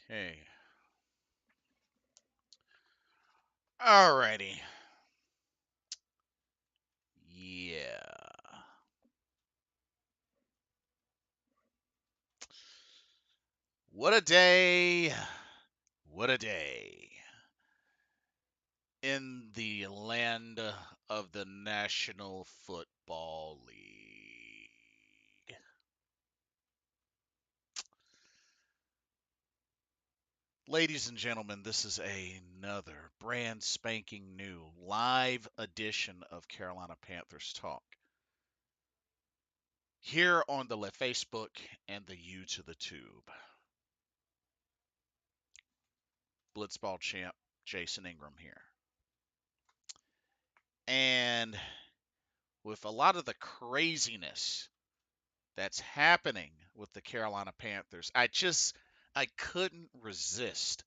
Okay. Alrighty. Yeah. What a day. What a day. In the land of the National Football League. Ladies and gentlemen, this is another brand spanking new live edition of Carolina Panthers Talk. Here on the Facebook and the U to the Tube. Blitzball champ Jason Ingram here. And with a lot of the craziness that's happening with the Carolina Panthers, I couldn't resist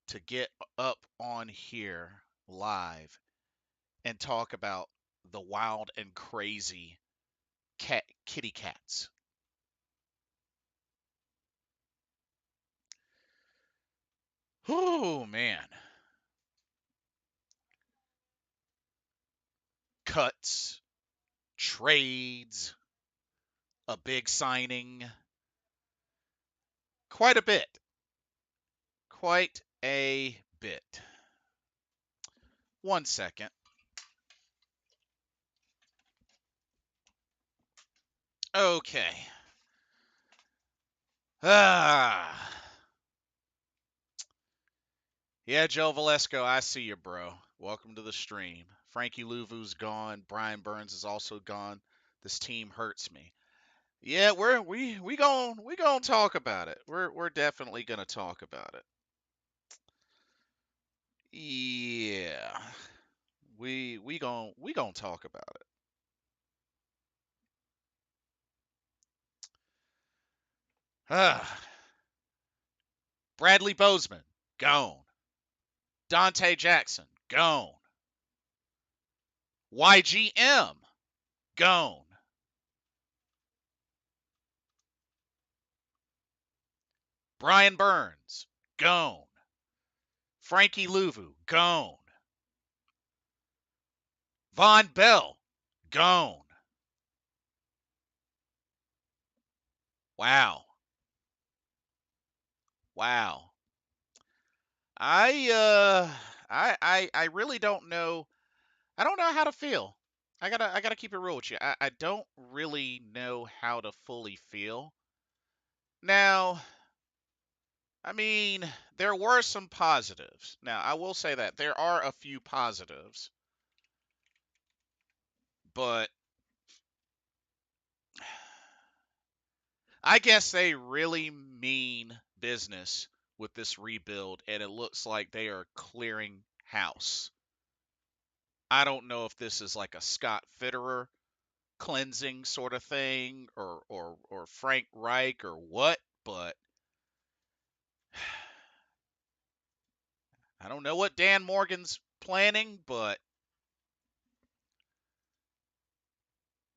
to get up on here live and talk about the wild and crazy kitty cats. Oh man. Cuts, trades, a big signing, quite a bit. Quite a bit. One second. Okay. Ah. Yeah, Joe Valesco, I see you, bro. Welcome to the stream. Frankie Louvu's gone. Brian Burns is also gone. This team hurts me. Yeah, we gonna talk about it. We're definitely gonna talk about it. Yeah, we gonna talk about it. Ah, Bradley Bozeman gone. Dante Jackson gone. YGM gone. Brian Burns gone. Frankie Louvu gone. Von Bell gone. Wow. Wow. I uh I really don't know. I don't know how to feel. I gotta keep it real with you. I don't really know how to fully feel. Now, I mean, there were some positives. Now, I will say that there are a few positives, but I guess they really mean business with this rebuild, and it looks like they are clearing house. I don't know if this is like a Scott Fitterer cleansing sort of thing or Frank Reich or what, but I don't know what Dan Morgan's planning, but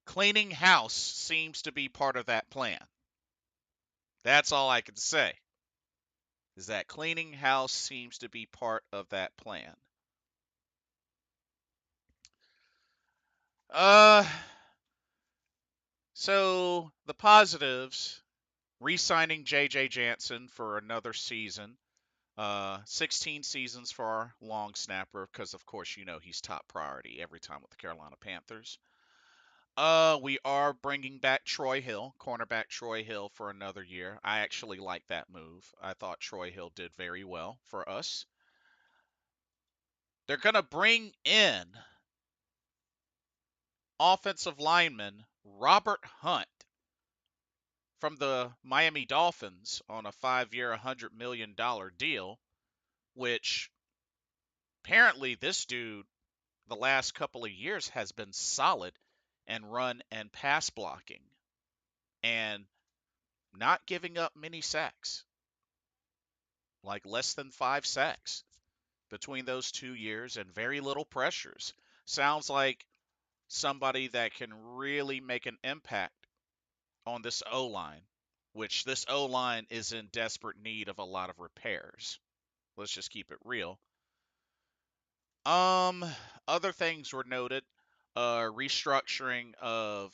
cleaning house seems to be part of that plan. That's all I can say. Is that cleaning house seems to be part of that plan. Uh so the positives, re-signing JJ Jansen for another season. 16 seasons for our long snapper, because of course you know he's top priority every time with the Carolina Panthers. We are bringing back Troy Hill, cornerback Troy Hill, for another year. I actually like that move. I thought Troy Hill did very well for us. They're going to bring in offensive lineman Robert Hunt from the Miami Dolphins on a 5-year, $100 million deal, which apparently this dude, the last couple of years, has been solid and run and pass blocking and not giving up many sacks, like less than 5 sacks between those 2 years and very little pressures. Sounds like somebody that can really make an impact on this O line. which this O line is in desperate need of a lot of repairs. Let's just keep it real. Um, Other things were noted: restructuring of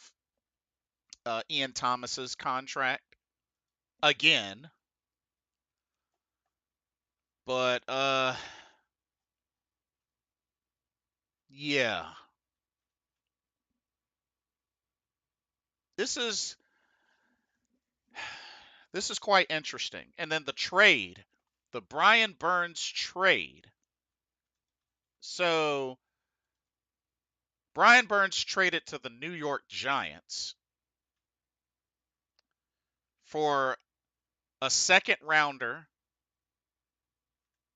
Ian Thomas's contract again, but yeah, this is this is quite interesting. And then the trade, the Brian Burns trade. So Brian Burns traded to the New York Giants for a second rounder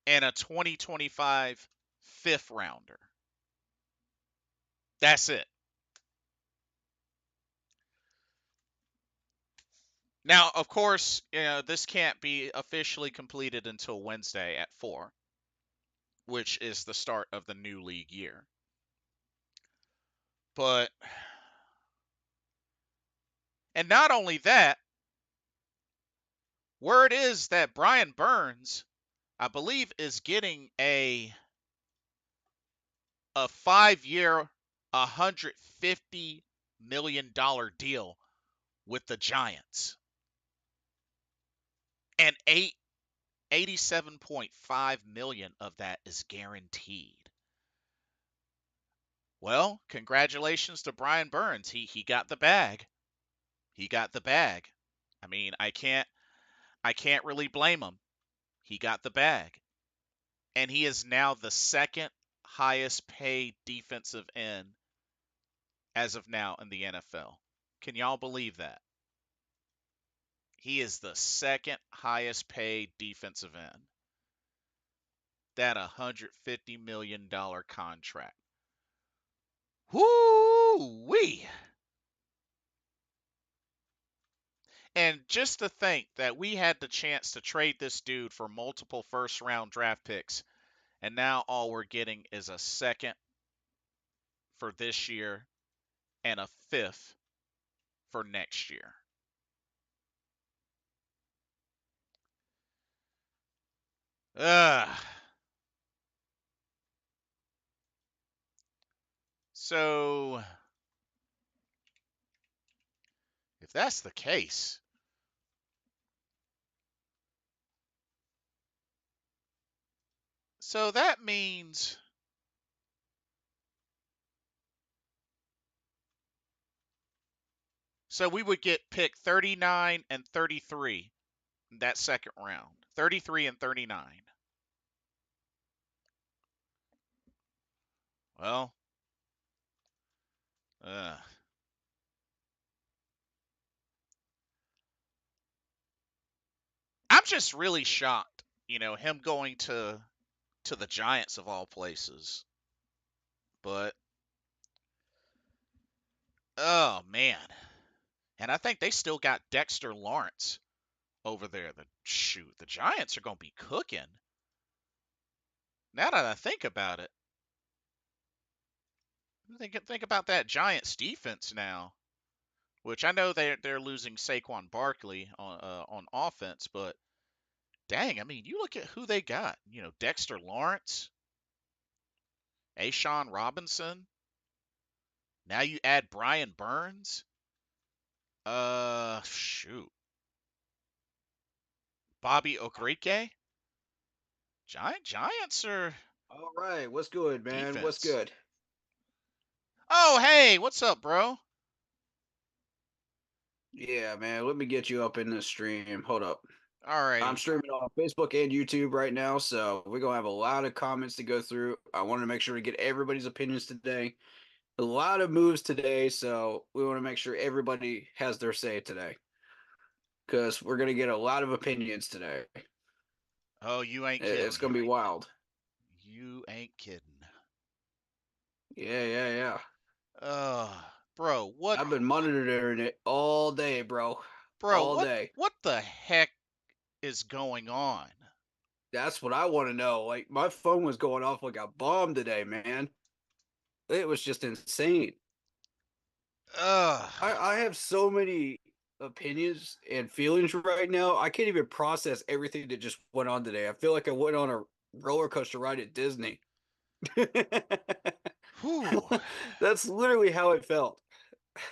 and a 2025 fifth rounder. That's it. Now, of course, this can't be officially completed until Wednesday at 4, which is the start of the new league year. But, and not only that, word is that Brian Burns, I believe, is getting a 5-year, $150 million deal with the Giants, and 87.5 million of that is guaranteed. Well, congratulations to Brian Burns. He got the bag. He got the bag. I mean, I can't really blame him. He got the bag. And he is now the second highest paid defensive end as of now in the NFL. Can y'all believe that? He is the second highest paid defensive end. That $150 million contract. Whoo-wee! And just to think that we had the chance to trade this dude for multiple first round draft picks, and now all we're getting is a second for this year and a fifth for next year. Ugh. So, if that's the case, so that means so we would get pick 39 and 33 in that second round. 33 and 39. Well, uh, I'm just really shocked, him going to the Giants of all places. But oh man. And I think they still got Dexter Lawrence over there. The Giants are going to be cooking. Now that I think about it, think about that Giants defense now. Which I know they're losing Saquon Barkley on offense, but dang, I mean, you look at who they got. Dexter Lawrence, Ashawn Robinson. Now you add Brian Burns. Shoot, Bobby Okereke. Giants are All right, what's good, man? What's defense. good? Oh, hey, what's up, bro? Yeah, man, let me get you up in the stream. Hold up. I'm Alrighty. streaming on Facebook and YouTube right now, so we're gonna have a lot of comments to go through. I wanted to make sure to get everybody's opinions today. A lot of moves today, so we want to make sure everybody has their say today. Because we're gonna get a lot of opinions today. Oh, you ain't It's kidding. gonna be wild. You ain't kidding. Yeah, yeah, yeah. Bro, I've been monitoring it all day, bro. bro, All what, day. what the heck is going on? That's what I want to know. Like my phone was going off like a bomb today, man. It was just insane. Ugh. I have so many opinions and feelings right now. I can't even process everything that just went on today. I feel like I went on a roller coaster ride at Disney. Whew. That's literally how it felt. And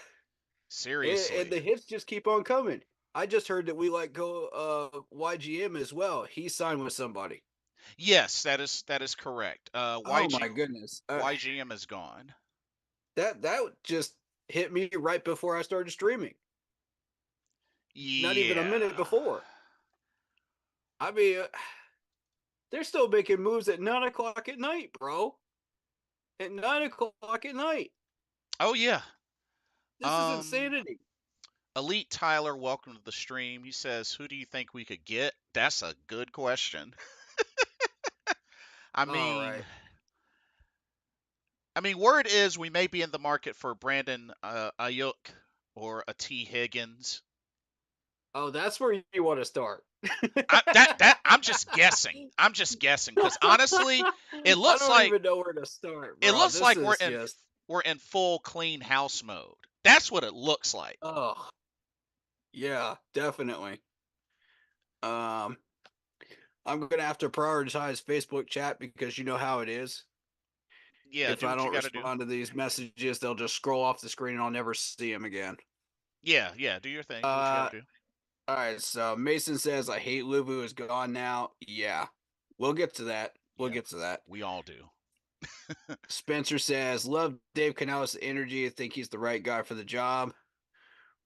Seriously. the hits just keep on coming. I just heard that we let go of YGM as well. He signed with somebody. Yes, that is correct. Oh my goodness. YGM is gone. That just hit me right before I started streaming. Not even a minute Yeah. before. I mean, they're still making moves at 9 o'clock at night, bro. At 9 o'clock at night. Oh yeah. This is Um insanity. Elite Tyler, welcome to the stream. He says, "Who do you think we could get?" That's a good question. I All mean, right. word is we may be in the market for Brandon Ayuk or a T Higgins. Oh, that's where you want to start. I'm just guessing. I'm just guessing because honestly, it I looks don't like even know where to start, it bro. looks This like is just we're in full clean house mode. That's what it looks like. oh yeah, definitely. Um, I'm gonna have to prioritize Facebook chat because you know how it is. Yeah, If do I what you don't got to do. respond to these messages, they'll just scroll off the screen and I'll never see them again. Yeah, yeah, do your thing. Do what you got Uh, to do. all right. So Mason says I hate Luvu is gone now. Yeah, we'll get to that. We'll Yeah, get to that. we all do. Spencer says love Dave Canales' energy. I think he's the right guy for the job.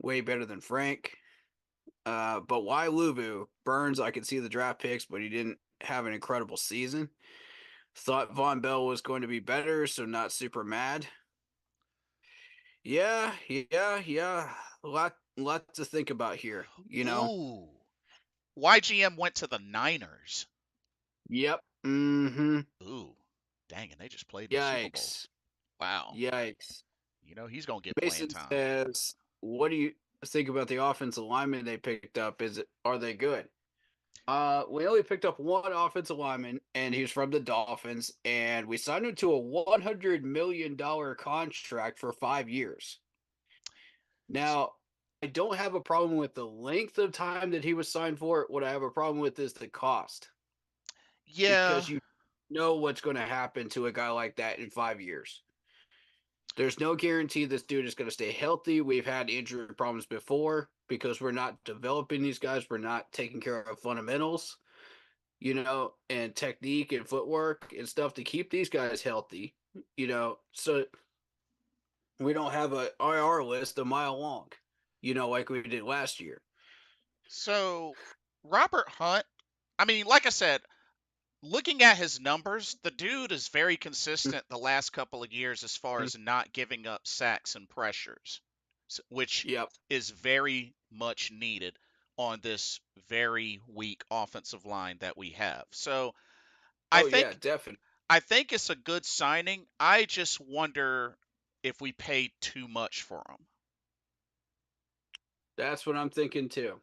Way better than Frank. But why Luvu? Burns, I could see the draft picks, but he didn't have an incredible season. Thought Von Bell was going to be better, so not super mad. Yeah. A lot to think about here, you know? Ooh, YGM went to the Niners. Yep. Mm-hmm. Ooh, dang, and they just played in the Super Bowl. Yikes. Wow. Yikes. He's gonna get playing Mason time. says, what do you think about the offensive lineman they picked up? Are they good? We only picked up one offensive lineman, and he's from the Dolphins, and we signed him to a $100 million contract for 5 years. Now, I don't have a problem with the length of time that he was signed for. What I have a problem with is the cost, Yeah. because you know what's going to happen to a guy like that in 5 years. There's no guarantee this dude is going to stay healthy. We've had injury problems before because we're not developing these guys. We're not taking care of fundamentals, and technique and footwork and stuff to keep these guys healthy, so we don't have a IR list a mile long, like we did last year. So Robert Hunt, like I said, looking at his numbers, the dude is very consistent the last couple of years as far Mhm. as not giving up sacks and pressures, which Yep. is very much needed on this very weak offensive line that we have. So I Oh yeah, think definitely. I think it's a good signing. I just wonder if we paid too much for him. That's what I'm thinking too.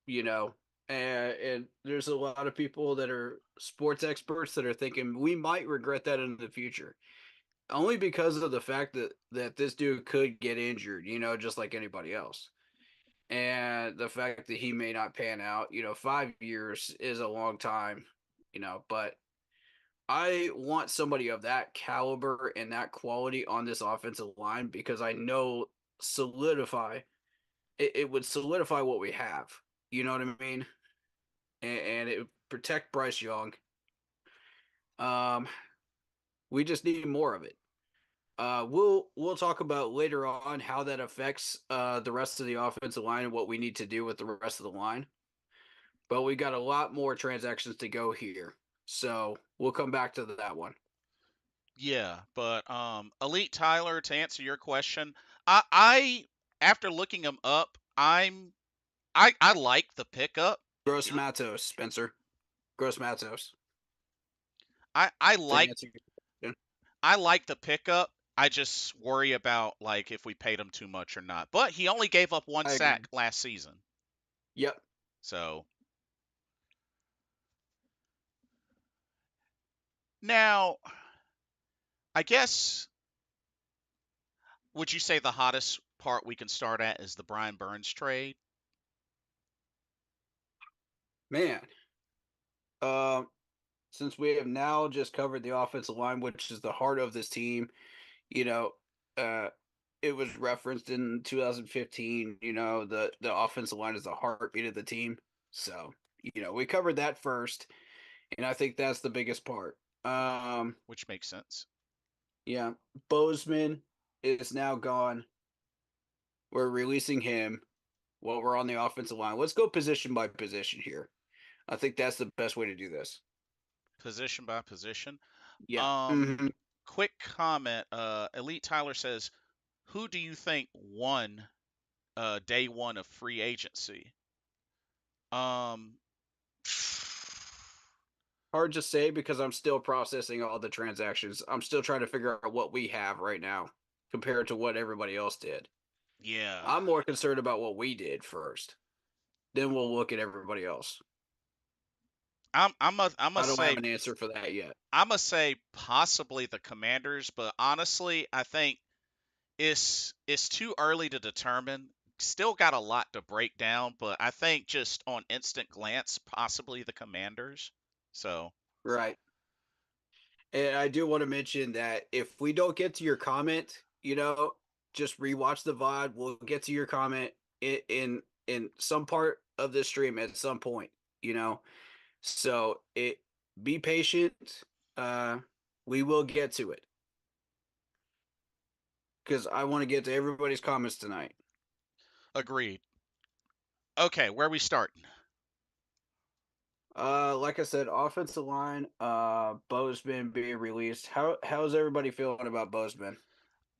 You know, and there's a lot of people that are sports experts that are thinking we might regret that in the future, only because of the fact that this dude could get injured, just like anybody else. And the fact that he may not pan out, 5 years is a long time, but I want somebody of that caliber and that quality on this offensive line because I know solidify it would solidify what we have. You know what I mean? And it would protect Bryce Young. Um, we just need more of it. We'll talk about later on how that affects the rest of the offensive line and what we need to do with the rest of the line. But we got a lot more transactions to go here, so we'll come back to that one. Yeah, but Elite Tyler, to answer your question, I after looking him up, I like the pickup. Gross Matos, Spencer. Gross Matos. I To like answer your question, I like the pickup. I just worry about like if we paid him too much or not. But he only gave up one I agree. sack last season. Yep. So now I guess would you say the hottest part we can start at is the Brian Burns trade? Man, um, since we have now just covered the offensive line, which is the heart of this team, you know, uh, it was referenced in 2015. The offensive line is the heartbeat of the team. So we covered that first, and I think that's the biggest part. which makes sense. Yeah, Bozeman is now gone. We're releasing him while we're on the offensive line. Let's go position by position here. I think that's the best way to do this. Position by position. Yeah. Um, quick comment. Elite Tyler says, "Who do you think won day one of free agency?" Um, Hard to say because I'm still processing all the transactions. I'm still trying to figure out what we have right now compared to what everybody else did. yeah, I'm more concerned about what we did first. Then we'll look at everybody else. I'm gonna I don't have say an answer for that yet. I'm gonna say possibly the Commanders, but honestly, I think it's too early to determine. Still got a lot to break down, but I think just on instant glance, possibly the Commanders. So Right. And I do want to mention that if we don't get to your comment, just rewatch the VOD. We'll get to your comment in some part of this stream at some point, you know. So it be patient. Uh we will get to it because I want to get to everybody's comments tonight. agreed. Okay, where we starting? Like I said, offensive line, Bozeman being released. How's everybody feeling about Bozeman?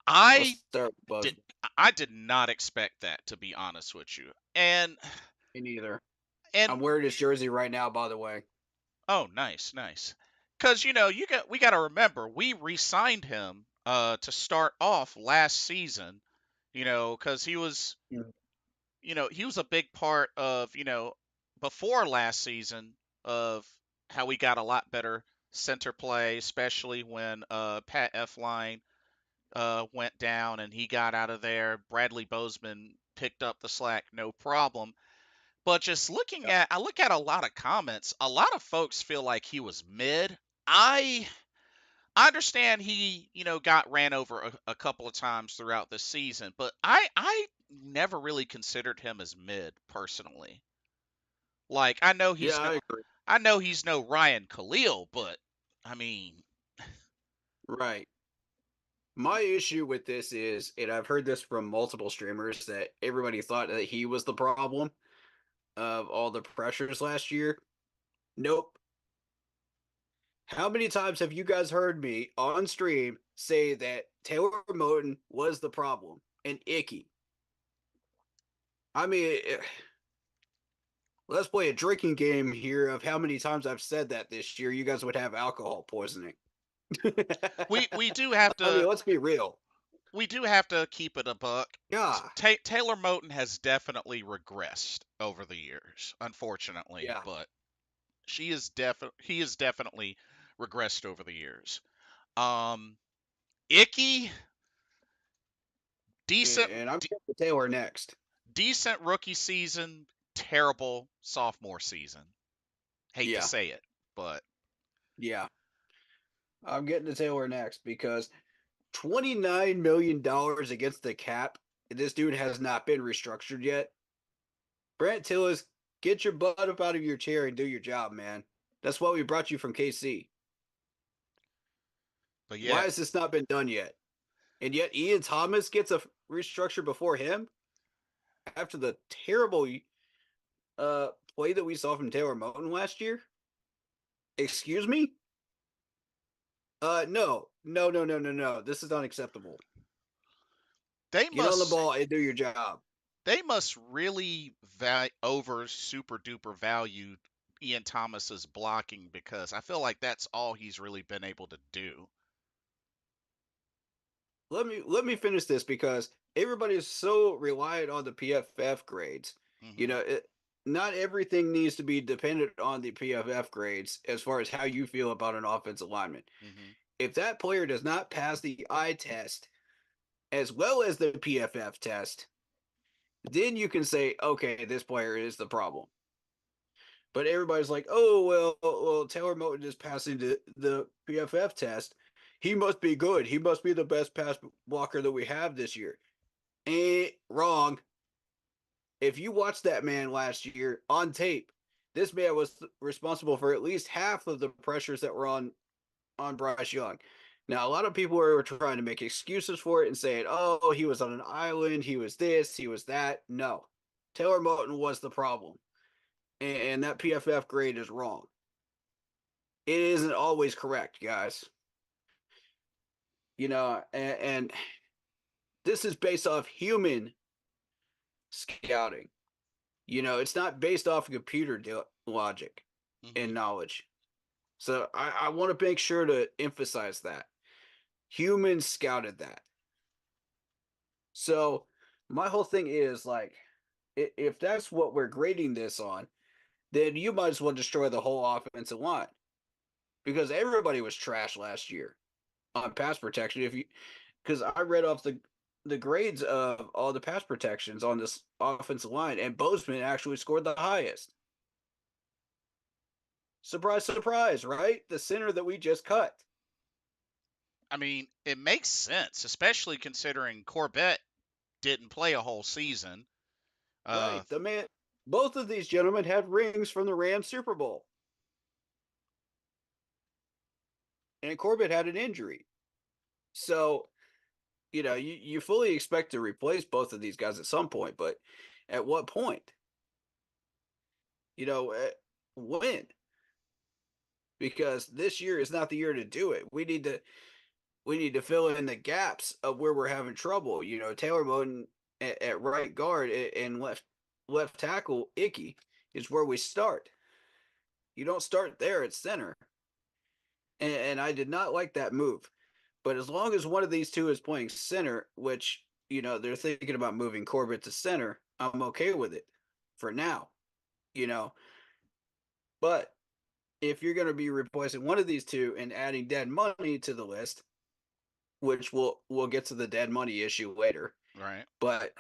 Let's I start with did Bozeman. I did not expect that, to be honest with you. Me neither. And I'm wearing his jersey right now, by the way. oh, nice, nice. Cuz we got to remember we re-signed him to start off last season, cuz Mhm. he was a big part of, before last season of how we got a lot better center play, especially when Pat Line went down and he got out of there. Bradley Bozeman picked up the slack, no problem. But just I look at a lot of comments. A lot of folks feel like he was mid. I I understand he, got ran over a couple of times throughout the season, but I never really considered him as mid personally. Like Yeah, I agree. I know he's no Ryan Khalil, but I mean, Right. My issue with this is, and I've heard this from multiple streamers, that everybody thought that he was the problem of all the pressures last year. Nope. How many times have you guys heard me on stream say that Taylor Moton was the problem and Icky? I mean, let's play a drinking game here of how many times I've said that this year. You guys would have alcohol poisoning. we do have I mean, to let's be real. keep it a buck. Yeah, Taylor Moton has definitely regressed over the years, unfortunately, yeah. but he is definitely regressed over the years. Um, Icky, decent, And I'm getting to Taylor next. decent rookie season, terrible sophomore season. Hate to Yeah, say it, but yeah. I'm getting to Taylor next because $29 million against the cap. This dude has not been restructured yet. Brant Tillis, get your butt up out of your chair and do your job, man. That's why we brought you from KC. Why yeah, has this not been done yet? And yet Ian Thomas gets a restructure before him after the terrible uh play that we saw from Taylor Moton last year. Excuse me? No, no, no, no, no, no. This is unacceptable. they Get on the must ball and do your job. they must really over super duper value Ian Thomas's blocking because I feel like that's all he's really been able to do. Let me finish this because everybody is so reliant on the PFF grades. You Hmm. know, not everything needs to be dependent on the PFF grades as far as how you feel about an offensive lineman. Hmm. If that player does not pass the eye test as well as the PFF test, then you can say, okay, this player is the problem. But everybody's like, oh well, Taylor Moton is passing the PFF test. He must be good. He must be the best pass blocker that we have this year. Wrong. If you watched that man last year on tape, this man was responsible for at least half of the pressures that were on Bryce Young. Now, a lot of people were trying to make excuses for it and saying, oh, he was on an island, he was this, he was that. No, Taylor Moton was the problem. And that PFF grade is wrong. It isn't always correct, guys. And this is based off human scouting. It's not based off of computer logic Hmm. and knowledge. So I want to make sure to emphasize that. Humans scouted that. So my whole thing is like, if that's what we're grading this on, then you might as well destroy the whole offensive line because everybody was trash last year on pass protection. If you Because I read off the grades of all the pass protections on this offensive line, and Bozeman actually scored the highest. Surprise, surprise, right? The center that we just cut. I mean, it makes sense, especially considering Corbett didn't play a whole season. Uh, Right. The man both of these gentlemen had rings from the Rams Super Bowl. And Corbett had an injury. So, you fully expect to replace both of these guys at some point, but at what point? You know, uh, when? Because this year is not the year to do it. We need to fill in the gaps of where we're having trouble. Taylor Moton at right guard and left tackle Icky is where we start. You don't start there at center, and I did not like that move. But as long as one of these two is playing center, which they're thinking about moving Corbett to center, I'm okay with it for now. You know, but if you're going to be replacing one of these two and adding dead money to the list, which we'll get to the dead money issue later, right. but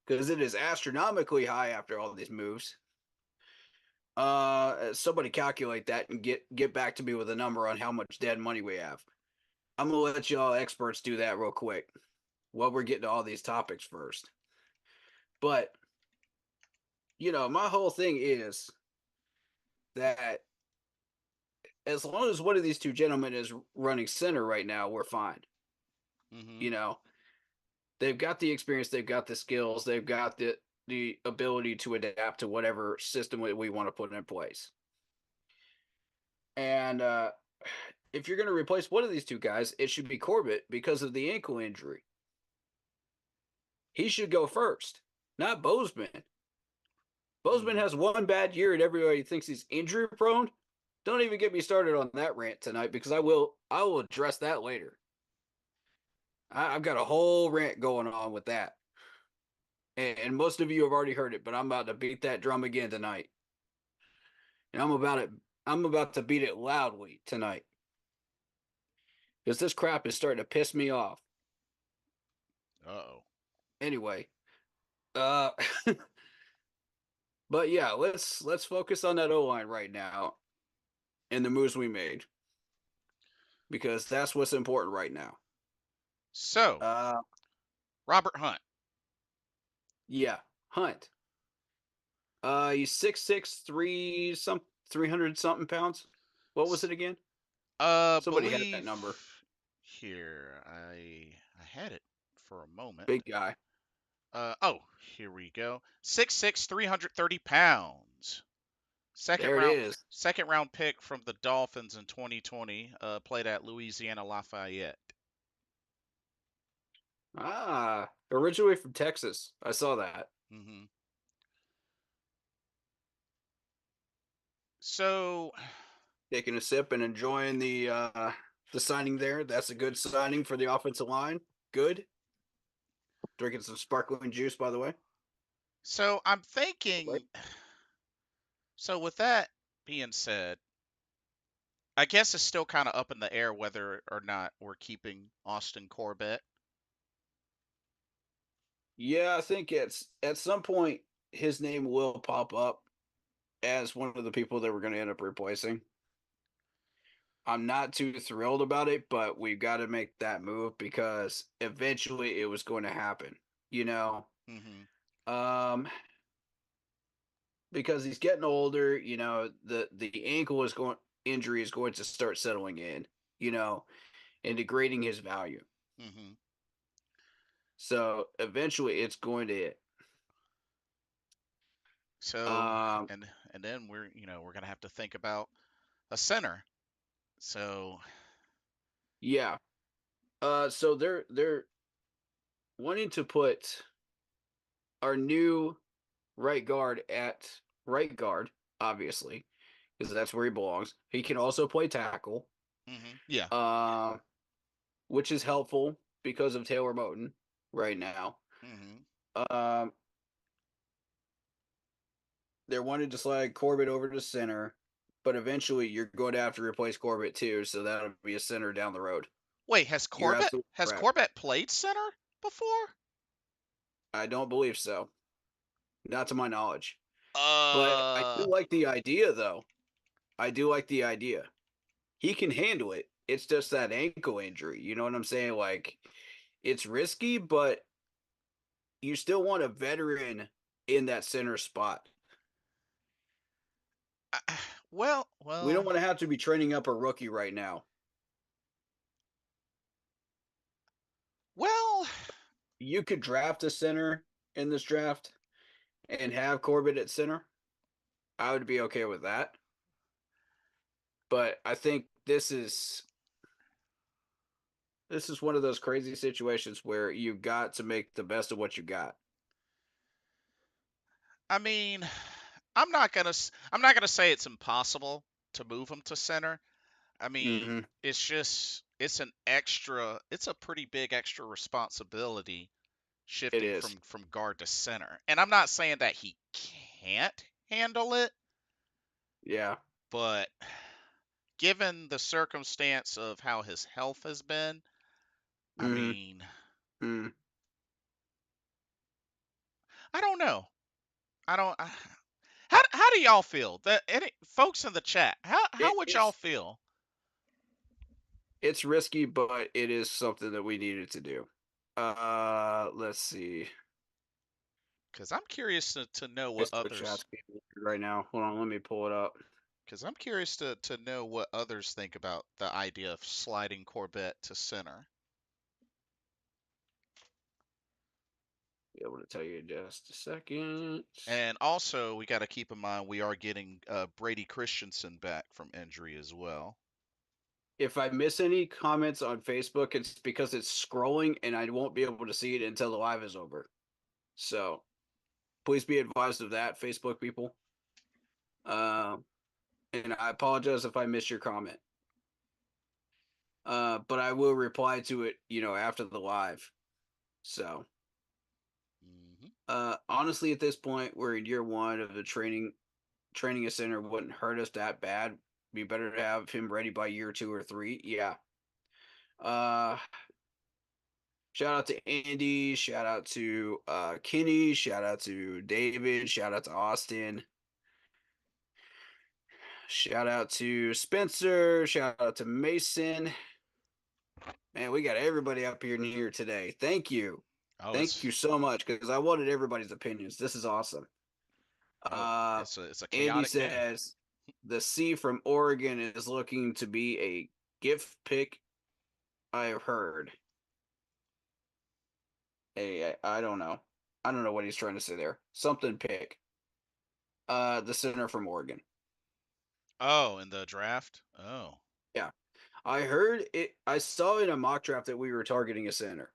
because it is astronomically high after all these moves. Somebody calculate that and get back to me with a number on how much dead money we have. I'm gonna let y'all experts do that real quick while we're getting to all these topics first. But my whole thing is that as long as one of these two gentlemen is running center right now, we're fine. Hmm. You know, they've got the experience, they've got the skills, they've got the ability to adapt to whatever system we want to put in place. And if you're going to replace one of these two guys, it should be Corbett because of the ankle injury. He should go first, not Bozeman. Bozeman Hmm. has one bad year and everybody thinks he's injury prone. Don't even get me started on that rant tonight because I will address that later. I've got a whole rant going on with that. And most of you have already heard it, but I'm about to beat that drum again tonight. And I'm about to beat it loudly tonight. Because this crap is starting to piss me off. Uh-oh. Anyway, uh but yeah, let's focus on that O line right now and the moves we made because that's what's important right now. So, Uh, Robert Hunt. yeah, Hunt. He's 6'6", 300 something pounds. What was S- it again? Somebody had that Believe number. here. I had it for a moment. Big guy. Oh, here we go. 6'6", 330 pounds. Second There it round is. second round pick from the Dolphins in 2020. Played at Louisiana Lafayette. Originally from Texas. I saw that. Hmm. So, Taking a sip and enjoying the signing there. That's a good signing for the offensive line. Good. Drinking some sparkling juice, by the way. so I'm thinking. So with that being said, I guess it's still kind of up in the air whether or not we're keeping Austin Corbett. Yeah, I think it's at some point his name will pop up as one of the people that we're going to end up replacing. I'm not too thrilled about it, but we've got to make that move because eventually it was going to happen. You know, Hmm. um, because he's getting older. You know, the ankle is going injury is going to start settling in. You know, and degrading his value. Hmm. So eventually, it's going to hit. So, Um, and then we're gonna have to think about a center. So, yeah. So they're wanting to put our new right guard at right guard, obviously, because that's where he belongs. He can also play tackle, yeah. uh, which is helpful because of Taylor Moton right now. Hmm. Um, they're wanting to slide Corbett over to center, but eventually you're going to have to replace Corbett too, so that'll be a center down the road. Wait, You're absolutely Has correct. Corbett played center before? I don't believe so, not to my knowledge. But I Uh, do like the idea, though. I do like the idea. He can handle it. It's just that ankle injury. You know what I'm saying? Like, it's risky, but you still want a veteran in that center spot. I- well, We don't well, want to have to be training up a rookie right now. well. You could draft a center in this draft and have Corbett at center. I would be okay with that. But I think this is one of those crazy situations where you got to make the best of what you got. I mean, I'm not gonna say it's impossible to move him to center. I mean, Hmm. it's a pretty big extra responsibility It shifting is. from guard to center. And I'm not saying that he can't handle it, Yeah. but given the circumstance of how his health has been, I Hmm. mean, Mm. I don't know. I don't. How do y'all feel? Any folks in the chat? How It, would y'all it's feel? it's risky, but it is something that we needed to do. Let's see. Because I'm curious to know what Facebook others. chat's being weird right now. Hold on, let me pull it up. Because I'm curious to know what others think about the idea of sliding Corbett to center. Be able to tell you in just a second. And also, we got to keep in mind we are getting Brady Christensen back from injury as well. If I miss any comments on Facebook, it's because it's scrolling and I won't be able to see it until the live is over. So please be advised of that, Facebook people. Uh, and I apologize if I missed your comment. But I will reply to it, after the live. So, Hmm. honestly, at this point, we're in year one of the training a center wouldn't hurt us that bad. Be better to have him ready by year 2 or 3. Yeah. Uh, shout out to Andy. Shout out to Kenny. Shout out to David. Shout out to Austin. Shout out to Spencer. Shout out to Mason. Man, we got everybody up here in here today. Thank you. Oh, Thank you so much because I wanted everybody's opinions. This is awesome. oh, Uh, it's a Andy chaotic day. says the C from Oregon is looking to be a gift pick. I've heard. I don't know. I don't know what he's trying to say there. Something pick. The center from Oregon. Oh, in the draft. Oh, Yeah, I heard it. I saw in a mock draft that we were targeting a center,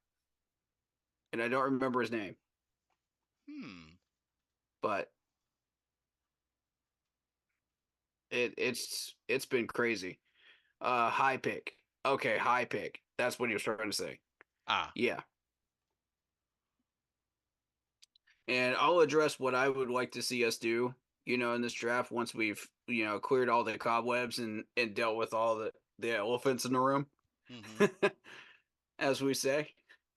and I don't remember his name, hmm. but it's been crazy. High pick. Okay, high pick. That's what he was trying to say. Ah. Yeah. And I'll address what I would like to see us do, in this draft once we've, cleared all the cobwebs and dealt with all the elephants in the room, Hmm. as we say,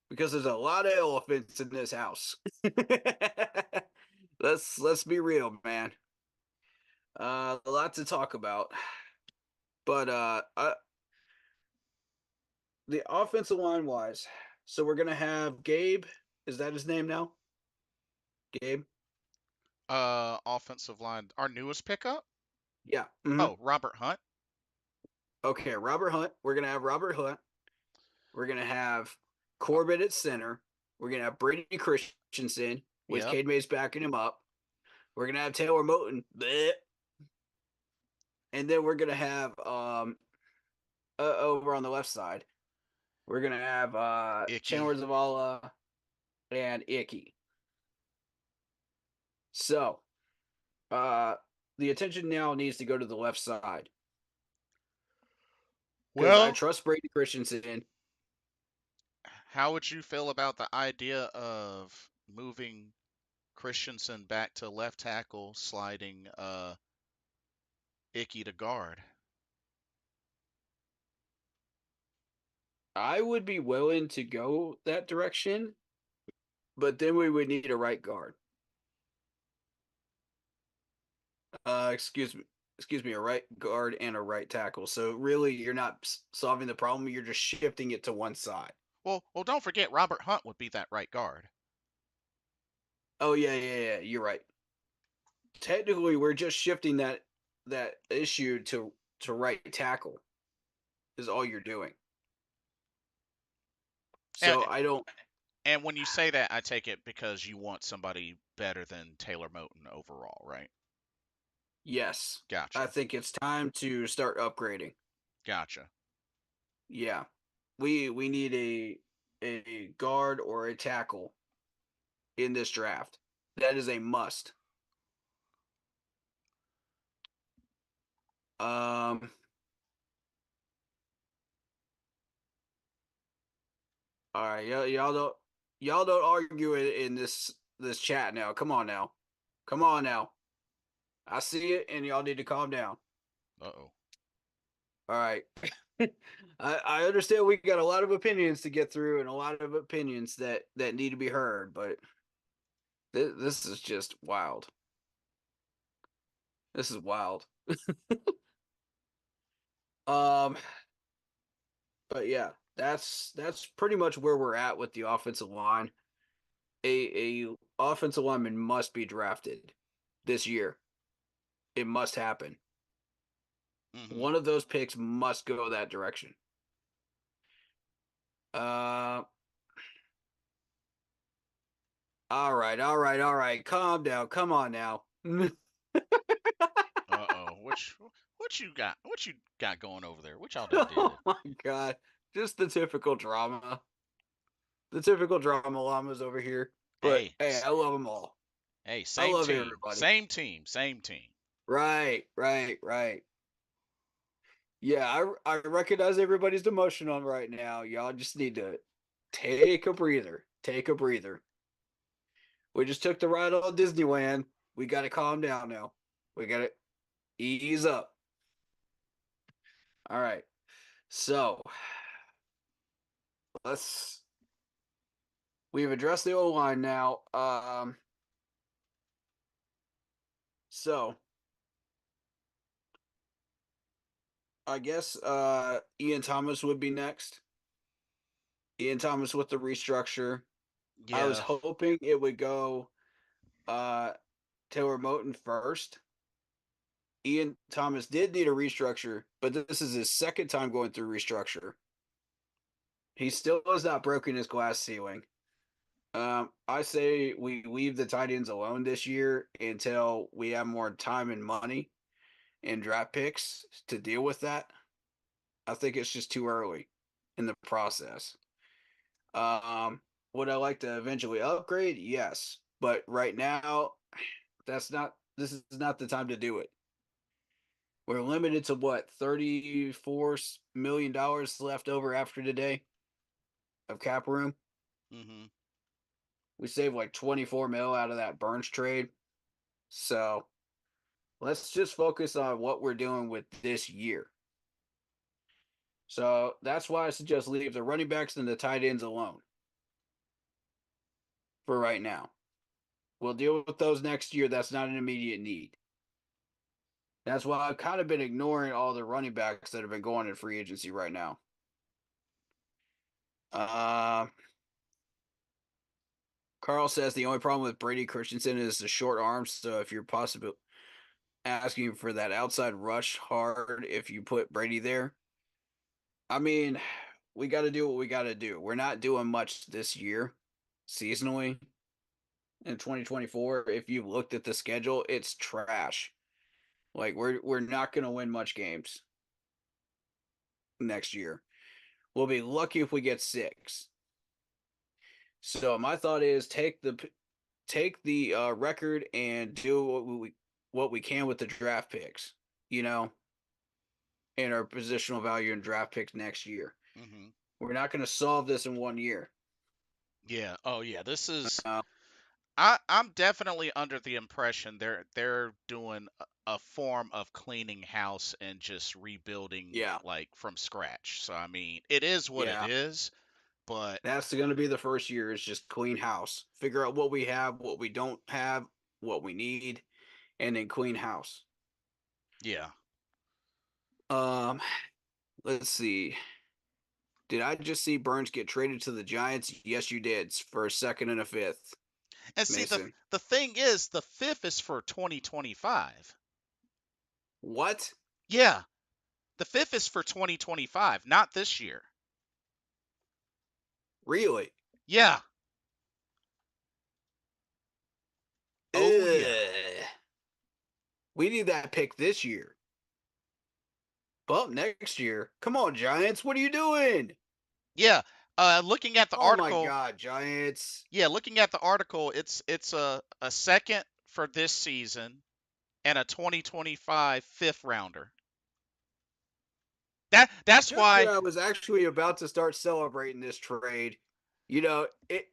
because there's a lot of elephants in this house. Let's be real, man. A lot to talk about, but the offensive line wise, so we're gonna have Gabe. Is that his name now? Gabe. Offensive line, our newest pickup. Yeah. Oh, Robert Hunt. Okay, Robert Hunt. We're gonna have Robert Hunt. We're gonna have Uh, Corbett at center. We're gonna have Brady Christensen with yep. Cade Mays backing him up. We're gonna have Taylor Moton, bleh. And then we're gonna have over on the left side. We're gonna have Icky. Chandler Zavala and Icky. So uh the attention now needs to go to the left side because I Well, trust Brady Christensen. how would you feel about the idea of moving Christensen back to left tackle, sliding Icky to guard? I would be willing to go that direction, but then we would need a right guard. Excuse me, a right guard and a right tackle. So really, you're not solving the problem. You're just shifting it to one side. Well, don't forget Robert Hunt would be that right guard. Oh yeah. You're right. Technically, we're just shifting that issue to right tackle. Is all you're doing. And So I don't. and when you say that, I take it because you want somebody better than Taylor Moton overall, right? Yes, I Gotcha. think it's time to start upgrading. Gotcha. Yeah, we need a guard or a tackle in this draft. That is a must. Um, all right, y'all don't argue in this chat now. Come on now, come on now. I see it, and y'all need to calm down. Uh-oh. All right. I understand we got a lot of opinions to get through and a lot of opinions that need to be heard, but this is just wild. This is wild. Um, but yeah, that's pretty much where we're at with the offensive line. A offensive lineman must be drafted this year. It must happen. Mm-hmm. One of those picks must go that direction. Uh, all right. Calm down. Come on now. Uh-oh. What you got? What you got going over there? What y'all done Oh did? my god. Just the typical drama. The typical drama llamas over here. But Hey, hey, I love them all. hey, I same love team, everybody. same team, same team. Right. Yeah, I recognize everybody's emotion on right now. Y'all just need to take a breather. Take a breather. We just took the ride on Disneyland. We got to calm down now. We got to ease up. All right. So let's. We've addressed the O line now. So I guess Ian Thomas would be next. Ian Thomas with the restructure. I was Yeah. hoping it would go uh Taylor Moton first. Ian Thomas did need a restructure, but this is his second time going through restructure. He still has not broken his glass ceiling. I say we leave the tight ends alone this year until we have more time and money and draft picks to deal with that. I think it's just too early in the process. Um, would I like to eventually upgrade? Yes, but right now, that's not. This is not the time to do it. We're limited to what, $34 million left over after today of cap room. Mm-hmm. We saved like 24 mil out of that Burns trade. So let's just focus on what we're doing with this year. So that's why I suggest leave the running backs and the tight ends alone for right now. We'll deal with those next year. That's not an immediate need. That's why I've kind of been ignoring all the running backs that have been going in free agency right now. Uh, Carl says the only problem with Brady Christensen is the short arms. So if you're possibly asking for that outside rush hard, if you put Brady there, I mean, we got to do what we got to do. We're not doing much this year, seasonally in 2024. If you looked at the schedule, it's trash. Like we're not going to win much games next year. We'll be lucky if we get six. So my thought is take the record and do what we can with the draft picks. You know, and our positional value and draft picks next year. Hmm. We're not going to solve this in 1 year. Yeah. Oh yeah. This is. Uh, I'm definitely under the impression they're doing a form of cleaning house and just rebuilding yeah, like from scratch. So I mean, it is what it yeah. is. But That's going to be the first year. Is just clean house. Figure out what we have, what we don't have, what we need, and then clean house. yeah. Um, let's see. Did I just see Burns get traded to the Giants? Yes, you did for a second and a fifth, And see, Mason. the thing is, the fifth is for 2025. What? Yeah, the fifth is for 2025, not this year. Really? Yeah. Oh yeah. Ugh. We need that pick this year. But next year, come on, Giants. What are you doing? Yeah. Looking at the Oh my article, God, Giants. yeah, looking at the article, it's a second for this season and a 2025 fifth rounder. That's Just when why I was actually about to start celebrating this trade, it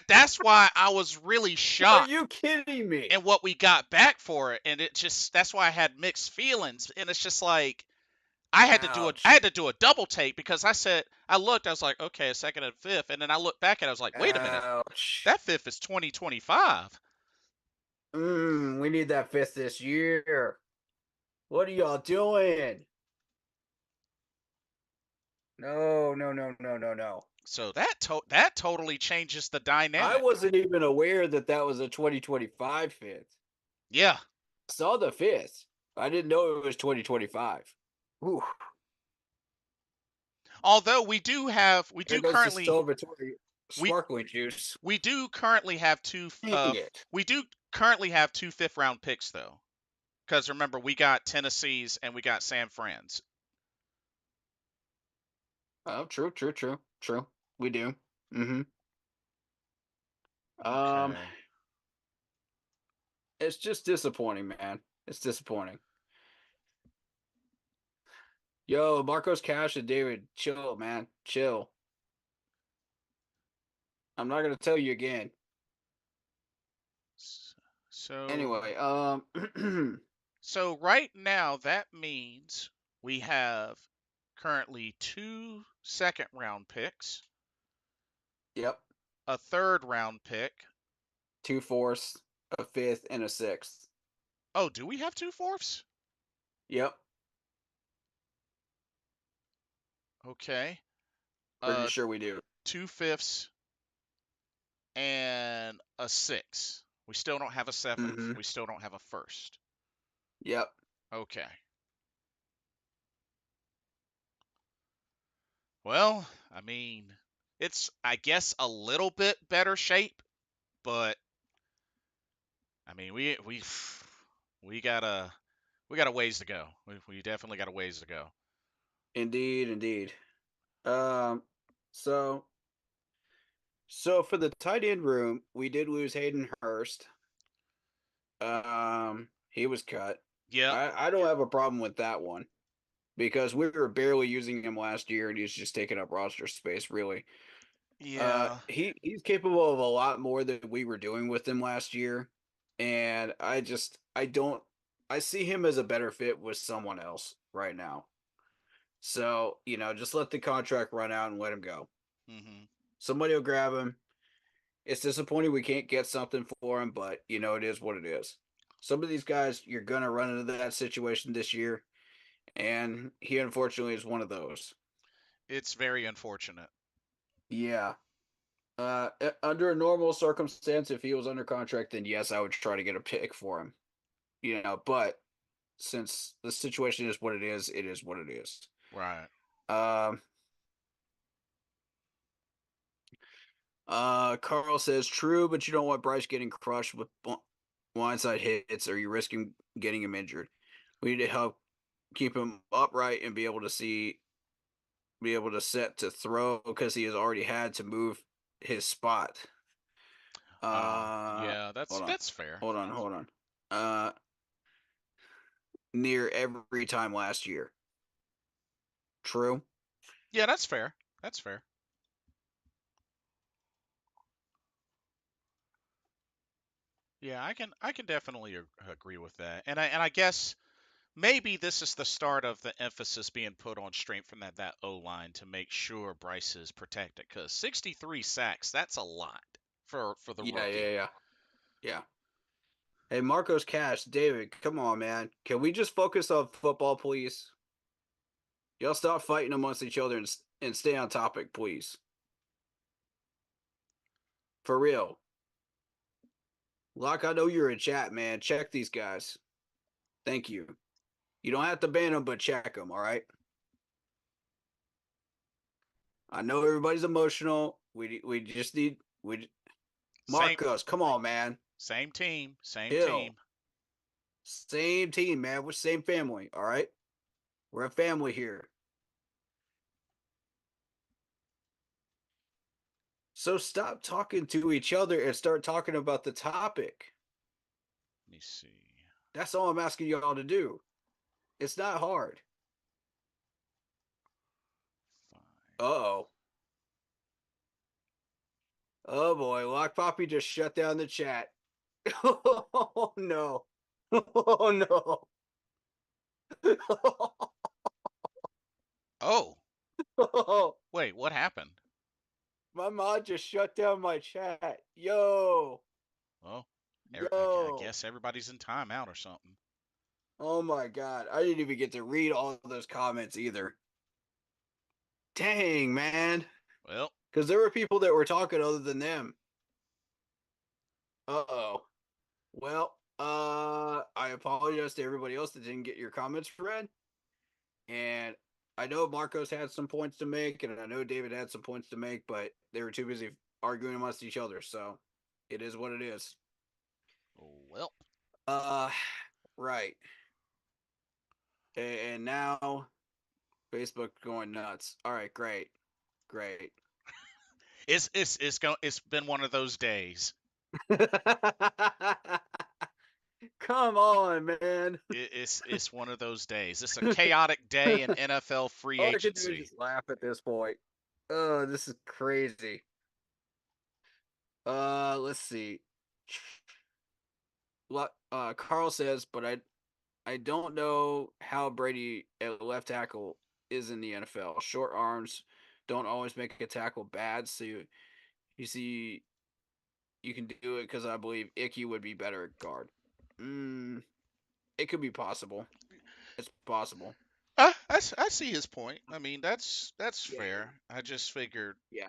that's why I was really are shocked you kidding me? in what we got back for it, and it just that's why I had mixed feelings, and it's just like I Ouch. had to do a double take because I looked, I was like, okay, a second and fifth, and then I looked back and I was like, wait a minute, Ouch. that fifth is 2025. We need that fifth this year. What are y'all doing? No, no, no, no, no, no. So that totally changes the I dynamic. wasn't even aware that that was a 2025 fifth. Yeah. I saw the fifth. I didn't know it was 2025. Ooh, Although we there do goes the currently celebratory we sparkling juice. we do currently have Dang it. we do currently have two fifth round picks though. Because remember, we got Tennessee's and we got San Fran's. Oh, true, true, true, true. We do. Mm-hmm. Um, Okay. it's just disappointing, man. It's disappointing. Yo, Marcos Cash and David, chill, man. Chill. I'm not gonna tell you again. So Anyway, so right now that means we have currently two second round picks, yep. a third round pick. Two fourths, a fifth, and a sixth. Oh, do we have two fourths? Yep. Okay. Pretty Uh, sure we do. two fifths and a six. We still don't have a seventh. Mm-hmm. We still don't have a first. Yep. Okay. Well, I mean, it's I guess a little bit better shape, but I mean we got a we got a ways to go. We definitely got a ways to go. Indeed, indeed. Um, so so for the tight end room, we did lose Hayden Hurst. He was cut. Yep. I don't have a problem with that one because we were barely using him last year and he's just taking up roster space, really. Yeah. He's capable of a lot more than we were doing with him last year, and I don't I see him as a better fit with someone else right now. So just let the contract run out and let him go. Mhm. Somebody will grab him. It's disappointing we can't get something for him, but it is what it is. Some of these guys, you're going to run into that situation this year, and he unfortunately is one of those. It's very unfortunate. Yeah. Under a normal circumstance, if he was under contract, then yes, I would try to get a pick for him. But since the situation is what it is what it is. Right. Um, Carl says true, but you don't want Bryce getting crushed with blindside hits, or you're risking getting him injured. We need to help keep him upright and be able to set to throw because he has already had to move his spot. Uh, Yeah, hold on, that's fair. hold on. Uh, Near every time last year. True. Yeah, that's fair. That's fair. Yeah, I can definitely agree with that. And I guess maybe this is the start of the emphasis being put on strengthening that O line to make sure Bryce is protected. Because 63 sacks, that's a lot for the Yeah, rookie. yeah. Hey, Marcos Cash, David, come on, man. Can we just focus on football, please? Y'all stop fighting amongst each other and stay on topic, please. For real. Locke, I know you're in chat, man. Check these guys. Thank you. You don't have to ban them, but check them, all right? I know everybody's emotional. We just need we Same Marcos. Come on, man. same team, same Hill. team. Same team, man. We're same family, all right? We're a family here. So stop talking to each other and start talking about the topic. Let me see. That's all I'm asking y'all to do. It's not hard. Fine. Uh-oh. Oh boy, Lock Poppy just shut down the chat. Oh no. Oh no. Oh, wait, what happened? My mod just shut down my chat. Yo. Well, I Yo. guess everybody's in timeout or something. Oh my god. I didn't even get to read all those comments either. Dang, man. Well, Because there were people that were talking other than them. Uh-oh. Well, I apologize to everybody else that didn't get your comments read. And I know Marcos had some points to make, and I know David had some points to make, but they were too busy arguing amongst each other. So it is what it is. well. Uh, right. And now Facebook going nuts. All right, great, great. It's been one of those days. Come on, man. It's one of those days. It's a chaotic day in NFL free All I can do is agency. just laugh at this point. Oh, this is crazy. Let's see. Carl says, but I don't know how Brady at left tackle is in the NFL. Short arms don't always make a tackle bad, so you see you can do it because I believe Icky would be better at guard. Mm, it could be possible. It's possible. I see his point. I mean, that's Yeah, fair. yeah.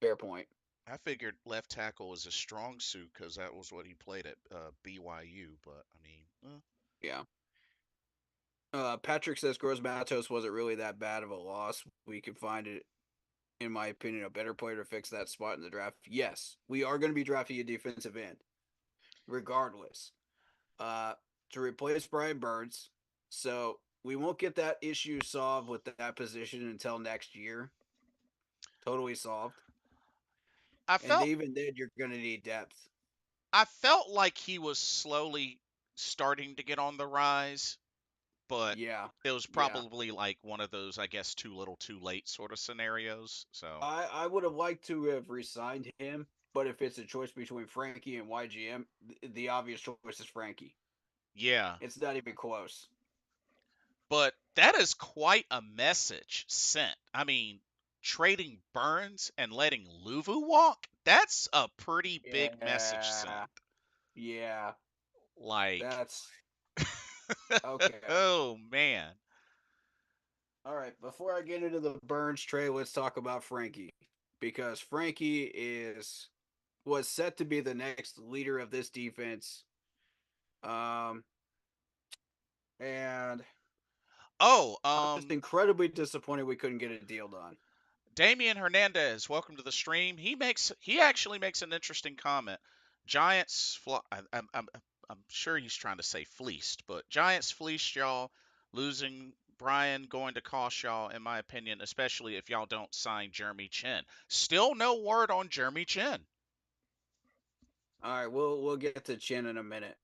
Fair point. I figured left tackle was a strong suit because that was what he played at BYU. But I mean, Yeah. Patrick says Gross Matos wasn't really that bad of a loss. We could find it, in my opinion, a better player to fix that spot in the draft. Yes, we are going to be drafting a defensive end, regardless. Uh, to replace Brian Burns. So we won't get that issue solved with that position until next year. Totally solved. I And felt even then, you're going to need depth. I felt like he was slowly starting to get on the rise, but Yeah, it was yeah. probably like one of those, I guess, too little, too late sort of scenarios. So I would have liked to have resigned him, but if it's a choice between Frankie and YGM, the obvious choice is Frankie. yeah, It's not even close. but that is quite a message sent. I mean, trading Burns and letting Luvu walk, that's a pretty big message sent. Yeah, yeah. Like, That's okay. oh man. All right, before I get into the Burns trade, let's talk about Frankie because Frankie is was set to be the next leader of this defense. Um, and Oh, I'm just incredibly disappointed we couldn't get a deal done. Damian Hernandez, welcome to the stream. He actually makes an interesting comment. Giants, I'm sure he's trying to say fleeced, but Giants fleeced y'all, losing Brian going to cost y'all, in my opinion, especially if y'all don't sign Jeremy Chin. Still no word on Jeremy Chin, All right, we'll get to Chin in a minute.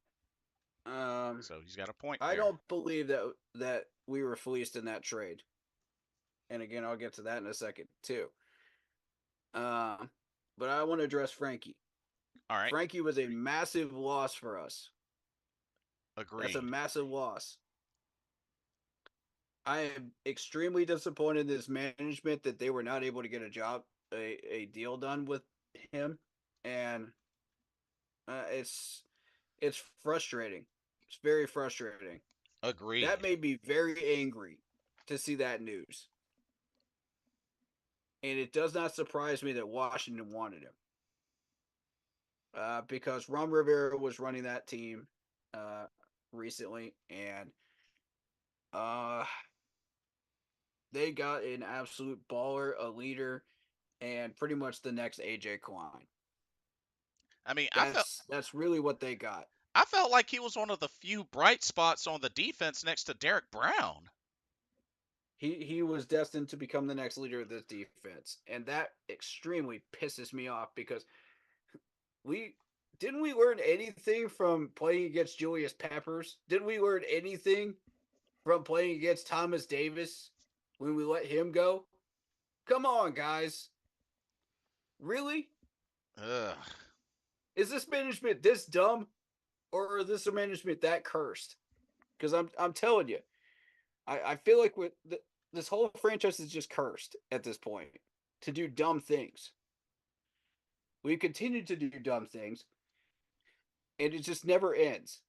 Um, so he's got a point I there. don't believe that we were fleeced in that trade, and again, I'll get to that in a second too. Um, but I want to address Frankie. All right, Frankie was a massive loss for us. That's a agreed. massive loss. I am extremely disappointed in this management that they were not able to get a deal done with him, and it's frustrating. It's very frustrating. That Agreed. made me very angry to see that news, and it does not surprise me that Washington wanted him because Ron Rivera was running that team uh, recently, and uh, they got an absolute baller, a leader, and pretty much the next AJ Klein. I mean, That's really what they got. I felt like he was one of the few bright spots on the defense next to Derek Brown. He was destined to become the next leader of this defense, and that extremely pisses me off because we didn't we learn anything from playing against Julius Peppers? Didn't we learn anything from playing against Thomas Davis when we let him go? Come on, guys. Really? Ugh. Is this management this dumb, or is this a management that cursed? Because I'm telling you, I feel like this whole franchise is just cursed at this point to do dumb things. We continue to do dumb things, and it just never ends.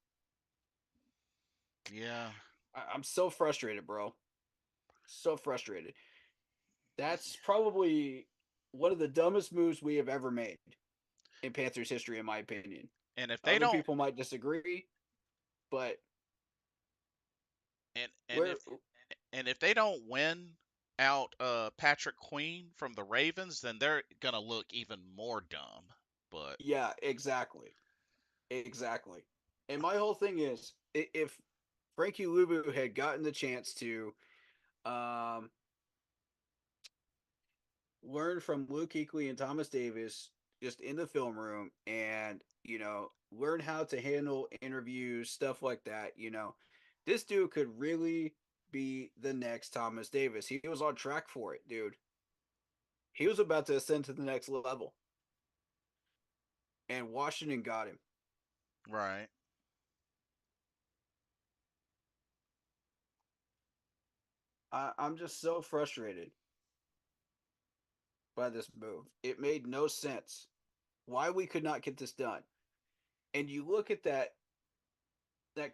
Yeah. I'm so frustrated, bro. So frustrated. That's probably one of the dumbest moves we have ever made in Panthers history, in my opinion. And if they Other don't people might disagree, but and we're if they don't win out Patrick Queen from the Ravens, then they're gonna look even more dumb. But yeah, exactly, exactly. And my whole thing is, if Frankie Lubu had gotten the chance to um, learn from Luke Kuechly and Thomas Davis just in the film room, and learn how to handle interviews, stuff like that. This dude could really be the next Thomas Davis. He was on track for it, dude. He was about to ascend to the next level, and Washington got him. right. I'm just so frustrated by this move. It made no sense why we could not get this done. And you look at that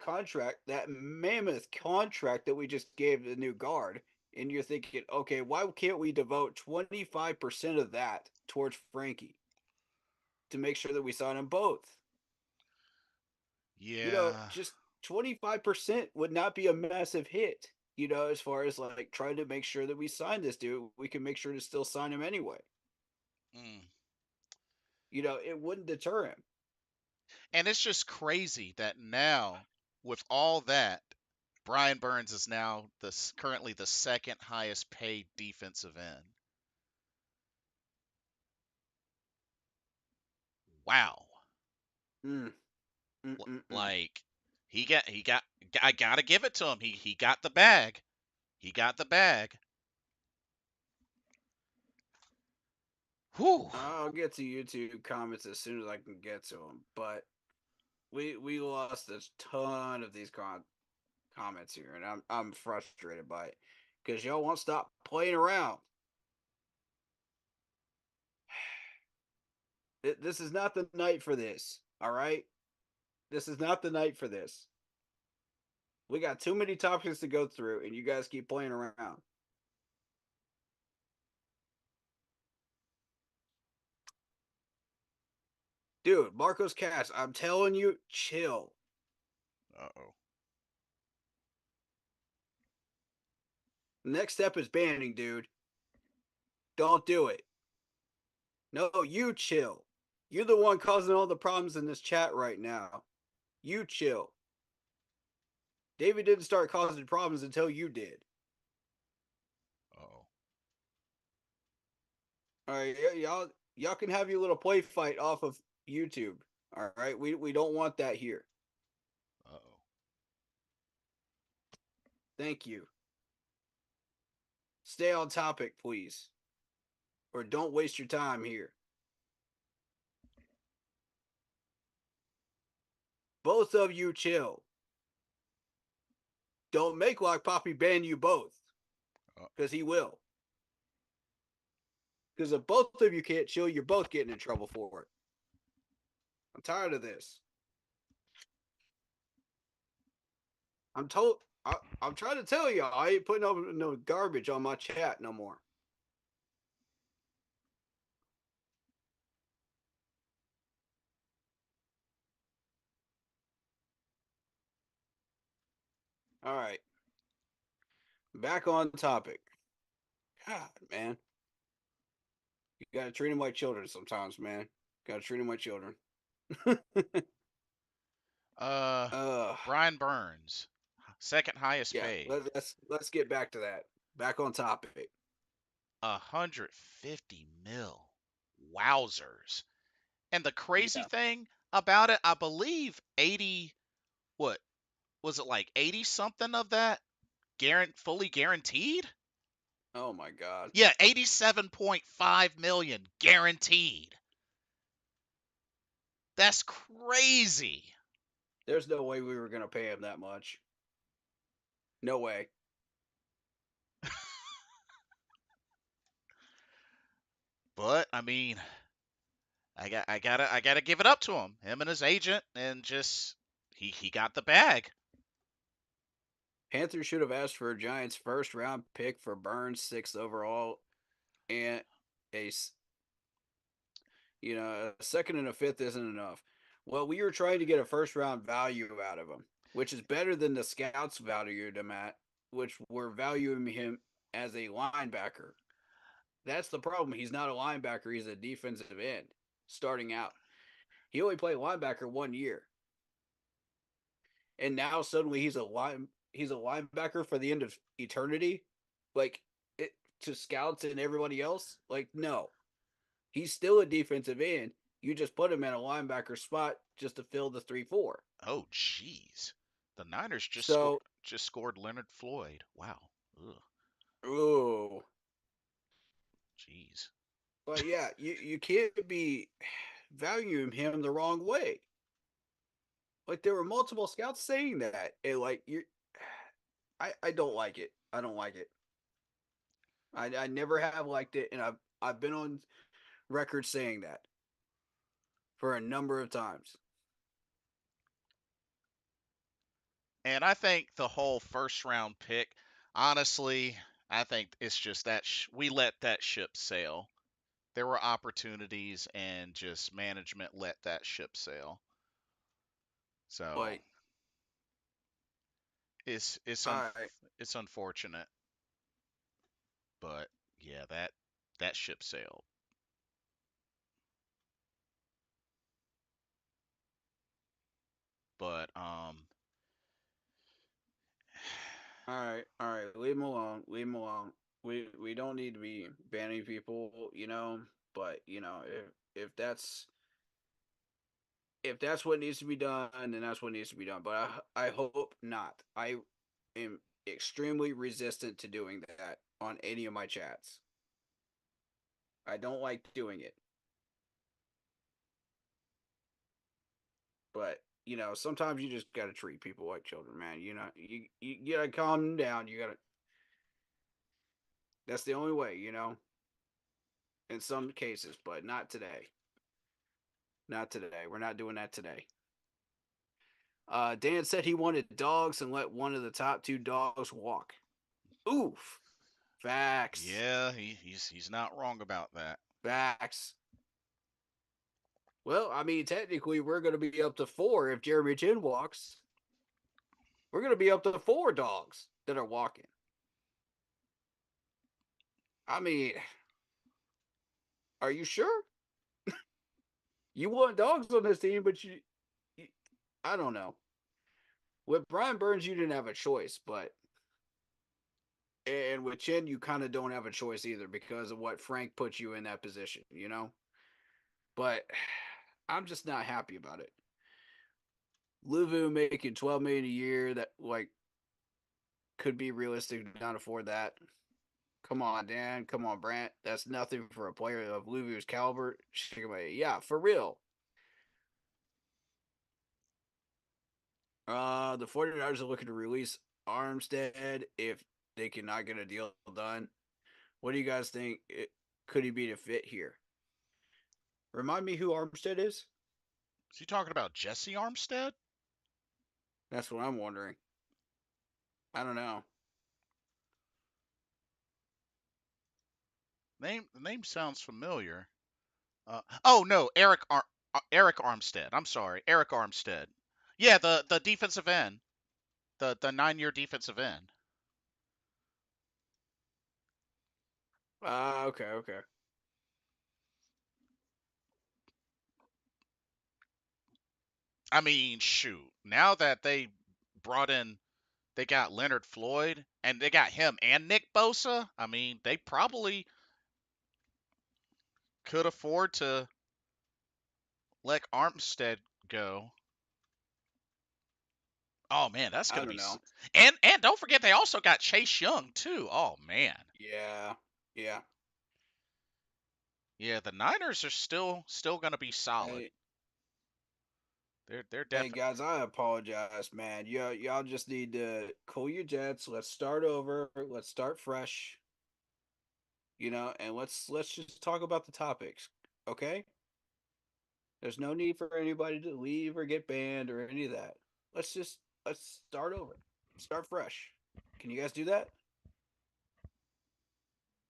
contract, that mammoth contract that we just gave the new guard, and you're thinking, okay, why can't we devote 25% of that towards Frankie to make sure that we sign them both? Yeah. Just 25% would not be a massive hit, as far as like trying to make sure that we sign this dude. We can make sure to still sign him anyway. Mm. It wouldn't deter him. And it's just crazy that now, with all that, Brian Burns is now currently the second highest paid defensive end. Wow. Mm, mm, mm, mm. Like he got I gotta give it to him. He got the bag. He got the bag. Whew. I'll get to YouTube comments as soon as I can get to them, but we lost a ton of these comments here, and I'm frustrated by it because y'all won't stop playing around. This is not the night for this. All right, This is not the night for this. We got too many topics to go through, and you guys keep playing around. Dude, Marcos Cass, I'm telling you, chill. Uh-oh. Next step is banning, dude. Don't do it. No, you chill. You're the one causing all the problems in this chat right now. You chill. David didn't start causing problems until you did. Uh-oh. All right, y'all can have your little play fight off of YouTube. All right, we don't want that here. Uh-oh. Thank you. Stay on topic, please, or don't waste your time here. Both of you chill. Don't make Lock Poppy ban you both, Uh-oh. because he will. Because if both of you can't chill, you're both getting in trouble for it. I'm tired of this. I'm told. I'm trying to tell you, I ain't putting up no garbage on my chat no more. All right, back on topic. God, man, you gotta treat them like children sometimes, man. Gotta treat them like children. Uh, uh, Brian Burns, second highest yeah. paid. Let's get back to that. Back on topic. 150 mil. Wowzers. And the crazy Yeah. thing about it, I believe 80, what was it, like 80 something of that fully guaranteed? Oh my God. Yeah, 87.5 million guaranteed. That's crazy. There's no way we were gonna pay him that much. No way. But I mean, I gotta give it up to him and his agent, and just he got the bag. Panthers should have asked for a Giants first round pick for Burns, sixth overall, and a a second and a fifth isn't enough. Well, we were trying to get a first round value out of him, which is better than the scouts valued him at, which were valuing him as a linebacker. That's the problem. He's not a linebacker. He's a defensive end starting out. He only played linebacker 1 year, and now suddenly he's a linebacker for the end of eternity, like it to scouts and everybody else. Like no, he's still a defensive end. You just put him in a linebacker spot just to fill the 3-4. Oh, jeez. The Niners So, just scored Leonard Floyd. Wow. Ugh. ooh, Jeez. but yeah, you can't be valuing him the wrong way. Like there were multiple scouts saying that, and like you, I don't like it. I don't like it. I never have liked it, and I've been on record saying that for a number of times. And I think the whole first round pick, honestly, I think it's just that we let that ship sail. There were opportunities, and just management let that ship sail. So Like, it's it's un, all right, it's unfortunate, but yeah, that ship sailed. But all right, leave him alone. Leave him alone. We don't need to be banning people, But if that's what needs to be done, then that's what needs to be done. But I hope not. I am extremely resistant to doing that on any of my chats. I don't like doing it. But sometimes you just gotta treat people like children, man. You gotta calm them down. You gotta. That's the only way, in some cases, but not today. Not today. We're not doing that today. Dan said he wanted dogs and let one of the top two dogs walk. Oof. Facts. Yeah, he's not wrong about that. Facts. Well, I mean, technically, we're going to be up to four if Jeremy Chin walks. We're going to be up to four dogs that are walking. I mean, are you sure? You want dogs on this team, but you I don't know. With Brian Burns, you didn't have a choice, but and with Chin, you kind of don't have a choice either because of what Frank put you in that position, you know. But I'm just not happy about it. Luvu making 12 million a year that like could be realistic to not afford that. Come on, Dan. Come on, Brant. That's nothing for a player of Luvu's caliber. Yeah, for real. The 49ers are looking to release Armstead if they cannot get a deal done. What do you guys think? Could he be the fit here? Remind me who Armstead is? Is he talking about Jesse Armstead? That's what I'm wondering. I don't know. The name sounds familiar. Oh no, Eric Armstead. I'm sorry, Eric Armstead. Yeah, the defensive end, the 9-year defensive end. Okay, okay. I mean, shoot. Now that brought in, they got Leonard Floyd and they got him and Nick Bosa. I mean, they probably could afford to let Armstead go. Oh man, that's I gonna don't be. know. And don't forget they also got Chase Young too. Oh man. Yeah, yeah. Yeah, the Niners are still gonna be solid. Hey, They're hey definitely. guys, I apologize, man. Y'all just need to cool your jets. Let's start over. Let's start fresh. And let's just talk about the topics, okay? There's no need for anybody to leave or get banned or any of that. Let's start over. Start fresh. Can you guys do that?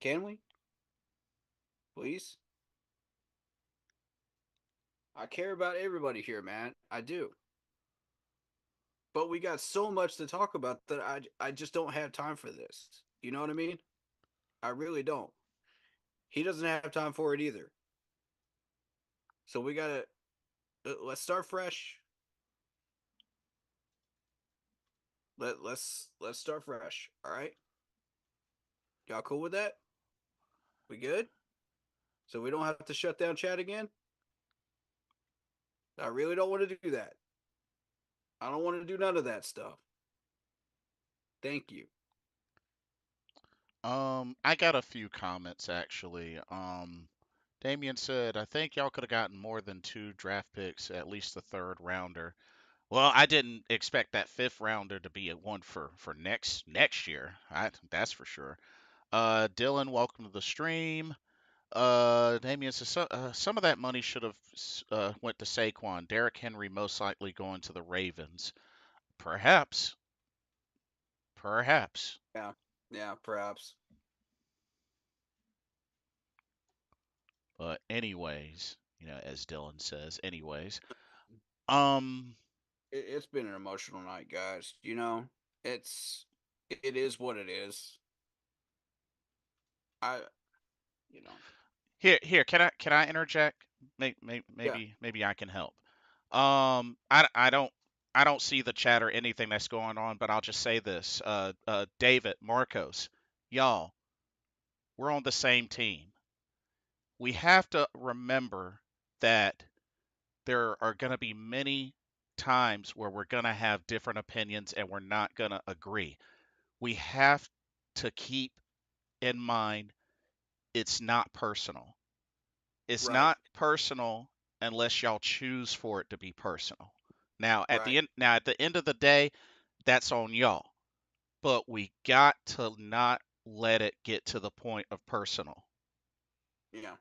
Can we? Please? I care about everybody here, man. I do. But we got so much to talk about that I just don't have time for this. You know what I mean? I really don't. He doesn't have time for it either. So we got to let's start fresh. Let's start fresh. All right? Y'all cool with that? We good? So we don't have to shut down chat again? I really don't want to do that. I don't want to do none of that stuff. Thank you. I got a few comments actually. Damien said, I think y'all could have gotten more than two draft picks, at least the third rounder. Well, I didn't expect that fifth rounder to be a one for next year. That's for sure. Dylan, welcome to the stream. Damien says some of that money should have went to Saquon. Derrick Henry most likely going to the Ravens. Perhaps, perhaps. Yeah. Yeah, perhaps. But anyways, as Dylan says, anyways. Um, It's been an emotional night, guys. It's it is what it is. I you know. here, can I interject? Yeah. Maybe I can help. I don't see the chat or anything that's going on, but I'll just say this. David, Marcos, y'all, we're on the same team. We have to remember that there are going to be many times where we're going to have different opinions and we're not going to agree. We have to keep in mind it's not personal. It's Right. not personal unless y'all choose for it to be personal. Now at the Right. end now at the end of the day, that's on y'all. But we got to not let it get to the point of personal. Yeah.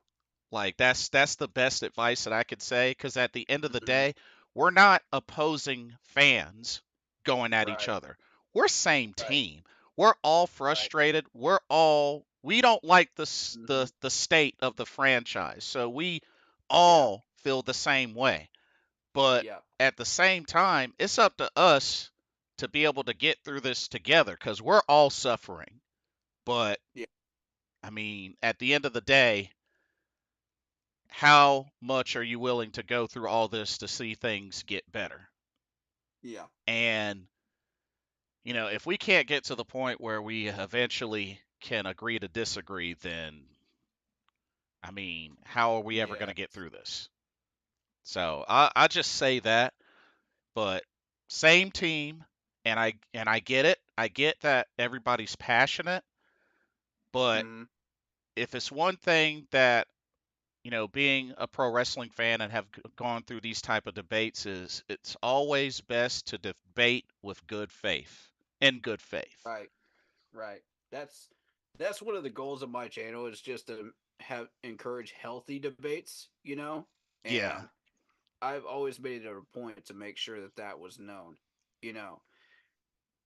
Like that's the best advice that I could say, cuz at the end of the Hmm. day, we're not opposing fans going at each Right. other. We're same Right. team. We're all Right. frustrated. We don't like Hmm. the state of the franchise. So we Yeah. all feel the same way. But Yeah. at the same time, it's up to us to be able to get through this together cuz we're all suffering. But Yeah. I mean, at the end of the day, how much are you willing to go through all this to see things get better? Yeah. And, if we can't get to the point where we eventually can agree to disagree, then, I mean, how are we ever going Yeah. to get through this? So I just say that, but same team, and I get it. I get that everybody's passionate, but Hmm. if it's one thing that being a pro wrestling fan and have gone through these type of debates is it's always best to debate with good faith, in good faith. Right. Right. That's that's one of the goals of my channel is just to have encourage healthy debates, Yeah, and I've always made it a point to make sure that that was known, you know.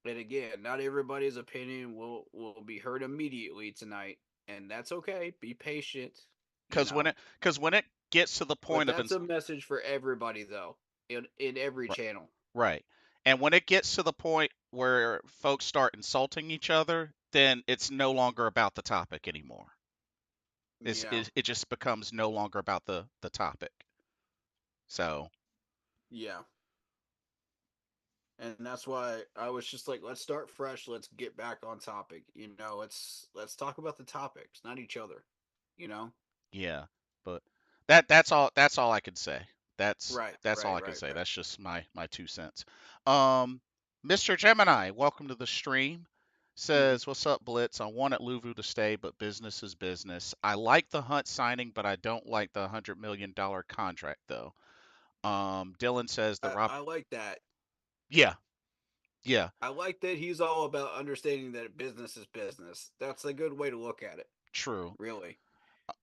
And again, not everybody's opinion will be heard immediately tonight, and that's okay. Be patient, you because when know. it because when it gets to the But point of that's a message for everybody though, in every right, channel. right, and when it gets to the point where folks start insulting each other, then it's no longer about the topic anymore. Yeah. It just becomes no longer about the topic. So Yeah. And that's why I was just like, let's start fresh. Let's get back on topic. Let's talk about the topics, not each other. You know. yeah, but that's all I can say. That's Right. that's all Right. I can Right. say. Right. That's just my 2 cents. Um, Mr. Gemini, welcome to the stream. Hmm. Says, "What's up, Blitz? I wanted Luvu to stay, but business is business. I like the Hunt signing, but I don't like the $100 million contract, though." Dylan says the Rob. I like that. Yeah, yeah, I like that he's all about understanding that business is business. That's a good way to look at it. true. Really.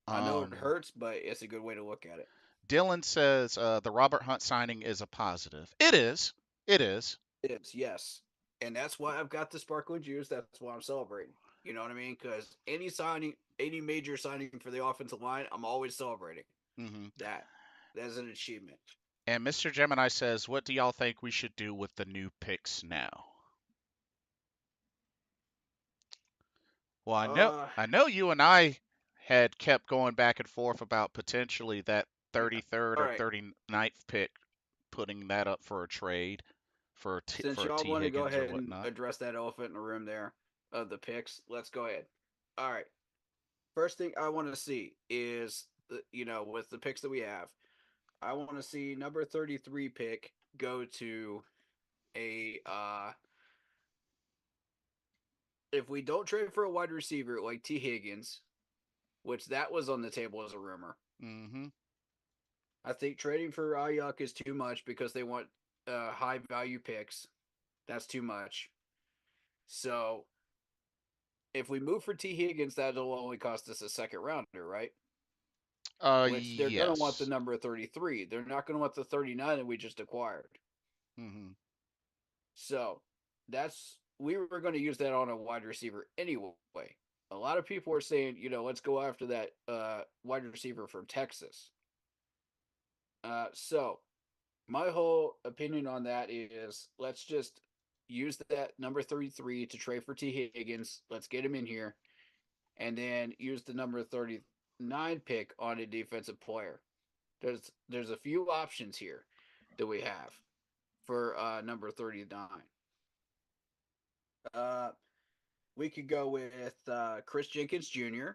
I know it Um, hurts, but it's a good way to look at it. Dylan says the Robert Hunt signing is a positive. It is. It is. It is, yes. And that's why I've got the sparkling juice. That's why I'm celebrating. You know what I mean? Because any major signing for the offensive line, I'm always celebrating. Hmm. That that's an achievement. And Mr. Gemini says, "What do y'all think we should do with the new picks now?" Well, I know Uh, I know you and I had kept going back and forth about potentially that yeah. 33rd All or right. 39th pick, putting that up for a trade Since for a y'all T want to go Higgins or ahead and whatnot. address that elephant in the room there of the picks, let's go ahead. All right. First thing I want to see is, with the picks that we have, I want to see number 33 pick go to a if we don't trade for a wide receiver like T Higgins, which that was on the table as a rumor. Mm-hmm. I think trading for Ayuk is too much because they want high value picks. That's too much. So if we move for T Higgins, that'll only cost us a second rounder, right? Which they're gonna want the Yes. number 33. They're not gonna want the 39 that we just acquired. Mm-hmm. So that's we were going to use that on a wide receiver anyway. A lot of people are saying, let's go after that wide receiver from Texas. So my whole opinion on that is let's just use that number 33 to trade for T Higgins. Let's get him in here, and then use the number 39 pick on a defensive player. There's a few options here that we have for number 39. Uh, we could go with Chris Jenkins Jr.,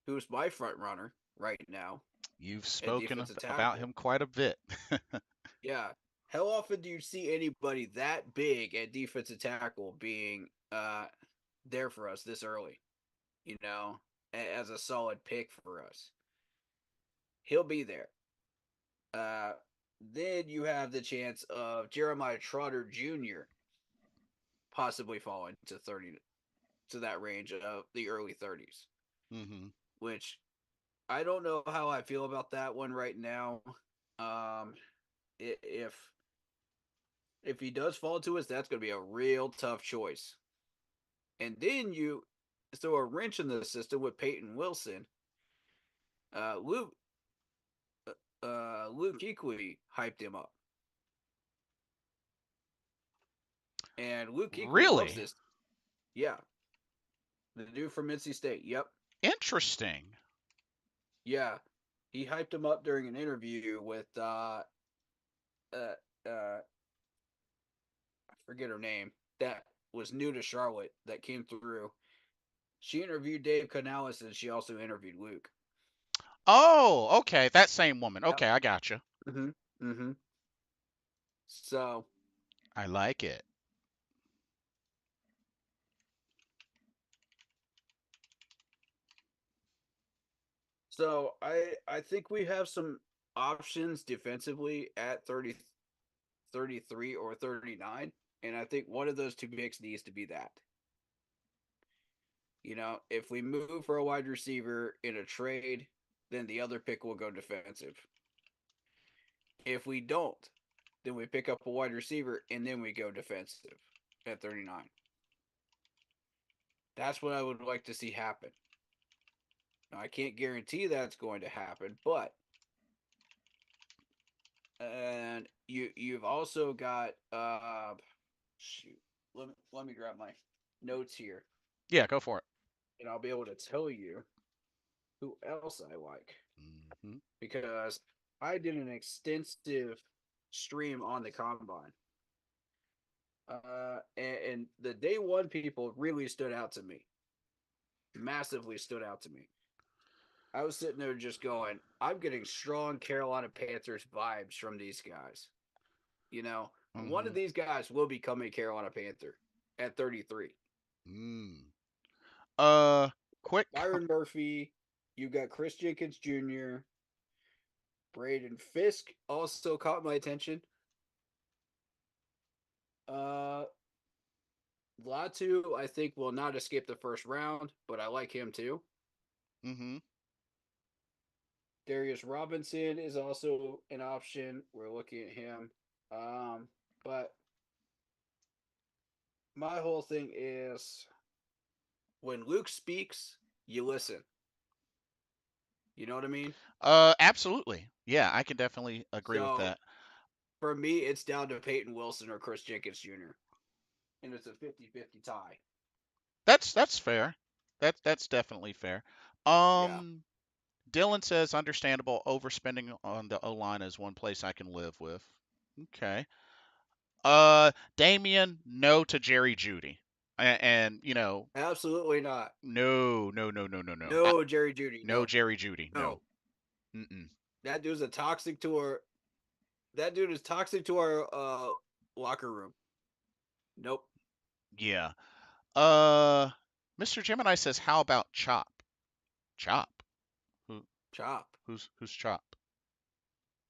who's my front runner right now You've at spoken defensive about tackle. him quite a bit. Yeah. How often do you see anybody that big at defensive tackle being there for us this early? You know, as a solid pick for us. He'll be there. Uh, then you have the chance of Jeremiah Trotter Jr. possibly falling to 30 to that range of the early 30s, Mm-hmm. which I don't know how I feel about that one right now. Um, if If he does fall to us, that's going to be a real tough choice. And then you throw a wrench in the system with Peyton Wilson. Uh, Luke Luke Kuechly hyped him up, and Luke Kuechly loves Really this. Yeah, the dude from NC State. Yep. interesting. Yeah, he hyped him up during an interview with uh, I forget her name. That was new to Charlotte that came through. She interviewed Dave Canales and she also interviewed Luke. Oh, okay, that same woman. Yep. Okay, I got you. Mm-hmm. Mm-hmm. So I like it. so I think we have some options defensively at 30, 33 or 39, and I think one of those two picks needs to be that. If we move for a wide receiver in a trade, then the other pick will go defensive. If we don't, then we pick up a wide receiver and then we go defensive at 39. That's what I would like to see happen. Now, I can't guarantee that's going to happen, but and you've also got shoot. Let me grab my notes here Yeah, go for it. and I'll be able to tell you who else I like Hmm. because I did an extensive stream on the combine. And the day one people really stood out to me, massively stood out to me. I was sitting there just going, I'm getting strong Carolina Panthers vibes from these guys. One of Hmm. these guys will become a Carolina Panther at 33. Mm. Uh, quick. Byron Murphy, you got Chris Jenkins Jr., Braden Fisk also caught my attention. Uh, Latu, I think, will not escape the first round, but I like him too. Hmm. Darius Robinson is also an option. We're looking at him. But my whole thing is when Luke speaks, you listen. You know what I mean? Absolutely. Yeah, I can definitely agree with So that. for me, it's down to Peyton Wilson or Chris Jenkins Jr. And it's a 50-50 tie. That's fair. That's definitely fair. Yeah. Um, Dylan says understandable overspending on the O line is one place I can live with. Okay. Damien, no to Jerry Judy, and Absolutely not. no, no, no, no, no, no, No, Jerry Judy. no No. Jerry Judy, no. No. Mm-mm. That dude's a toxic to our that dude is toxic to our locker room. Nope. Yeah. Uh, Mr. Gemini says, how about Chop? Chop? Who? Chop. Who's Chop?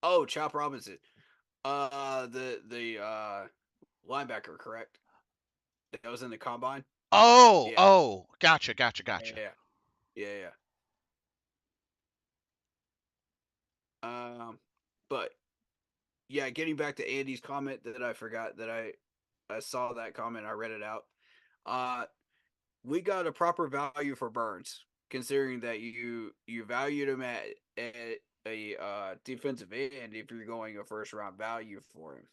Oh, Chop Robinson. The linebacker, correct? That was in the combine. Oh, Yeah. oh, gotcha, gotcha, Yeah. gotcha. Yeah. Yeah. But yeah, getting back to Andy's comment that I forgot that I saw that comment, I read it out. Uh, we got a proper value for Burns, considering that you valued him at a defensive end if you're going a first round value for him.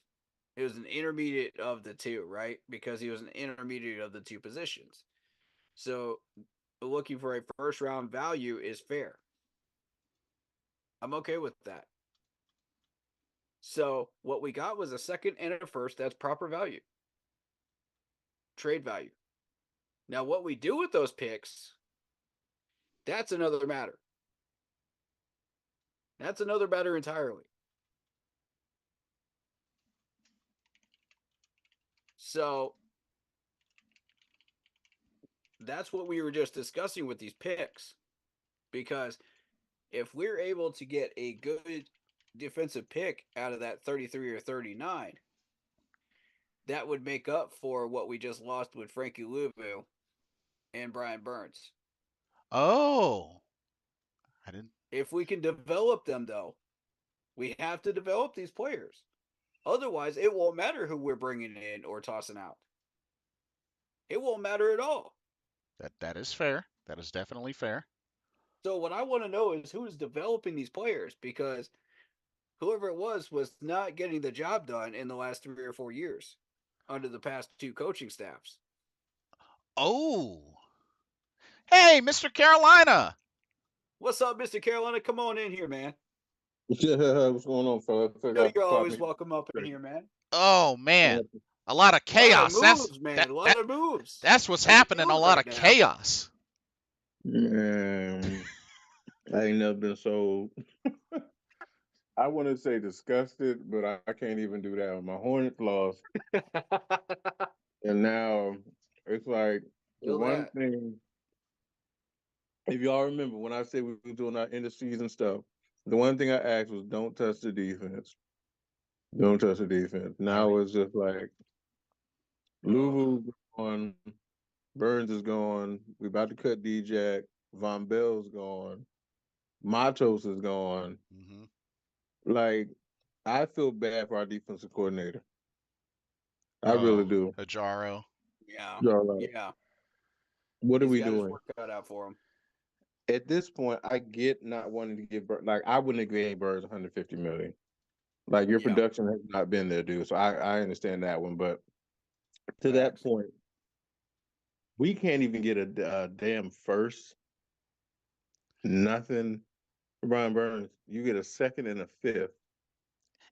It was an intermediate of the two, right? Because he was an intermediate of the two positions. So looking for a first round value is fair. I'm okay with that. So what we got was a second and a first. That's proper value, trade value. Now what we do with those picks, that's another matter. That's another matter entirely. So that's what we were just discussing with these picks. Because if we're able to get a good defensive pick out of that 33 or 39, that would make up for what we just lost with Frankie Louvu and Brian Burns. Oh, I didn't. If we can develop them, though, we have to develop these players. Otherwise, it won't matter who we're bringing in or tossing out. It won't matter at all. That is fair. That is definitely fair. So what I want to know is who is developing these players, because whoever it was not getting the job done in the last 3 or 4 years under the past two coaching staffs. Oh, hey, Mr. Carolina. What's up, Mr. Carolina? Come on in here, man. Yeah, what's going on, fella? I You know forgot to you're pop always me. welcome up in here, man. Oh man, a lot of A lot of chaos. moves, That man. A that lot of moves. that's what's How you happening. A feeling lot right of now? chaos. Man, I ain't never been so. I want to say disgusted, but I can't even do that. My Hornets lost, and now it's like the Feel one that. thing. If y'all remember when I said we were doing our end of season stuff, the one thing I asked was don't touch the defense. Don't touch the defense. I Now it's just like Oh, Louisville's gone, Burns is gone. We about to cut D-Jack. Von Bell's gone. Matos is gone. hmm Like, I feel bad for our defensive coordinator. I really Oh, do. Hajaro. yeah. So, like, Yeah. what are He's we got his doing? work cut out for him. At this point, I get not wanting to give like I wouldn't have gave Birds 150 million. Like your Yeah. production has not been there, dude. So I understand that one, but to that Facts. point, we can't even get a damn first. Nothing. Brian Burns, you get a second and a fifth.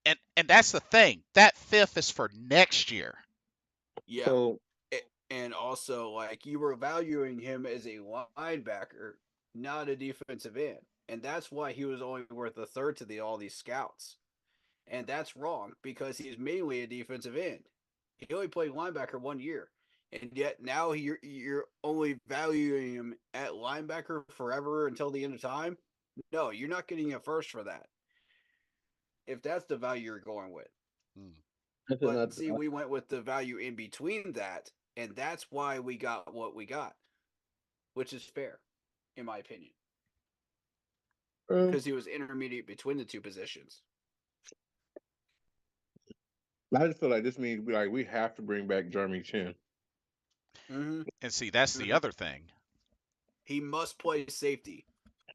And that's the thing. That fifth is for next year. Yeah. So And also, like, you were valuing him as a linebacker, not a defensive end. And that's why he was only worth a third to all these scouts. And that's wrong because he's mainly a defensive end. He only played linebacker 1 year. And yet now you're only valuing him at linebacker forever until the end of time. No, you're not getting a first for that. If that's the value you're going with. Hmm. that's But not. see, we went with the value in between that, and that's why we got what we got, which is fair, in my opinion, Uh, because he was intermediate between the two positions. I just feel like this means we have to bring back Jeremy Chin. Mm-hmm. And see, that's the Mm-hmm. other thing. He must play safety,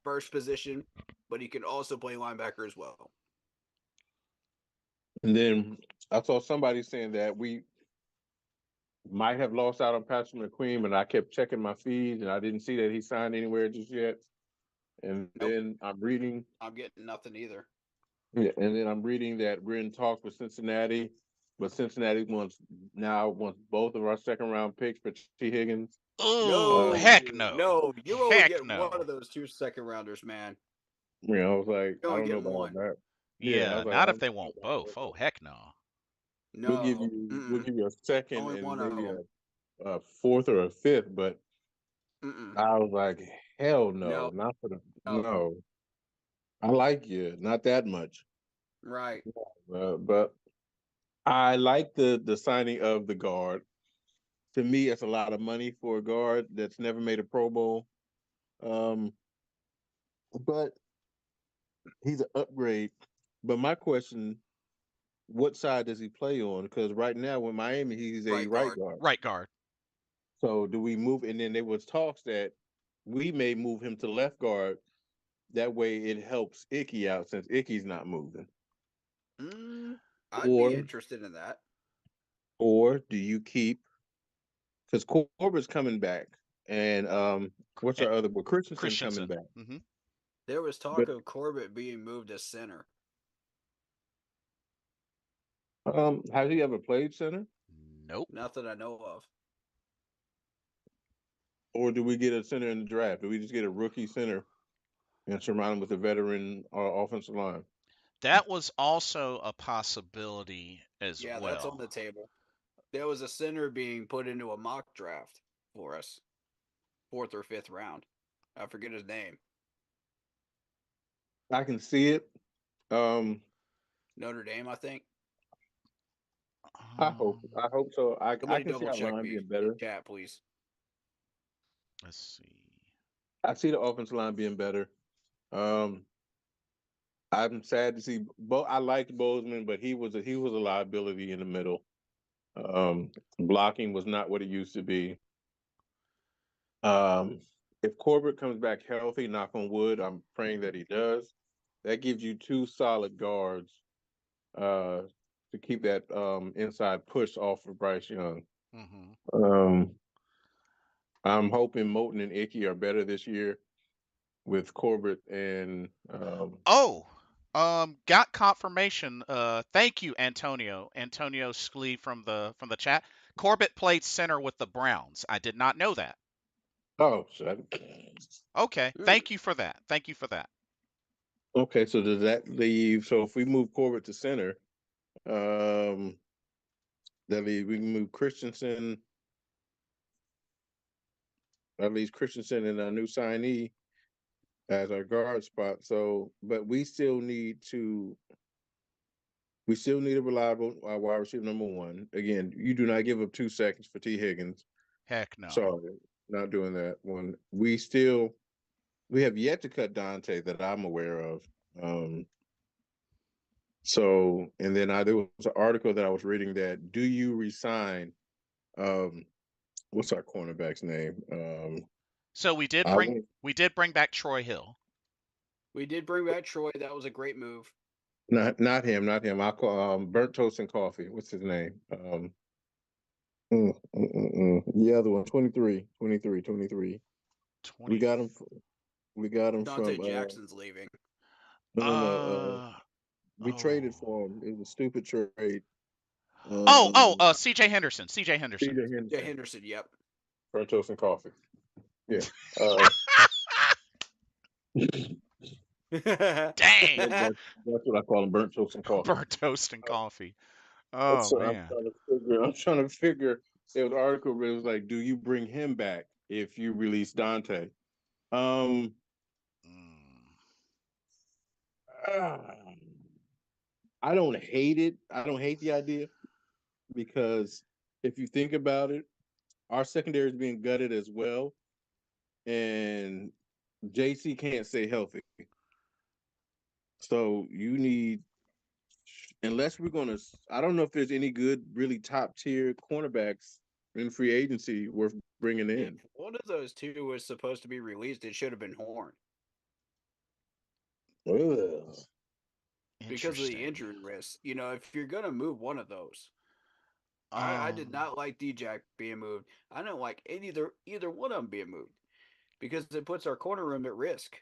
first position, but he can also play linebacker as well. And then I saw somebody saying that we might have lost out on Patrick McQueen, and I kept checking my feeds and I didn't see that he signed anywhere just yet. And Nope, then I'm reading, I'm getting nothing either. yeah, and then I'm reading that we're in talks with Cincinnati, but Cincinnati wants both of our second round picks for T. Higgins. Ooh, Uh, No, heck no. no, you only Heck get one no. of those two second rounders, man. I was like, You I only don't know get about all one. that. Yeah, I Yeah, was like, I not if don't they know want about both. all Oh, that. heck no. No, We'll mm-mm. give you a second Only and one of maybe them. a fourth or a fifth, but Mm-mm. I was like, hell No, no, not for the no, no. I like you, not that much. right. But I like the signing of the guard. To me, it's a lot of money for a guard that's never made a Pro Bowl. Um, but he's an upgrade. But my question, what side does he play on? Because right now with Miami, he's a Right right guard. guard. Right guard. So do we move? And then there was talks that we may move him to left guard. That way, it helps Icky out since Icky's not moving. Mm, I'd be Or interested in that. or do you keep because Corbett's coming back, and what's And our other boy Christensen coming Christensen. back? There was talk But of Corbett being moved to center. has he ever played center, Nope. Not that I know of. or do we get a center in the draft? Do we just get a rookie center and surround him with a veteran offensive line? That was also a possibility as Yeah, that's on well. the table. There was a center being put into a mock draft for us, fourth or fifth round. I forget his name. I can see it. Um, Notre Dame, I think. Um, I hope so. I Somebody can see double our check line me being in better. chat, please. let's see. I see the offensive line being better. Um, I'm sad to see. I liked Bozeman, but he was a liability in the middle. Um, Blocking was not what it used to be. Um, if Corbett comes back healthy, knock on wood, I'm praying that he does. That gives you two solid guards uh, to keep that inside push off of Bryce Young. Hmm. Um, I'm hoping Moten and Icky are better this year with Corbett and Oh, got confirmation. Thank you, Antonio. Antonio Sclee from the chat. Corbett played center with the Browns. I did not know that. oh, so Okay, thank you for that. Thank you for that. okay. So does that leave? So if we move Corbett to center, um, that leaves we can move Christensen. That leaves Christensen and a new signee as our guard spot. So, but we still need a reliable wide receiver number one. Again, you do not give up 2 seconds for T. Higgins. Heck no. Sorry, not doing that one. We have yet to cut Dante that I'm aware of. Um, so, and then there was an article that I was reading that do you resign? Um, what's our cornerback's name? So I won't, we did bring back Troy Hill. We did bring back Troy. That was a great move. not him. I'll call burnt toast and coffee. What's his name? The other one, 23, 23, 23. We 20. got him. We got him Dante from Jackson's leaving. no. Uh We oh. traded for him. It was a stupid trade. Oh, CJ Henderson. CJ Henderson. CJ Jay Henderson, Henderson. Yep. burnt toast and coffee. Yeah. Uh, Dang. that's what I call him, burnt toast and coffee. Burnt toast and Uh, coffee. Oh so I'm man. trying to figure. I'm trying to figure. There was an article where it was like, do you bring him back if you release Dante? Um, Mm. uh, I don't hate it. I don't hate the idea because if you think about it, our secondary is being gutted as well, and JC can't stay healthy. So you need, unless we're gonna, I don't know if there's any good, really top tier cornerbacks in free agency worth bringing If in. one of those two was supposed to be released, it should have been Horn Ugh. because of the Interesting. injury risk. You know, if you're gonna move one of those, I did Um not like D-Jack being moved. I don't like either one of them being moved because it puts our corner room at risk.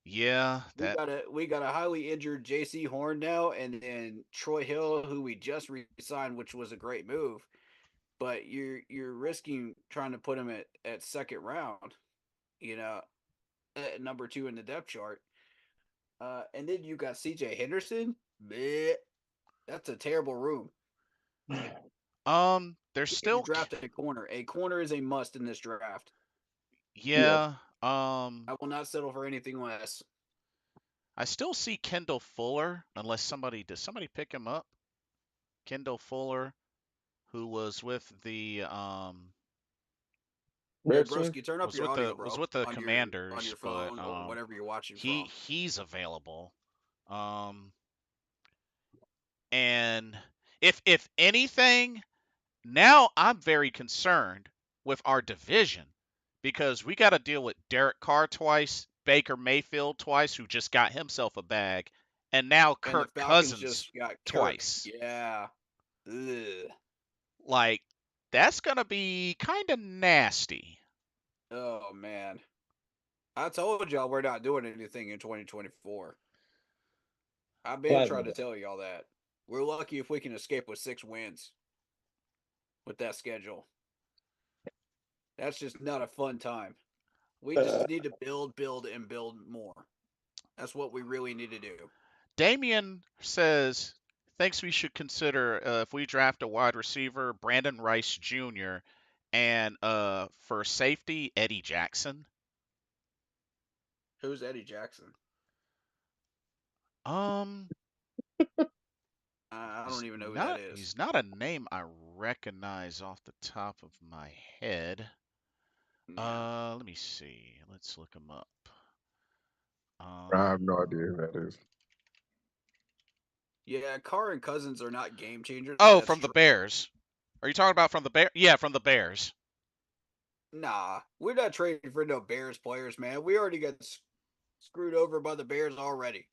yeah, that We got a highly injured J.C. Horn now, and then Troy Hill, who we just re-signed, which was a great move. But you're risking trying to put him at second round, you know, at number 2 in the depth chart. And then you got C.J. Henderson. Bleh, that's a terrible room. there's We need to still draft a corner. A corner is a must in this draft. Yes. yeah, I will not settle for anything less. I still see Kendall Fuller unless somebody pick him up? Kendall Fuller who Hey, Redskins. broski, turn up your audio, was bro, with the on Commanders, your but phone or whatever you're watching from. he's available. Um and if anything, now I'm very concerned with our division because we got to deal with Derek Carr twice, Baker Mayfield twice, who just got himself a bag, and now And the Kirk Falcons Cousins just got Kirk. twice. Yeah. Ugh. Like, that's going to be kind of nasty. Oh man. I told y'all we're not doing anything in 2024. I've been trying to Plasma. tell y'all that. We're lucky if we can escape with 6 wins with that schedule. That's just not a fun time. We Uh, just need to build, and build more. That's what we really need to do. Damien says, thinks we should consider if we draft a wide receiver, Brandon Rice Jr., and for safety, Eddie Jackson. Who's Eddie Jackson? Um, I don't even know who that is. He's not a name I recognize off the top of my head. Yeah. Let me see. Let's look him up. I have no Um, idea who that is. Yeah, Carr and Cousins are not game changers. Oh, That's from the true. Bears. Are you talking about from the Bears? Yeah, from the Bears. Nah, we're not trading for no Bears players, man. We already got screwed over by the Bears already.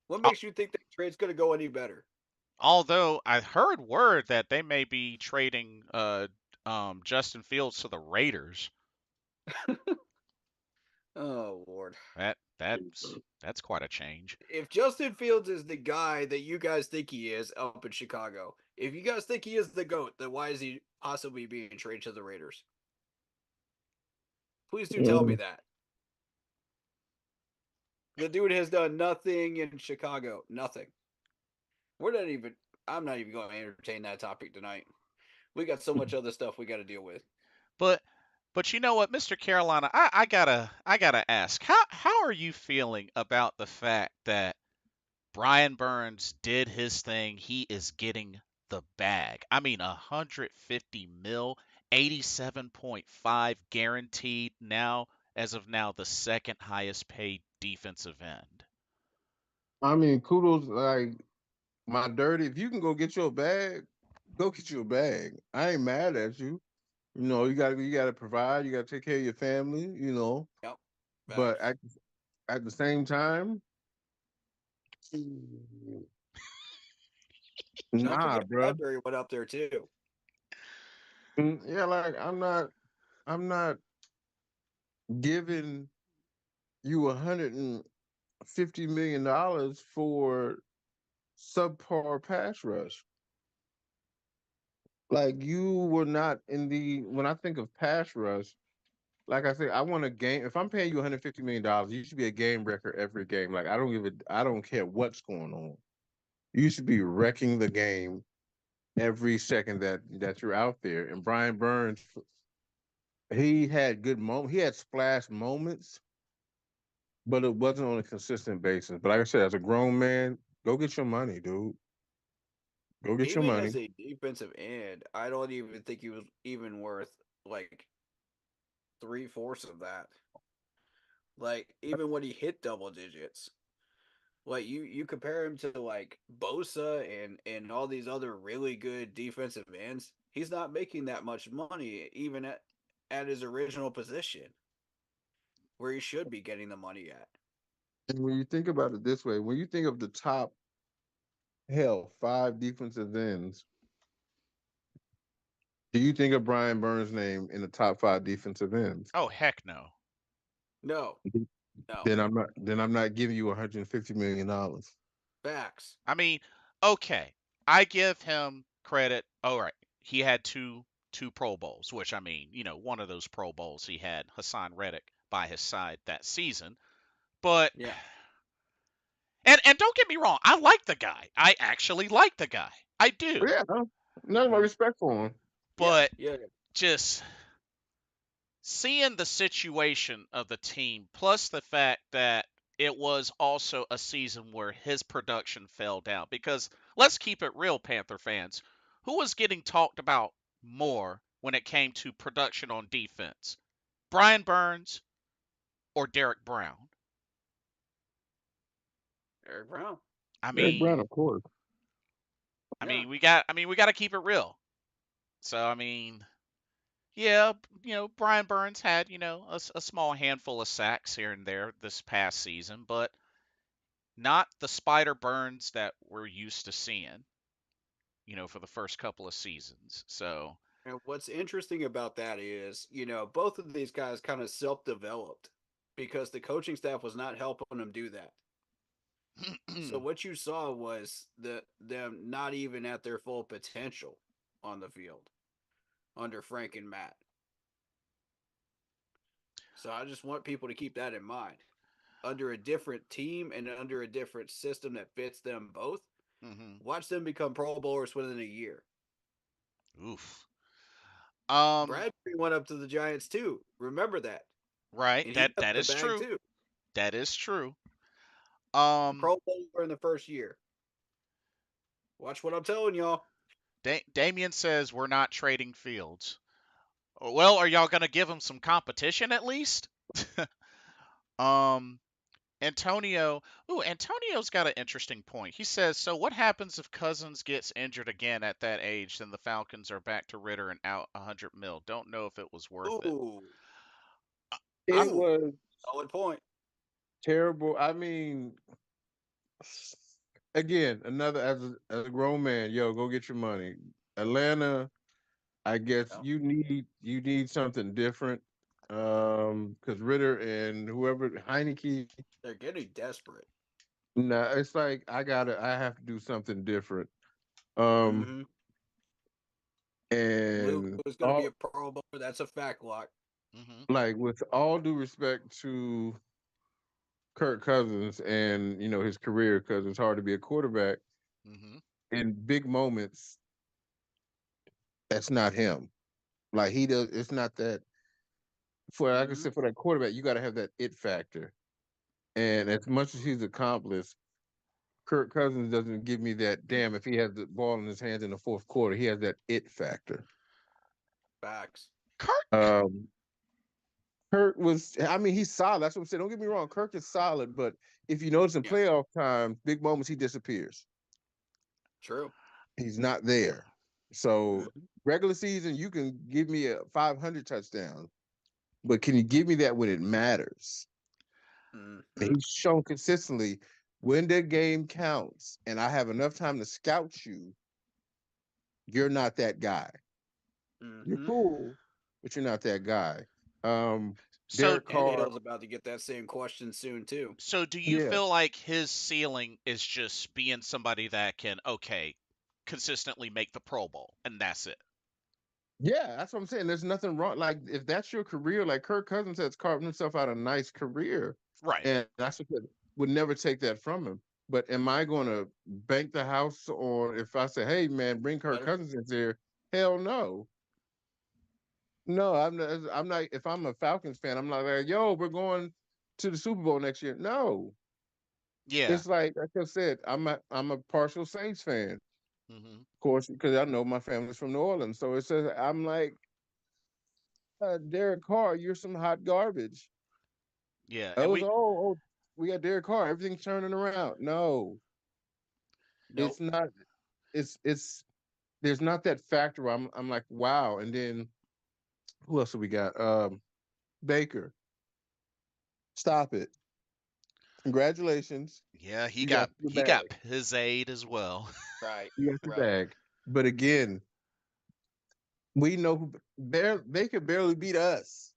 What Al- makes you think that trade's going to go any better? Although I heard word that they may be trading Justin Fields to the Raiders. Oh Lord. That's quite a change. If Justin Fields is the guy that you guys think he is up in Chicago, if you guys think he is the GOAT, then why is he possibly being traded to the Raiders? Please do tell me Mm. that. The dude has done nothing in Chicago. Nothing. We're not even I'm not even going to entertain that topic tonight. We got so much other stuff we got to deal with. But you know what, Mr. Carolina, I gotta ask, how are you feeling about the fact that Brian Burns did his thing? He is getting the bag. I mean, 150 mil, 87.5 guaranteed now, as of now, the second highest paid defensive end. I mean, kudos. Like my dirty. If you can go get your bag, go get your bag. I ain't mad at you. You got to provide. You got to take care of your family. Yep. But Facts. at the same time, Don't nah, forget bruh. Bradbury went up there too. Yeah, like I'm not giving you $150 million for subpar pass rush. Like you were not in the when I think of pass rush, like I said, I want a game. If I'm paying you $150 million, you should be a game wrecker every game. Like I don't care what's going on. You should be wrecking the game every second that you're out there. And Brian Burns, he had good moments. He had splash moments, but it wasn't on a consistent basis. But like I said, as a grown man, go get your money, dude. Go get your Even as money. a defensive end, I don't even think he was even worth like 3/4 of that. Like even when he hit double digits, like you compare him to like Bosa and all these other really good defensive ends, he's not making that much money even at his original position where he should be getting the money at. And when you think about it this way, when you think of the top, hell, five defensive ends, do you think of Brian Burns' name in the top five defensive ends? Oh, heck no. No, no Then I'm not giving you $150 million. facts. I mean, okay, I give him credit. All right, he had two Pro Bowls, which I mean, one of those Pro Bowls he had Hassan Reddick by his side that season. But Yeah, and don't get me wrong, I like the guy. I actually like the guy. I do. Yeah, nothing but respect for him. yeah, But yeah. just seeing the situation of the team, plus the fact that it was also a season where his production fell down. Because let's keep it real, Panther fans. Who was getting talked about more when it came to production on defense? Brian Burns or Derek Brown? Eric Brown. I Eric Brown, mean, of course. Yeah. we got to keep it real. So I mean, yeah, Brian Burns had, a small handful of sacks here and there this past season, but not the Spider Burns that we're used to seeing, for the first couple of seasons. So, And what's interesting about that is, both of these guys kind of self-developed because the coaching staff was not helping them do that. So what you saw was them not even at their full potential on the field under Frank and Matt. So I just want people to keep that in mind. Under a different team and under a different system that fits them both, hmm watch them become Pro Bowlers within a year. oof. Um, Bradbury went up to the Giants too. Remember that, right. and he That got that the is bag true. too. That is true. Pro Bowler in the first year. Watch what I'm telling y'all. Damien says we're not trading Fields. Well, are y'all gonna give him some competition at least? um, Antonio, Antonio's got an interesting point. He says, "So what happens if Cousins gets injured again at that age? Then the Falcons are back to Ritter and out 100 mil. Don't know if it was worth it." Ooh, It ooh, was solid point. terrible. I mean, again, another as a grown man, yo, go get your money. Atlanta, I guess Yeah, you need something different. Because Ritter and whoever Heineke, they're getting desperate. nah, it's like I have to do something different. Um, Mm-hmm. Luke and was going to be a all Pro Bowler. That's a fact lock. Hmm. like with all due respect to Kirk Cousins and his career, because it's hard to be a quarterback Hmm. in big moments. That's not him. Like he does. It's not that for like I Mm-hmm. said for that quarterback. You got to have that it factor. And as much as he's accomplished, Kirk Cousins doesn't give me that. Damn, if he has the ball in his hands in the fourth quarter, he has that it factor. Facts. Kirk, Um, Kirk was. I mean, he's solid. That's what I'm saying. Don't get me wrong. Kirk is solid, but if you notice in Yeah, playoff time, big moments, he disappears. true. He's not yeah. there. So Mm-hmm. regular season, you can give me a 500 touchdown, but can you give me that when it matters? And Mm-hmm. he's shown consistently when the game counts, and I have enough time to scout you. You're not that guy. You're Mm-hmm. cool, but you're not that guy. Um, So, Derek Carr, Tannehill's about to get that same question soon too. so do you yeah, feel like his ceiling is just being somebody that can, okay, consistently make the Pro Bowl, and that's it? yeah, that's what I'm saying. There's nothing wrong. Like if that's your career, like Kirk Cousins has carved himself out a nice career, Right. and that's what would never take that from him. But am I going to bank the house on if I say, "Hey, man, bring Kirk Better. Cousins in here"? Hell no. No, I'm not. I'm not. If I'm a Falcons fan, I'm not like, "Yo, we're going to the Super Bowl next year." No, Yeah. it's like I said, I'm a partial Saints fan, of Hmm. course, because I know my family's from New Orleans. So it says I'm like Derek Carr, you're some hot garbage. Yeah. I And was oh, we got Derek Carr, everything's turning around. No, Nope. it's not. It's there's not that factor. Where I'm like wow, and then who else do we got? Baker, stop it! Congratulations, yeah, he you got got your he got bag. his aid as well. Right. You got your Right. bag. But again, we know they could barely beat us.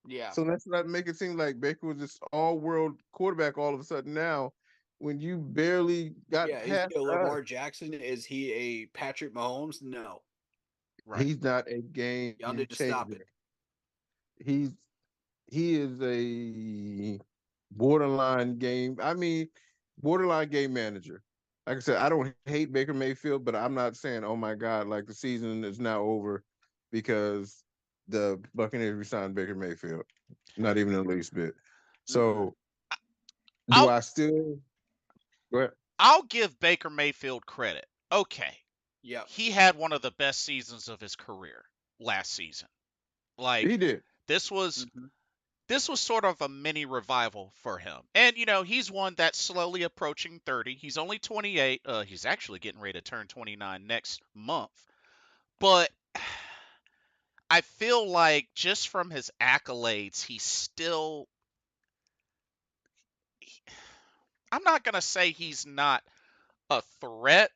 Yeah. So let's not make it seem like Baker was this all world quarterback all of a sudden now when you barely got Yeah. Is past he a us. Lamar Jackson? Is he a Patrick Mahomes? No. Right. He's not a game Y'all need to stop it. changer. He's he is a borderline game. I mean, borderline game manager. Like I said, I don't hate Baker Mayfield, but I'm not saying, oh my God, like the season is now over because the Buccaneers resigned Baker Mayfield. Not even the least bit. Mm-mm. So do I'll I still go ahead? I'll give Baker Mayfield credit. Okay. Yep. He had one of the best seasons of his career last season. Like He did. this was Mm-hmm. this was sort of a mini revival for him. And he's one that's slowly approaching 30. He's only 28. He's actually getting ready to turn 29 next month. But I feel like just from his accolades, I'm not going to say he's not a threat,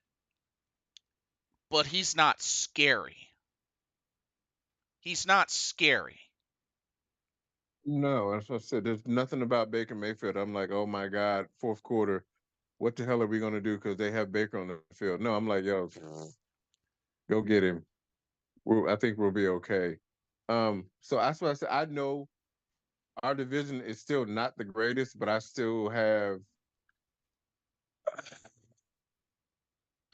but he's not scary. He's not scary. No, as I said, there's nothing about Baker Mayfield. I'm like, oh my God, fourth quarter, what the hell are we gonna do? Because they have Baker on the field. No, I'm like, yo, go get him. I think we'll be okay. So that's what I said. I know our division is still not the greatest, but I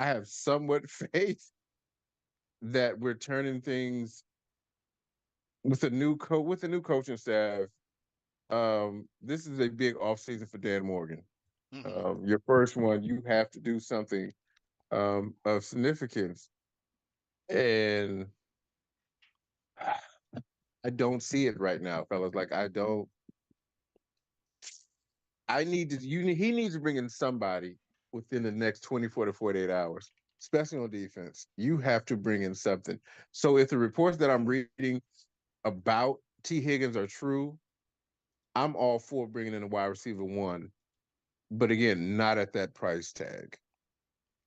have somewhat faith that we're turning things with a new coaching staff. This is a big offseason for Dan Morgan. Hmm. Your first one, you have to do something of significance, and I don't see it right now, fellas. Like I don't. I need to you need he needs to bring in somebody within the next 24 to 48 hours, especially on defense. You have to bring in something. So if the reports that I'm reading about T. Higgins are true, I'm all for bringing in a wide receiver one. But again, not at that price tag.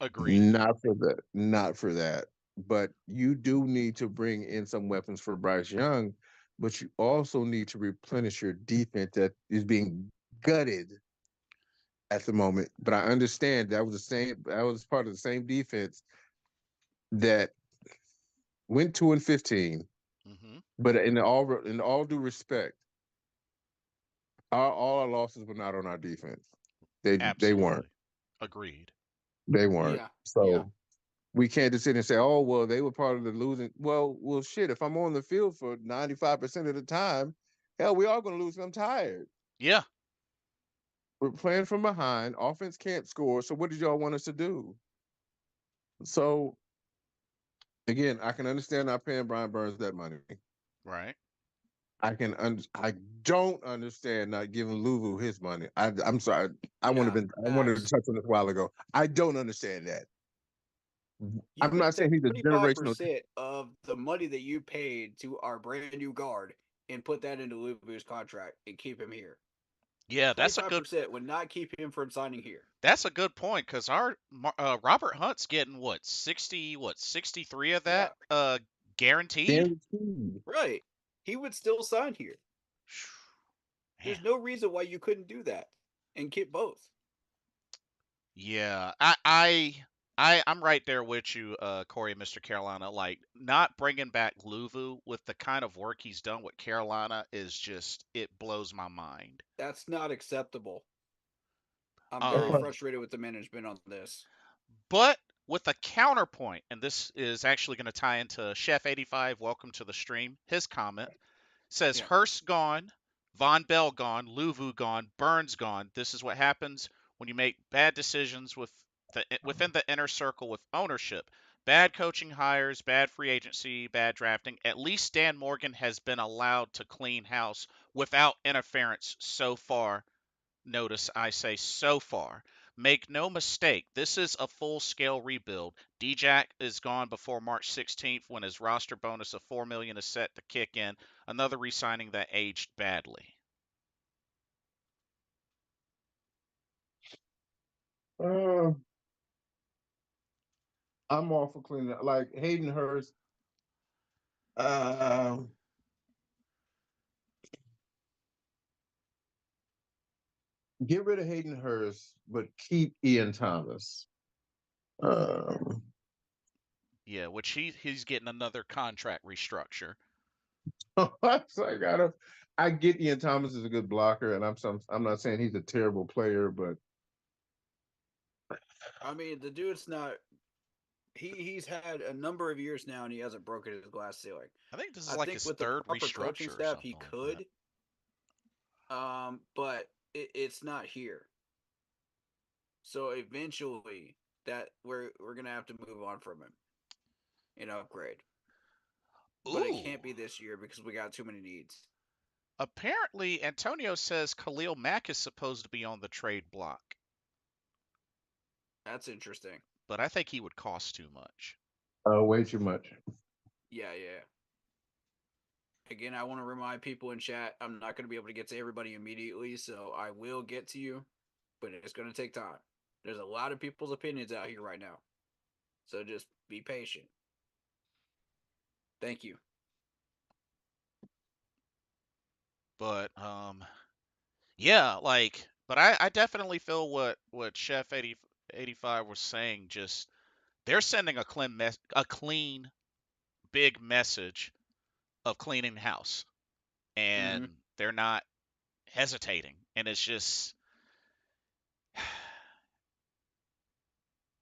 Agreed. Not for that. Not for that. But you do need to bring in some weapons for Bryce Young, but you also need to replenish your defense that is being gutted at the moment. But I understand that was part of the same defense that went 2-15. Hmm. But in all due respect, all our losses were not on our defense. They weren't. Absolutely. Agreed. They weren't. Yeah, yeah. So we can't just sit and say, "Oh, well, they were part of the losing." Well, shit. If I'm on the field for 95% of the time, hell, we are going to lose. And I'm tired. Yeah. We're playing from behind. Offense can't score. So what did y'all want us to do? So again, I can understand not paying Brian Burns that money. Right. I don't understand not giving Luvu his money. I'm sorry. Yeah, I wanted to facts. touch on this a while ago. I don't understand that. You I'm would not saying take he's a generational. 25% of the money that you paid to our brand new guard and put that into Lubu's contract and keep him here. Yeah, 25% would not keep him from signing here. that's a good point because our Robert Hunt's getting what 63 of Yeah, that guaranteed. Guaranteed. right. He would still sign here. Man. There's no reason why you couldn't do that and keep both. Yeah, I'm right there with you, Corey, and Mr. Carolina. Like not bringing back Luvu with the kind of work he's done with Carolina is just it blows my mind. That's not acceptable. I'm very Um, frustrated with the management on this. but with a counterpoint, and this is actually going to tie into Chef 85. Welcome to the stream. His comment says Yeah. Hurst gone, Von Bell gone, Luvu gone, Burns gone. This is what happens when you make bad decisions within the inner circle with ownership. Bad coaching hires, bad free agency, bad drafting. At least Dan Morgan has been allowed to clean house without interference so far. Notice I say so far. Make no mistake, this is a full-scale rebuild. D-Jack is gone before March 16th when his roster bonus of $4 million is set to kick in. Another re-signing that aged badly. Uh, I'm all for cleaning up. Like Hayden Hurst. Uh, get rid of Hayden Hurst, but keep Ian Thomas. Um, Yeah, which he's getting another contract restructure. so I get Ian Thomas is a good blocker, and I'm not saying he's a terrible player, but I mean, the dude's not. He's had a number of years now, and he hasn't broken his glass ceiling. I think this is I like think his with the third proper coaching restructure or staff, he something like that. could. But it's not here. So eventually, that we're gonna have to move on from him and upgrade. But it Ooh. can't be this year because we got too many needs. Apparently, Antonio says Khalil Mack is supposed to be on the trade block, That's interesting. but I think he would cost too much. way too much. Yeah, yeah. Again, I want to remind people in chat I'm not going to be able to get to everybody immediately, so I will get to you, but it's going to take time. There's a lot of people's opinions out here right now. So just be patient. Thank you. But yeah, like, but I definitely feel what Chef 85 was saying. Just they're sending a clean, big message of cleaning house, and Mm-hmm. they're not hesitating. And it's just,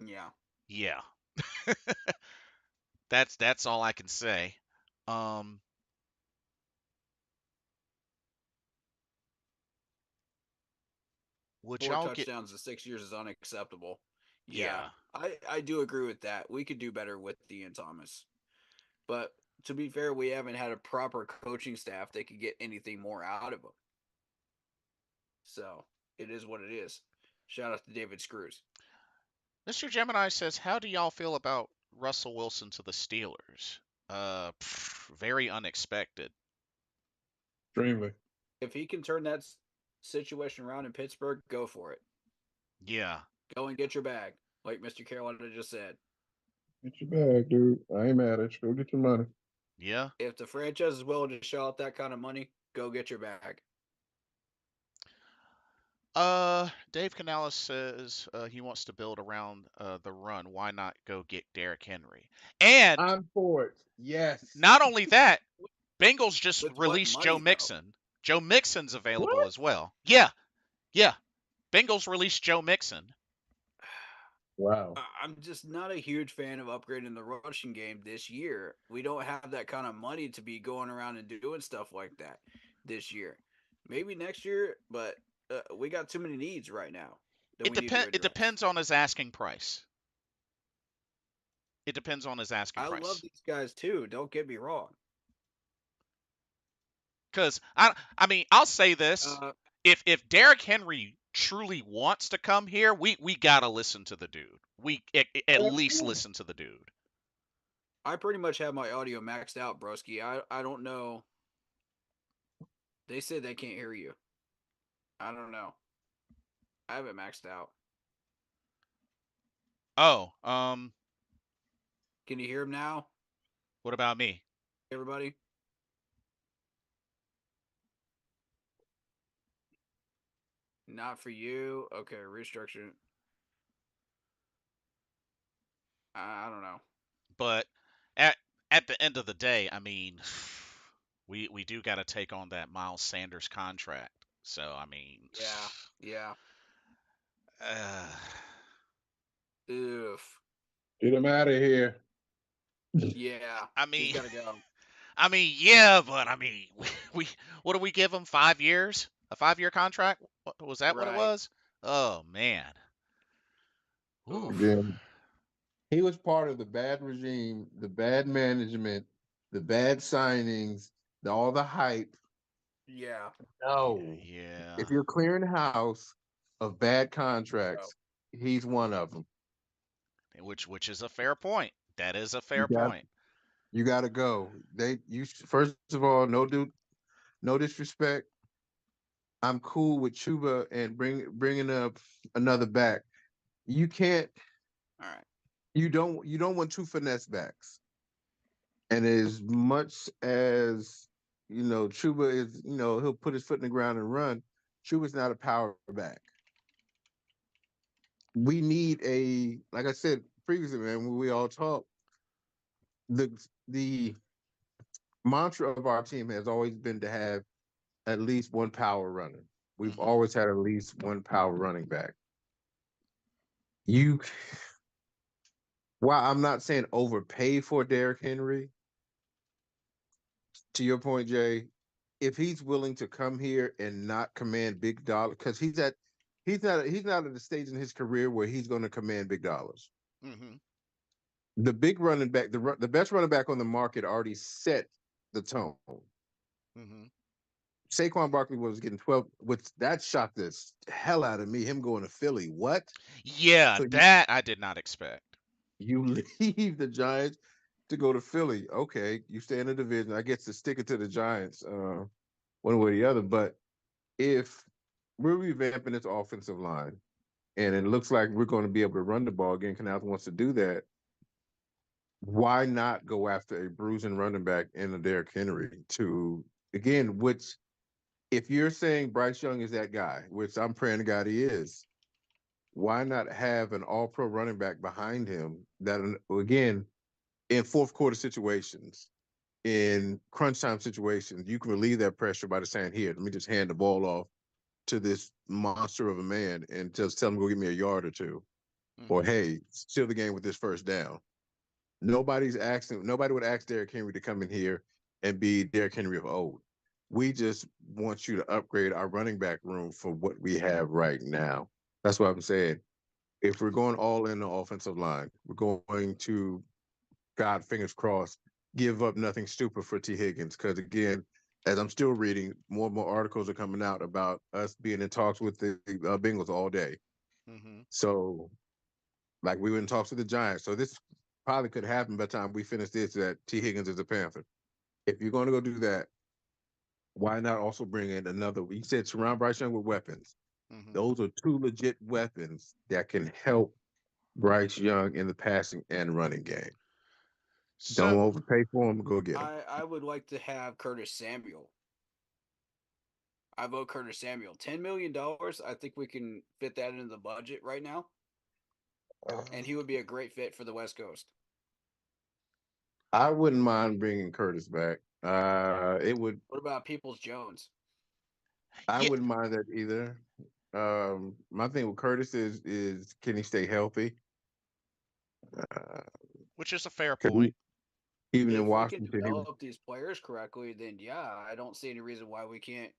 Yeah. yeah, that's all I can say. Um, would Four y'all get? touchdowns in 6 years is unacceptable. Yeah, Yeah, I do agree with that. We could do better with Ian Thomas. But to be fair, we haven't had a proper coaching staff that could get anything more out of him. So it is what it is. Shout out to David Screws. Mr. Gemini says, "How do y'all feel about Russell Wilson to the Steelers?" Very unexpected. Extremely. If he can turn that situation around in Pittsburgh, go for it. Yeah, Go and get your bag, like Mr. Carolina just said. Get your bag, dude. I ain't mad at you. Go get your money. yeah. If the franchise is willing to shell out that kind of money, go get your bag. Dave Canales says he wants to build around the run. Why not go get Derrick Henry? And I'm for it. Yes. not only that, Bengals just With what released Joe money, though? Mixon. Joe Mixon's available What? as well. Yeah, yeah. Bengals released Joe Mixon. Wow. I'm just not a huge fan of upgrading the rushing game this year. We don't have that kind of money to be going around and doing stuff like that this year. Maybe next year, but we got too many needs right now that It we need to depend. It address. depends on his asking price. It depends on his asking I love price. these guys too. Don't get me wrong. Because I mean, I'll say this: Uh, if Derrick Henry truly wants to come here, we gotta listen to the dude. We at least listen to the dude. I pretty much have my audio maxed out, broski. I don't know. They said they can't hear you. I don't know. I have it maxed out. Oh, Can you hear him now, what about me? everybody? Not for you. Okay, restructure. I don't know. But at at the end of the day, I mean, we do got to take on that Miles Sanders contract. So I mean, Yeah, yeah. uh, Oof. Get him out of here. Yeah, I he's mean, got to go. I mean, yeah, but I mean, we what do we give him? 5 years? A 5 year contract? Was that what it Right. was? Oh man. Oof. Oof. Again, he was part of the bad regime, the bad management, the bad signings, all the hype. Yeah. Yeah, No. yeah. If you're clearing house of bad Go. contracts, he's one of them. Which is a fair point. That is a You fair got point. you got to go. First of all, no disrespect. I'm cool with Chuba and bringing up another back. You can't. All right. You don't want two finesse backs. And as much as Chuba is, he'll put his foot in the ground and run. Chuba's not a power back. We need like I said previously, man, when we all talk, the mantra of our team has always been to have at least one power runner. We've Hmm. always had at least one power running back. You, while I'm not saying overpay for Derrick Henry, to your point, Jay, if he's willing to come here and not command big dollar, because he's not at the stage in his career where he's going to command big dollars. Hmm. The big running back, the best running back on the market already set the tone. Hmm. Saquon Barkley was getting 12, which that shocked the hell out of me. Him going to Philly, what? Yeah, So you that I did not expect. you leave the Giants to go to Philly? Okay, you stay in the division. I guess to stick it to the Giants, one way or the other. But if we're revamping this offensive line, and it looks like we're going to be able to run the ball again, Canals wants to do that. Why not go after a bruising running back in a Derrick Henry to again, which if you're saying Bryce Young is that guy, which I'm praying to God he is, why not have an all pro running back behind him that again in fourth quarter situations, in crunch time situations, you can relieve that pressure by just saying, here, let me just hand the ball off to this monster of a man and just tell him go give me a yard or two. Or Hmm. hey, seal the game with this first down. Nobody would ask Derrick Henry to come in here and be Derrick Henry of old. We just want you to upgrade our running back room for what we have right now. That's what I'm saying. If we're going all in the offensive line, we're going to, God, fingers crossed, give up nothing stupid for T. Higgins. Because again, as I'm still reading, more and more articles are coming out about us being in talks with the Bengals all day. Hmm. So, like, we were in talks with the Giants. So this probably could happen by the time we finish this. That T. Higgins is a Panther. If you're going to go do that, why not also bring in another? You said surround Bryce Young with weapons. Hmm. Those are two legit weapons that can help Bryce Young in the passing and running game. Don't So, overpay for him. Go get him. I would like to have Curtis Samuel. I vote Curtis Samuel. $10 million. I think we can fit that into the budget right now, and he would be a great fit for the West Coast. I wouldn't mind bringing Curtis back. It would. What about Peoples Jones? I yeah, wouldn't mind that either. My thing with Curtis is can he stay healthy? Uh, which is a fair 'Cause point. even in If we can Washington, he was. develop these players correctly, then yeah, I don't see any reason why we can't,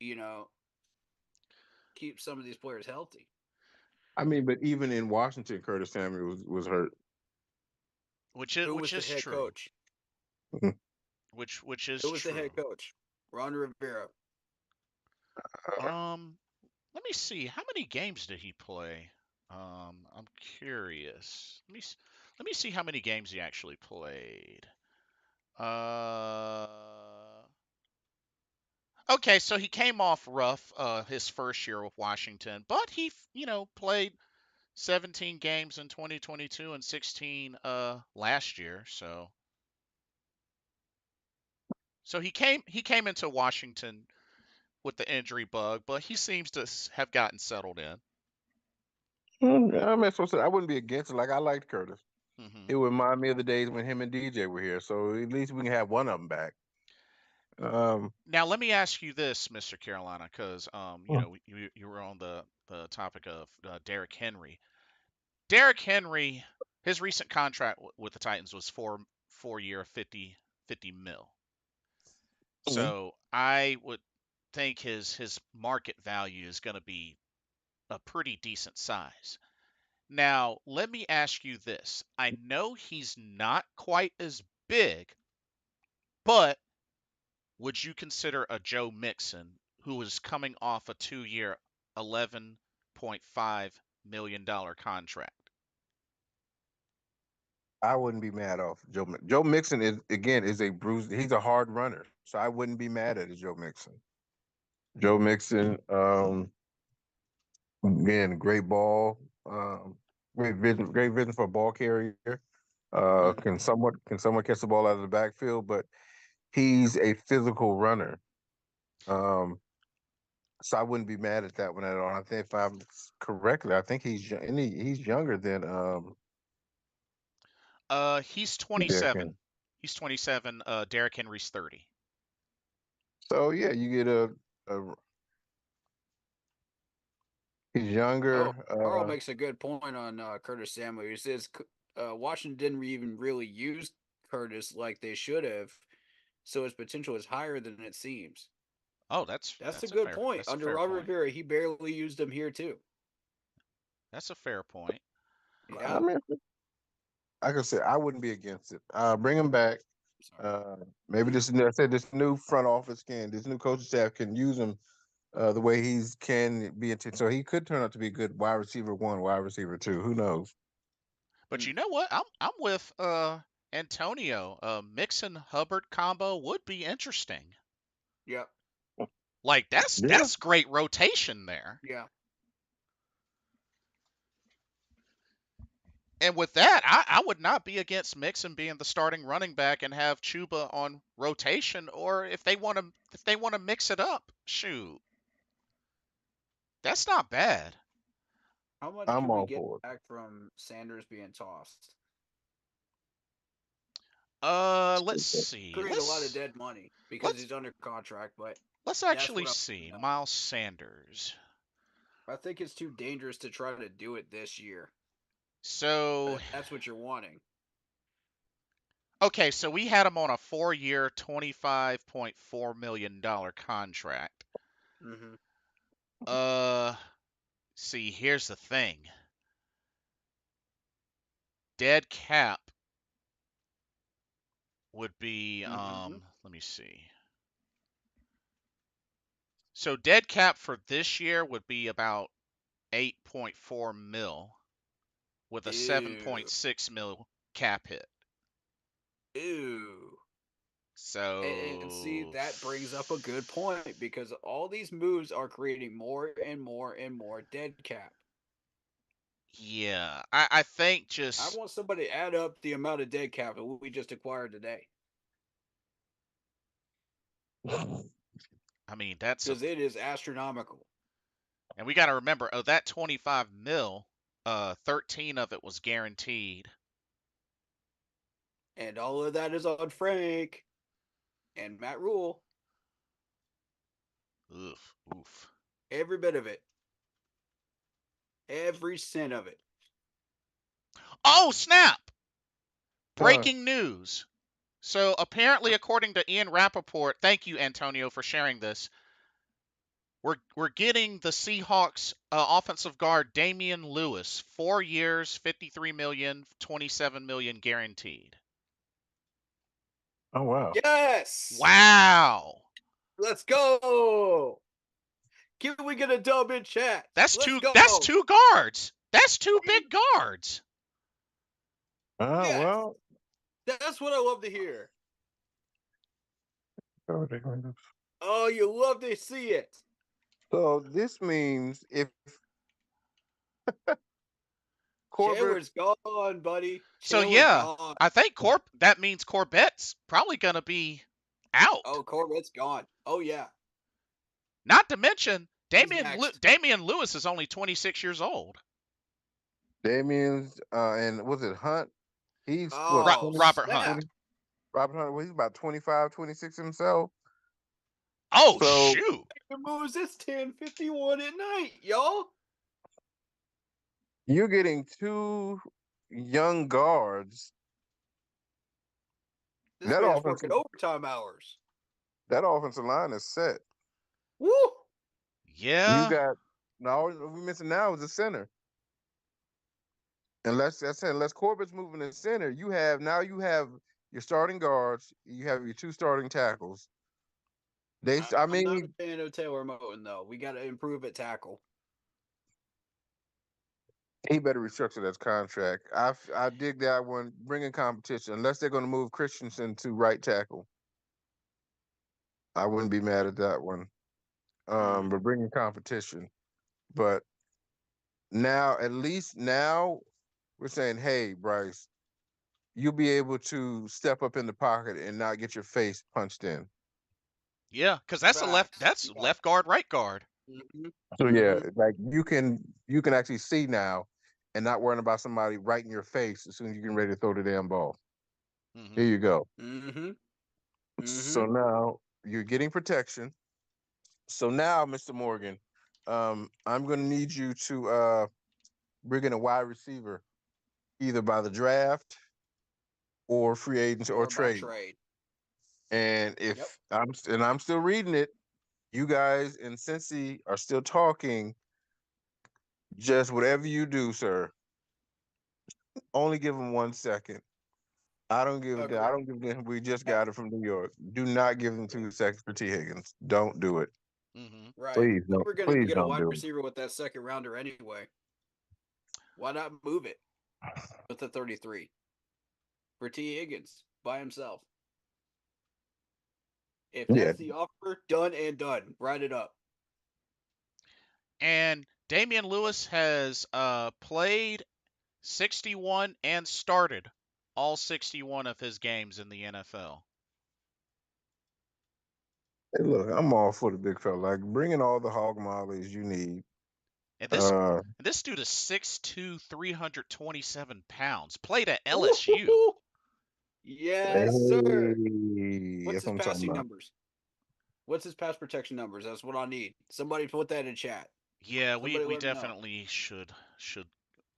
you know, keep some of these players healthy. I mean, but even in Washington, Curtis Samuel was hurt. Who Which was the is head true. coach? Which is Who was the head true. coach? Ron Rivera. Um, Let me see. How many games did he play? I'm curious. Let me see how many games he actually played. Uh, okay, so he came off rough his first year with Washington, but played 17 games in 2022 and 16 last year. So he came into Washington with the injury bug, but he seems to have gotten settled in. I mean, so I wouldn't be against it. Like I liked Curtis. Hmm. It would remind me of the days when him and DJ were here. So at least we can have one of them back. Um, Now let me ask you this, Mr. Carolina, because mm, you were on the topic of Derrick Henry. Derrick Henry, his recent contract with the Titans was four year 50 mil. mm. So I would think his market value is going to be a pretty decent size. Now, let me ask you this. I know he's not quite as big, but would you consider a Joe Mixon, who was coming off a 2 year, $11.5 million contract? I wouldn't be mad off Joe. Joe Mixon is again is a bruised. He's a hard runner, so I wouldn't be mad at Joe Mixon. Joe Mixon, again, great ball, great vision for a ball carrier. Mm-hmm. Can somewhat catch the ball out of the backfield, but he's a physical runner. Um, so I wouldn't be mad at that one at all. I think if I'm correctly, I think he's younger than He's Derrick Henry. 27. He's 27. Derrick Henry's 30. So yeah, you get a he's Oh, younger. Carl makes a good point on Curtis Samuel. He says Washington didn't even really use Curtis like they should have, so his potential is higher than it seems. Oh, that's That's a that's a good fair point. that's a Under fair Ron point. Rivera, he barely used him here too. That's a fair point. I Yeah. mean, like I said, I wouldn't be against it. Bring him back. Sorry. Uh, maybe I said this new front office this new coaching staff can use him the way he's can be. So he could turn out to be a good wide receiver one, wide receiver two. Who knows? But Mm, you know what? I'm with Antonio. Mixon Hubbard combo would be interesting. yeah. Like that's Yeah. that's great rotation there. Yeah. And with that, I would not be against Mixon being the starting running back and have Chuba on rotation. Or if they want to mix it up, shoot, that's not bad. How much I'm can we all get for it. back from Sanders being tossed? Let's see. Create a lot of Let's dead money because let's he's under contract, but let's that's actually what see I know. Miles Sanders. I think it's too dangerous to try to do it this year. So That's what you're wanting. okay, so we had him on a 4 year, $25.4 million contract. Mm-hmm. Uh, See, here's the thing. Dead cap would be Mm-hmm. let me see. So dead cap for this year would be about 8.4 mil with a Ew. 7.6 mil cap hit. Ew. And see, So that brings up a good point because all these moves are creating more and more and more dead cap. yeah, I think I just want somebody to add up the amount of dead cap that we just acquired today I mean that's a because it is astronomical. and we got to remember that 25 mil 13 of it was guaranteed. And all of that is on Frank and Matt Rule. Oof, oof. Every bit of it. Every cent of it. Oh, snap! Huh. Breaking news. So apparently, according to Ian Rappaport, thank you, Antonio, for sharing this. We're getting the Seahawks offensive guard Damian Lewis, 4 years, 53 million, 27 million guaranteed. Oh wow. Yes! Wow. Let's go! Can we get a dub in chat? That's Let's two go! that's two guards. That's two big guards. Yes! Well. That's what I love to hear. So Oh, you love to see it. this means if Corbett, Chandler's gone, buddy. So Chandler yeah, gone. I think that means Corbett's probably going to be out. Oh, Corbett's gone. Oh, yeah. Not to mention He's next. Damian Lewis is only 26 years old. Damien's and was it Hunt? He's what Oh, 20, Robert Hunt. 20 snap. Robert Hunt, well, he's about 25, 26 himself. Oh So shoot. The moves, it's 10:51 at night, y'all. you're getting two young guards. This That man's offensive working overtime hours. that offensive line is set. Woo! You Yeah. got now what we're missing now is the center. Unless I said unless Corbett's moving to center, you have your starting guards, you have your two starting tackles. I I'm not a mean, fan of Taylor Moton, though. We got to improve at tackle. he better restructure that contract. I dig that one. Bring in competition. Unless they're going to move Christensen to right tackle, I wouldn't be mad at that one. But bring in competition. But now, at least now, we're saying, hey, Bryce, you'll be able to step up in the pocket and not get your face punched in. Yeah, cuz Facts. that's Yeah. left guard, right guard. Mm-hmm. So yeah, Mm-hmm. like you can actually see now and not worrying about somebody right in your face as soon as you get ready to throw the damn ball. Here Mhm. you go. Mm-hmm. Mm-hmm. So now you're getting protection. So now, Mr. Morgan, I'm gonna need you to bring in a wide receiver either by the draft or free agents or Or by trade. trade. And Yep. I'm still reading it, you guys in Cincy are still talking. Just whatever you do, sir, only give him 1 second. I don't give a damn. I Agree. don't give a damn. We just Yep. got it from New York. Do not give them 2 seconds for T. Higgins. Don't do it. Mhm. Right. Please We don't. were going to Please get a don't wide do receiver with that second rounder anyway. Why not move it with the 33 for T. Higgins by himself? If it. Yeah, that's the offer, done and done. Write it up. And Damian Lewis has played 61 and started all 61 of his games in the NFL. hey, look, I'm all for the big fella. Like, bring in all the hog mollies you need. And Uh, this dude is 6'2", 327 pounds. Played at LSU. Ooh, yes, sir. hey, What's that's what his I'm talking passing about. numbers? What's his pass protection numbers? That's what I need. Somebody put that in chat. Yeah, Somebody we let me know. definitely should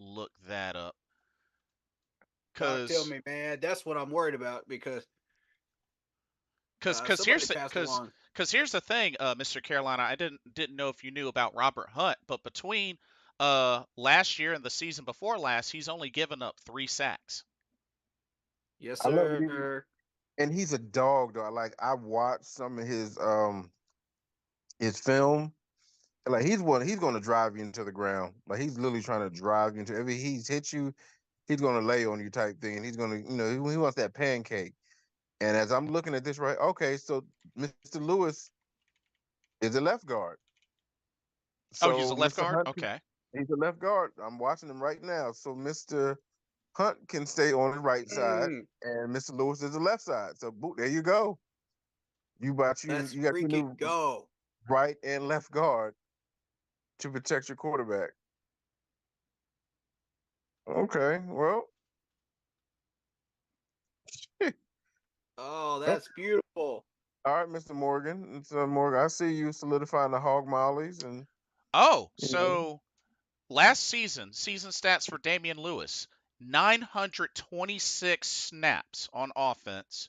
look that up. Talk to Cause me, man. That's what I'm worried about because cause cause somebody here's the passed cause along. cause here's the thing, Mr. Carolina. I didn't know if you knew about Robert Hunt, but between last year and the season before last, he's only given up 3 sacks. Yes, I love it. sir. And he's a dog, though. Like I watched some of his his film. Like he's going to drive you into the ground. Like he's literally trying to drive you into. If he's hit you, he's going to lay on you type thing, and he's going to, he wants that pancake. And as I'm looking at this, right, okay, so Mr. Lewis is a left guard. Oh, he's a So left Mr. guard. Hunt, Okay. he's a left guard. I'm watching him right now. So Mr. Hunt can stay on the right side, Mm, and Mr. Lewis is the left side. So boot, there you go. let's You got your freaking new go. right and left guard to protect your quarterback. Okay, well, Oh, all that's beautiful. right, Mr. Morgan. Mr. Morgan, I see you solidifying the hog mollies, and Oh, you know, so last season stats for Damian Lewis: 926 snaps on offense.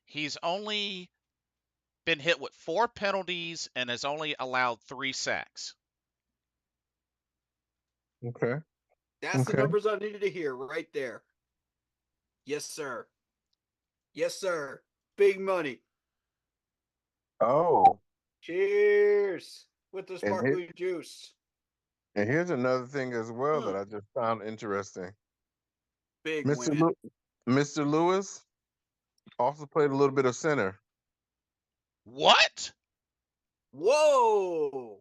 He's only been hit with 4 penalties and has only allowed 3 sacks. okay, That's the okay. numbers I needed to hear right there. Yes, sir. Yes, sir. Big money. Oh, Cheers with the and here, sparkling juice. and here's another thing as well that Mm, I just found interesting. big Mr. win. Mr. Lewis also played a little bit of center. What? Whoa.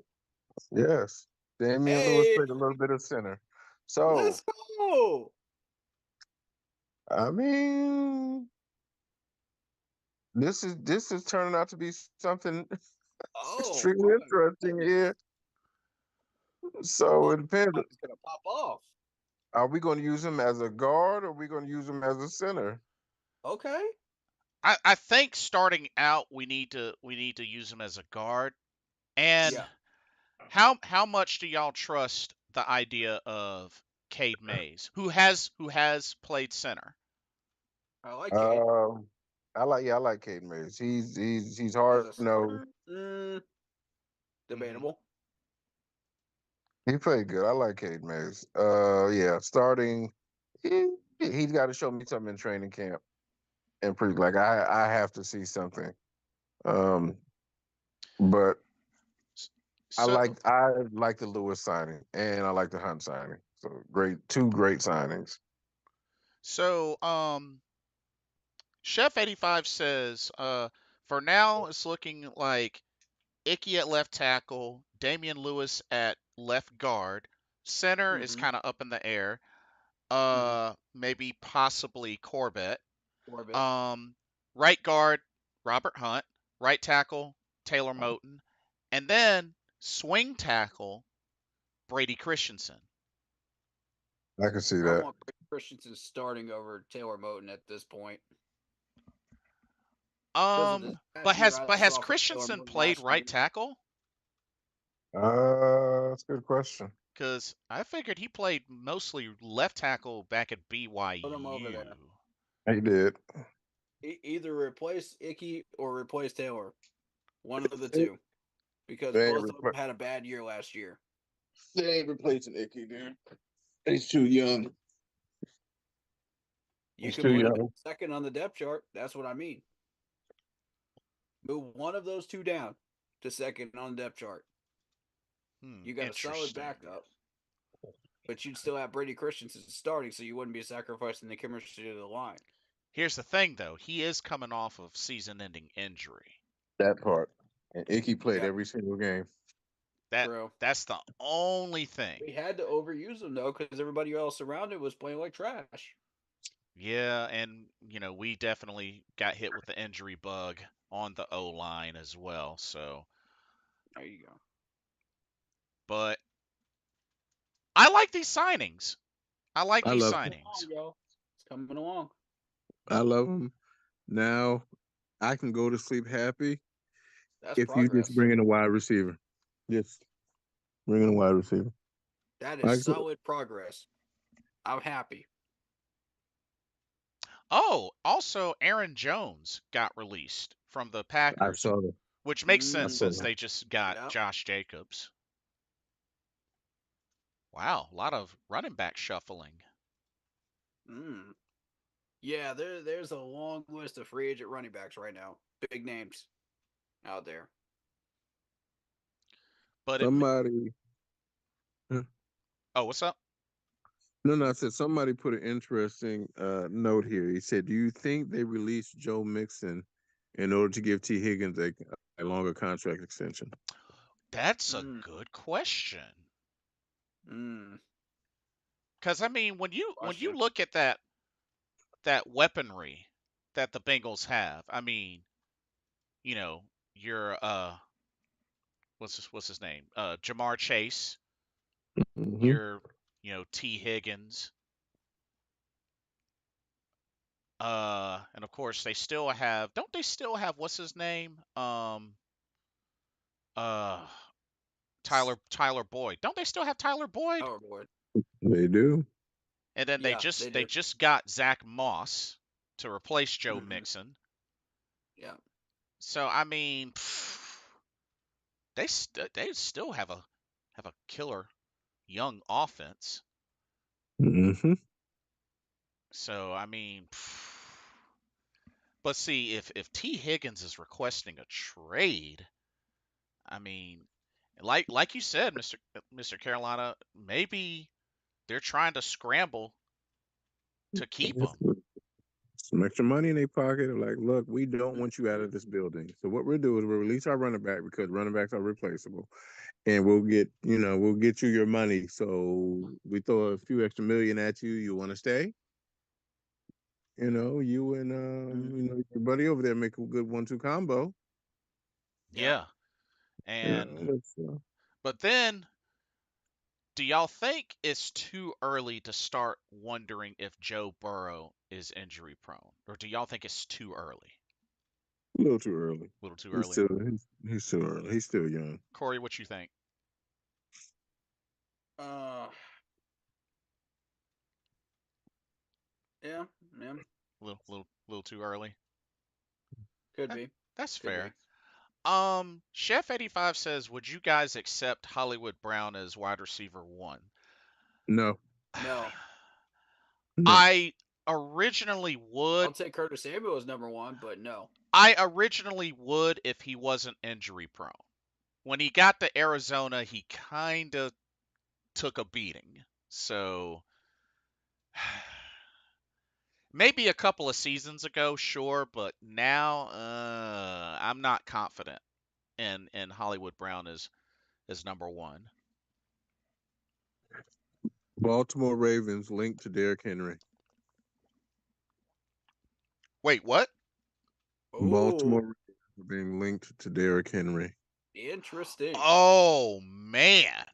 Yes, Damian Lewis Hey, played a little bit of center. So let's go. I mean, this is turning out to be something Oh, extremely my interesting goodness. here. So Oh, it depends. it's going to pop off. Are we going to use him as a guard or are we going to use him as a center? Okay. I think starting out we need to use him as a guard. And Yeah, how much do y'all trust the idea of Cade Mays, who has played center? I like Cade. Um, I like Cade Mays. He's As hard a nosed. starter, Hmm. debatable. He played good. I like Cade Mays. Yeah, starting. He's got to show me something in training camp and prove. Like I have to see something. Um, but So I like the Lewis signing and I like the Hunt signing. So two great signings. so Chef 85 says, for now it's looking like Icky at left tackle, Damian Lewis at left guard. Center is Mm-hmm. kind of up in the air. Mm-hmm. Maybe possibly Corbett. Orbit. Um, right guard, Robert Hunt. Right tackle, Taylor Moton. And then swing tackle, Brady Christensen. I can see I that. want Christensen starting over Taylor Moton at this point because of the But last year has I but has saw from Taylor Christensen Moton played last right year. tackle? That's a good question. Because I figured he played mostly left tackle back at Put him over there. BYU. He did. Either replace Icky or replace Taylor. One of the They two. Because they ain't, both of them had a bad year last year. they ain't replacing Icky, dude. He's too young. You He's can too put him young. second on the depth chart. That's what I mean. Move one of those two down to second on the depth chart. You got a solid Interesting. backup, but you'd still have Brady Christensen starting, so you wouldn't be sacrificing the chemistry of the line. Here's the thing, though. He is coming off of season-ending injury. That part. And Icky played Yep, every single game. That true. that's the only thing. We had to overuse him though because everybody else around him was playing like trash. Yeah, and we definitely got hit with the injury bug on the O line as well. So, There you go. but I like these signings. I like I these love Coming signings. along, y'all. It's coming along. I love him. Now I can go to sleep happy That's if you just progress. bring in a wide receiver. Just bring in a wide receiver. That is I solid progress. I'm happy. Oh, also Aaron Jones got released from the I Packers, saw that. which makes I sense Mm, saw since that. they just got yep. Josh Jacobs. Wow, a lot of running back shuffling. Mm. Yeah, there's a long list of free agent running backs right now. Big names out there. But it. Somebody, huh? Oh, what's up? No, I said somebody put an interesting note here. He said, "Do you think they released Joe Mixon in order to give T. Higgins a longer contract extension?" That's a Mm, good question. mm, Because I mean, when you question. look at that weaponry that the Bengals have, I mean, you know, your what's his name? Jamar Chase, Hmm. your T Higgins, and of course they still have. Don't they still have what's his name? Uh, Tyler Boyd. Don't they still have Tyler Boyd? Oh boy. They do. And then they Yeah, they just they do. just got Zach Moss to replace Joe Hmm. Mixon. Yeah. So I mean, they still have a killer young offense. Hmm. So I mean, but see if T Higgins is requesting a trade, I mean, like you said, Mr. Carolina, maybe they're trying to scramble to keep him. Some extra money in their pocket. They're like, look, we don't want you out Mhm. of this building. So what we'll do is we'll release our running back because running backs are replaceable, and we'll get you your money. So we throw a few extra million at you. You want to stay? You and Mhm. your buddy over there make a good 1-2 combo. Yeah. Yeah, and Let's, but then do y'all think it's too early to start wondering if Joe Burrow is injury prone, or do y'all think it's too early? a little too early. A little too He's early. still he's still early. He's still young. Corey, what you think? Uh. Yeah. Yeah. Little too early. Could Eh, be. that's Could be. fair. Chef 85 says, "Would you guys accept Hollywood Brown as wide receiver one?" No, No. no. I originally I'll would. take Curtis Samuel as number one, but no. I originally would if he wasn't injury prone. When he got to Arizona, he kind of took a beating. So maybe a couple of seasons ago, sure, but now I'm not confident in Hollywood Brown as number one. Baltimore Ravens linked to Derrick Henry. Wait, what? Baltimore Oh, Ravens are being linked to Derrick Henry. interesting. Oh man,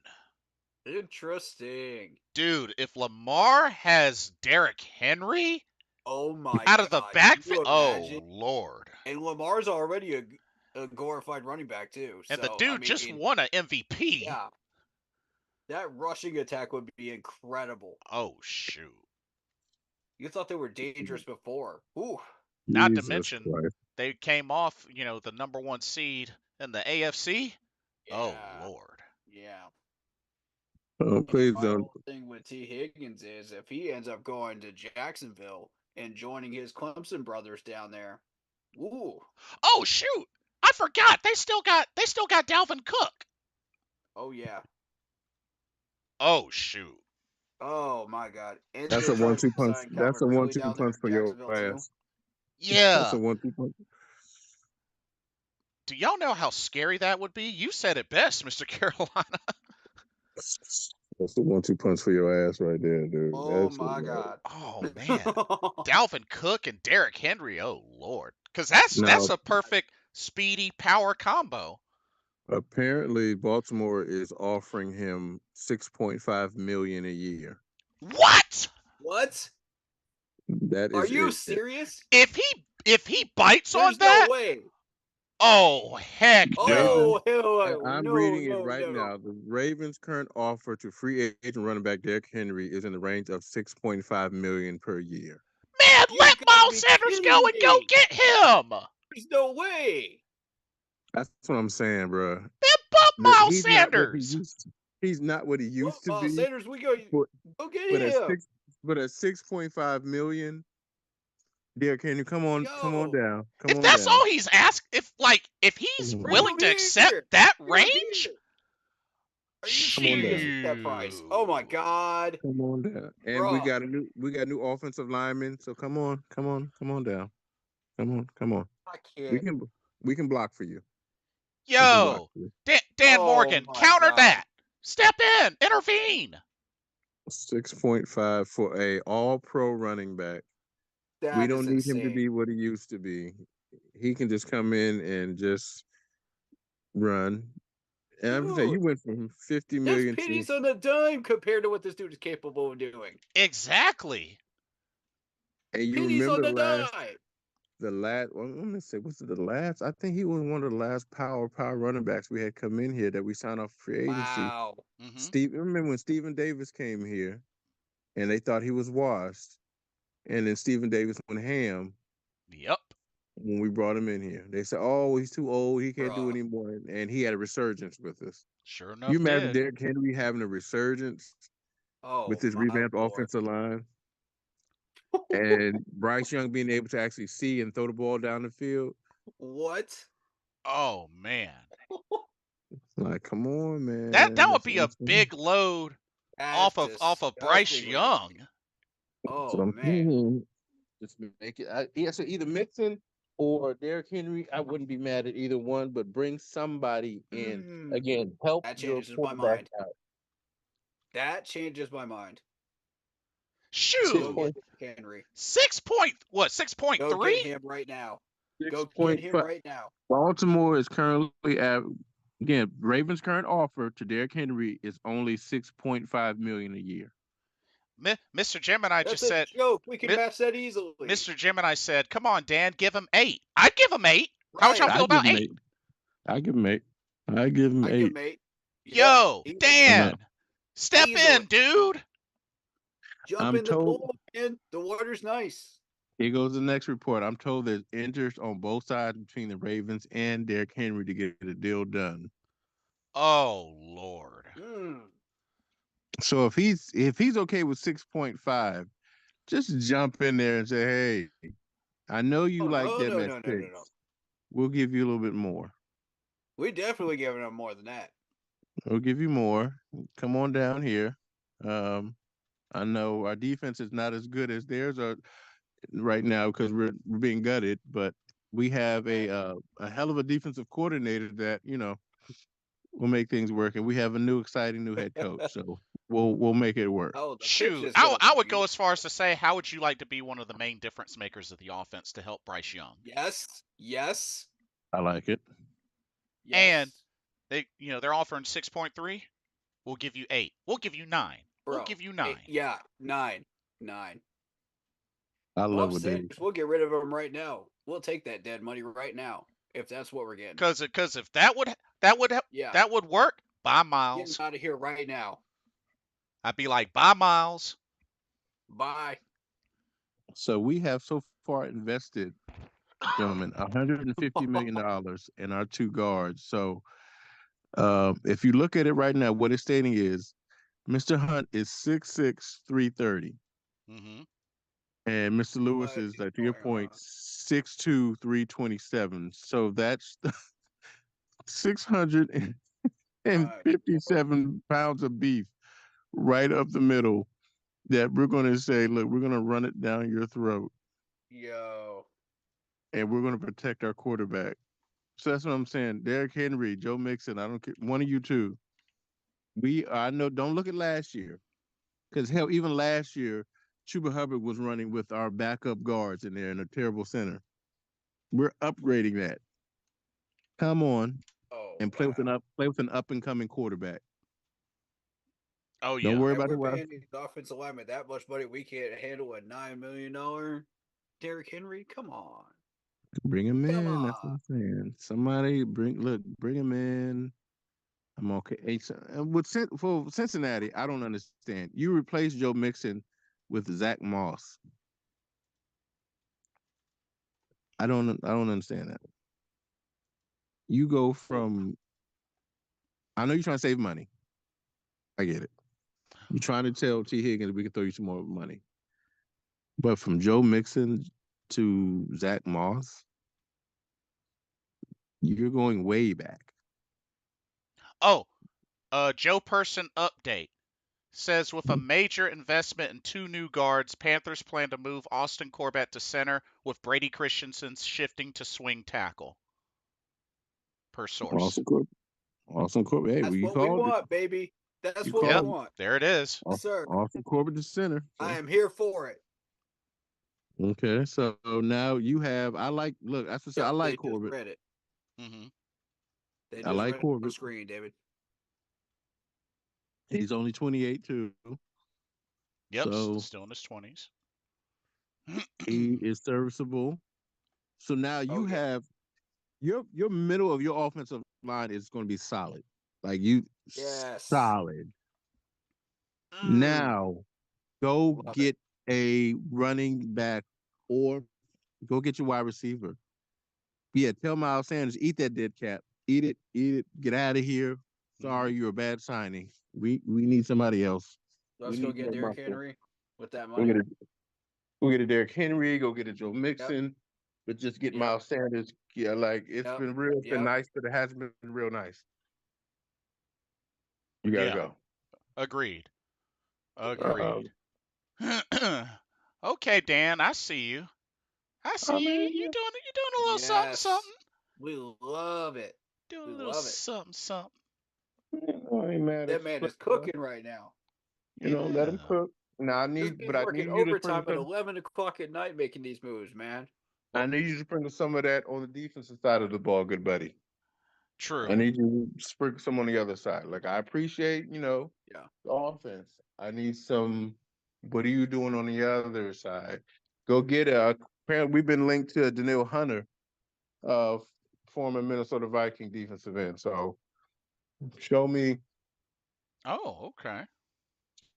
Interesting. dude, if Lamar has Derrick Henry Oh my out of the God. Can backfield, you oh imagine? lord. And Lamar's already a glorified running back too. And the So I dude just mean, won an MVP. yeah, that rushing attack would be incredible. Oh shoot. You thought they were dangerous before. Ooh, Not to Jesus mention Christ. they came off, the number one seed in the AFC. Oh yeah, lord. yeah. Oh, And please my don't. whole thing with T. Higgins is if he ends up going to Jacksonville and joining his Clemson brothers down there, ooh, Oh shoot. I forgot. They still got Dalvin Cook. oh yeah, Oh shoot. oh my God. And That's they're a trying to one-two punch. sign That's Calvin a Ridley one-two down there punch in for your Jacksonville too. ass. That's Yeah. a 1-2 punch. Do y'all know how scary that would be? You said it best, Mr. Carolina. That's a 1-2 punch for your ass right there, dude. Oh That's my God. Oh man. Dalvin Cook and Derrick Henry. Oh lord. Cuz that's now a perfect speedy power combo. apparently Baltimore is offering him 6.5 million a year. What? What? That Are is you it. serious? If he bites on There's no that, way. oh heck Ravens. no. Oh, hell, I'm no, reading it no, right no. now. The Ravens' current offer to free agent running back Derrick Henry is in the range of 6.5 million per year. Man, You let gotta Miles be Sanders go kidding and go me. get him. There's no way. That's what I'm saying, bro. Then bump Miles He's not what he Sanders. used. He's not what he Well, used to Miles be. Sanders, we go. But Go get but at him. six, but at 6.5 million, Derrick Henry, come on Yo, down, come If on that's down. all he's asked, if he's bring willing him Mhm. to accept here. that Bring him range, here. Are you Come on serious down. with that price? Oh my Shoo. god, Come on down. And bruh. we got new offensive linemen. So come on down. Come on. I We can't. can we can block for you. We can block Yo, for you. Dan Oh Morgan, my counter god, that. Step in, intervene. 6.5 for a all pro running back. We that is don't need him to insane. be what he used to be. He can just come in and just run. And I'm saying you Dude, went from 50 that's million to, pennies on the dime compared to what this dude is capable of doing. Exactly. and you Pennies on remember the dime. the last, well, let me say, was it the last? I think he was one of the last power running backs we had come in here that we signed off free agency. Wow. Hmm. Steve, remember when Stephen Davis came here and they thought he was washed, and then Stephen Davis went ham Yep. when we brought him in here. They said, "Oh, he's too old. He can't do Bruh. anymore." And he had a resurgence with us. Sure You enough, imagine did. Derrick Henry having a resurgence with Oh this my revamped lord. offensive line, and Bryce Young being able to actually see and throw the ball down the field? What? Oh man, Like, come on, that man. would That's be what I'm a saying. big load That's off of Bryce disgustingly. Young. That's what Oh I'm man. saying. Just make it. Yeah, so either Mixon or Derrick Henry, I wouldn't be mad at either one, but bring somebody in. Mm. Again, help That your changes my quarterback mind. out. That changes my mind. Six Go Shoot, get point Henry. 6 point what? six point Go get three. him right now. six Go get point him five. right now. Baltimore is currently at, again, Ravens' current offer to Derrick Henry is only 6.5 million a year. Mr. Gemini That's just a said. joke. We can Mi- match that easily. Mr. Gemini said, "Come on, Dan, give him 8." I'd give him 8. How would y'all Right. feel I give about him 8? eight. I give him eight. I give him I give eight. him 8. Yep. Yo, I Easily. know. Dan, step Easily. in, dude. Jump I'm in the told. pool, man. The water's nice. Here goes the next report. I'm told there's interest on both sides between the Ravens and Derrick Henry to get a deal done. Oh Lord. Mm. So if he's okay with 6.5, just jump in there and say, "Hey, I know you Oh like no, them no, at no, no, no, no. 6. We'll give you a little bit more. We definitely giving him more than that. We'll give you more. Come on down here." Um, I know our defense is not as good as theirs are right now because we're being gutted, but we have Yeah. a hell of a defensive coordinator that will make things work, and we have a new exciting new head coach, so we'll make it work. Oh, the pitch Shoot, is I, gonna I would be go as far as to say, how would you like to be one of the main difference makers of the offense to help Bryce Young? yes, yes, I like it. And yes, they're offering 6.3. We'll give you 8. We'll give you 9. We'll bro. give you 9. Yeah, 9, 9. I love Bump what they. six. We'll get rid of him right now. We'll take that dead money right now if that's what we're getting. Because if that would Yeah, that would work, buy get him Miles. out of here right now. I'd be like, buy Miles. Bye. So we have so far invested, gentlemen, $150 million in our two guards. So if you look at it right now, what it's stating is Mr. Hunt is 6'6", 330. Hmm. And Mr. Lewis What is, is to your going point, on? 6'2", 327. So that's 657 My lord. pounds of beef right up the middle that we're going to say, look, we're going to run it down your throat Yo. and we're going to protect our quarterback. So that's what I'm saying. Derrick Henry, Joe Mixon, I don't care, one of you two. I know, don't look at last year because hell, even last year, Chuba Hubbard was running with our backup guards in there in a terrible center. We're upgrading that. Come on Oh and wow. play with an up and coming quarterback. Oh Don't yeah. worry And about we're who else. paying these offensive linemen that much money. We can't handle a $9 million Derrick Henry. Come on. Bring him Come in. That's what on. I'm saying. Somebody bring him in. I'm okay. And for Cincinnati, I don't understand. You replace Joe Mixon with Zach Moss. I don't understand that. You go from. I know you're trying to save money. I get it. You're trying to tell T Higgins we can throw you some more money, but from Joe Mixon to Zach Moss, you're going way back. Oh, Joe Person update says with a major investment in 2 new guards, Panthers plan to move Austin Corbett to center with Brady Christensen shifting to swing tackle. Per source. Awesome Corbett. Awesome Corbett. Hey, well, That's you what we called it. want, baby. That's You what we Yep, called it. want. there it is. Yes, sir. Awesome Corbett to center. I So am here for it. okay, so now you have. I like. Look, that's what I said. I Yep, like they just Corbett. read it. Hmm. They I just like read it on Corbett. screen, David. He's only 28 too, Yep, so still in his 20s. he is serviceable. So now Oh you yeah. have your middle of your offensive line is going to be solid. Like you Yes. solid. Mm, Now go love it. get a running back or go get your wide receiver. Yeah, tell Miles Sanders, eat that dead cap. Eat it, get out of here. Hmm. Sorry, you're a bad signing. We need somebody else. We Let's go need get more Derrick muscle. Henry with that Go money. get a go get a Derrick Henry, go get a Joe Yep. Mixon, but just get Yep. Miles Sanders. Yeah, like it's Yep. been real, it's been Yep. nice, but it hasn't been real nice. You gotta Yeah, go. agreed. Yep. Agreed. Um, Okay, Dan, I see you. I see I you. mean, You doing a little something, Yes. something. We love it. Doing We a little love it. something, something. I ain't mad That at man you, is cooking right now. let him Yeah. cook. Now This man's I working need you to overtime sprinkle at some. 11 o'clock at night making these moves, man. I need you to sprinkle some of that on the defensive side of the ball, good buddy. I True. need you to sprinkle some on the other side. Like I appreciate, Yeah. the offense. I need some. What are you doing on the other side? Go get a. Apparently, we've been linked to Daniil Hunter, uh, former Minnesota Viking defensive end. So show me, Oh, okay.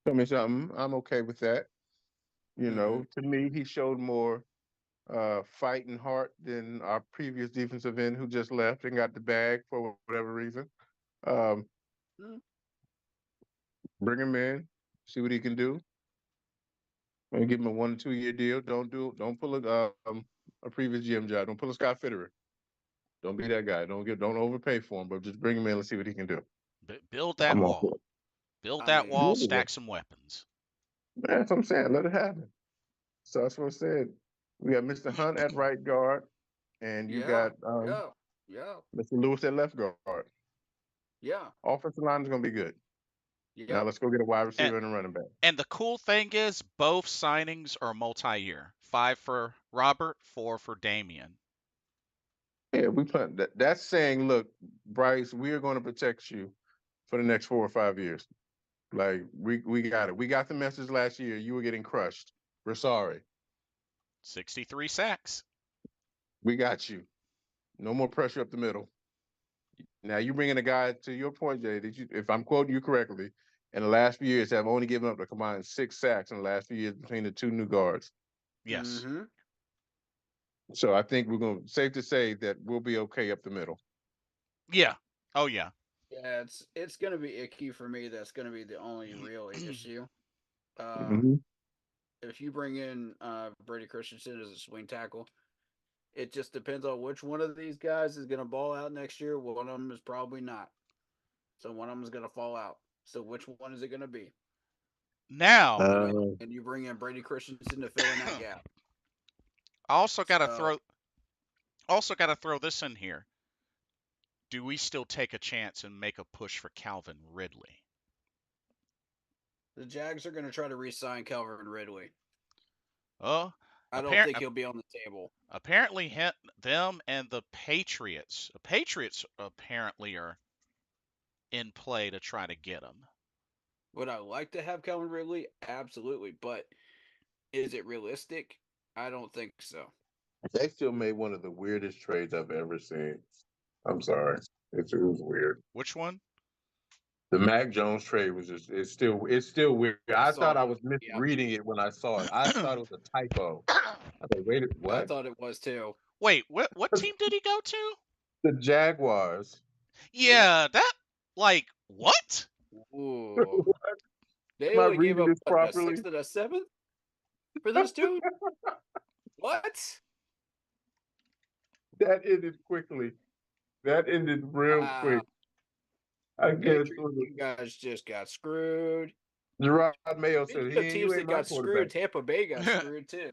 show me something. I'm okay with that. Mm-hmm. To me, he showed more fight and heart than our previous defensive end who just left and got the bag for whatever reason. Um, Mm-hmm. bring him in, see what he can do. And give him a 1 or 2 year deal. Don't pull a previous GM job. Don't pull a Scott Fitterer. Don't be that guy. Don't overpay for him, but just bring him in and see what he can do. Build that I'm all for wall. Build I that mean, wall. it. Stack some weapons. That's what I'm saying. Let it happen. So that's what I said. We got Mr. Hunt at right guard, and you yeah. got Yeah. Yeah. Mr. Lewis at left guard. Yeah. Offensive line is going to be good. Now Yep. let's go get a wide And receiver and a running back. and the cool thing is both signings are multi-year. 5 for Robert, 4 for Damian. Yeah, we plan. That's saying, look, Bryce, we are going to protect you for the next 4 or 5 years. Like we got it. We got the message last year. You were getting crushed. We're sorry. 63 sacks. We got you. No more pressure up the middle. Now you bringing a guy to your point, Jay. If I'm quoting you correctly, in the last few years have only given up a combined 6 sacks in the last few years between the 2 new guards. Yes. Mm-hmm. So I think we're going to safe to say that we'll be okay up the middle. Yeah. Oh yeah. Yeah, it's gonna be icky for me. That's gonna be the only real issue. Um, Mm-hmm. if you bring in Brady Christensen as a swing tackle, it just depends on which one of these guys is gonna ball out next year. One of them is probably not. So one of them is gonna fall out. So which one is it gonna be? Now, You know, and you bring in Brady Christensen to fill in that I gap. also got to So throw this in here. Do we still take a chance and make a push for Calvin Ridley? the Jags are gonna try to re-sign Calvin Ridley. Oh, I don't apparent think he'll be on the table. apparently them and the Patriots. The Patriots apparently are in play to try to get him. Would I like to have Calvin Ridley? Absolutely, but is it realistic? I don't think so. They still made one of the weirdest trades I've ever seen. I'm sorry. It was weird. Which one? The Mac Jones trade was it's still weird. I I saw thought I that. was Yeah, misreading it when I saw it. I thought it was a typo. I thought, wait, I what? thought it was too. Wait, what team did he go to? The Jaguars. Yeah. Yeah, that like what? Ooh. They Am I only gave reading up this what, a properly? sixth and a seventh for this dude. What? That ended quickly. That ended real Wow. quick. I guess Patriots, you guys just got screwed. Gerard Mayo said, Speaking of You teams ain't that my got quarterback. screwed, Tampa Bay got screwed too.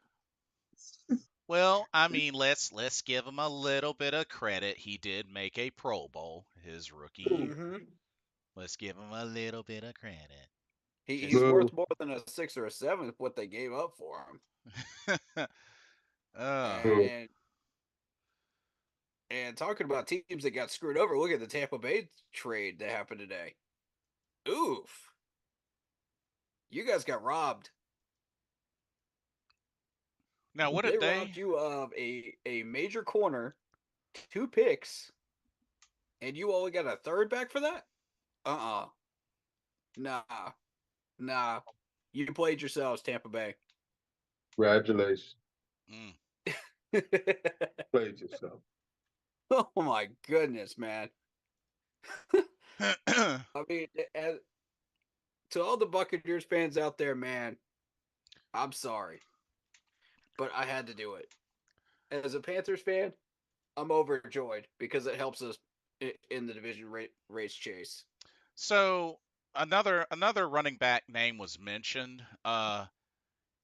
Well, I mean, let's give him a little bit of credit. He did make a Pro Bowl his rookie Ooh, year. Mm-hmm. Let's give him a little bit of credit. He's Just worth boo. more than a 6 or a 7 with what they gave up for him. uh, And, Boo. and and talking about teams that got screwed over, look at the Tampa Bay trade that happened today. Oof. You guys got robbed. now what They did robbed they? you of a major corner, 2 picks, and you only got a third back for that? Uh-uh. Nah. Nah. You played yourselves, Tampa Bay. Congratulations. Mm. Played yourself. Oh my goodness, man. I mean, as, to all the Buccaneers fans out there, man, I'm sorry, but I had to do it. As a Panthers fan, I'm overjoyed because it helps us in the division race chase. So another running back name was mentioned.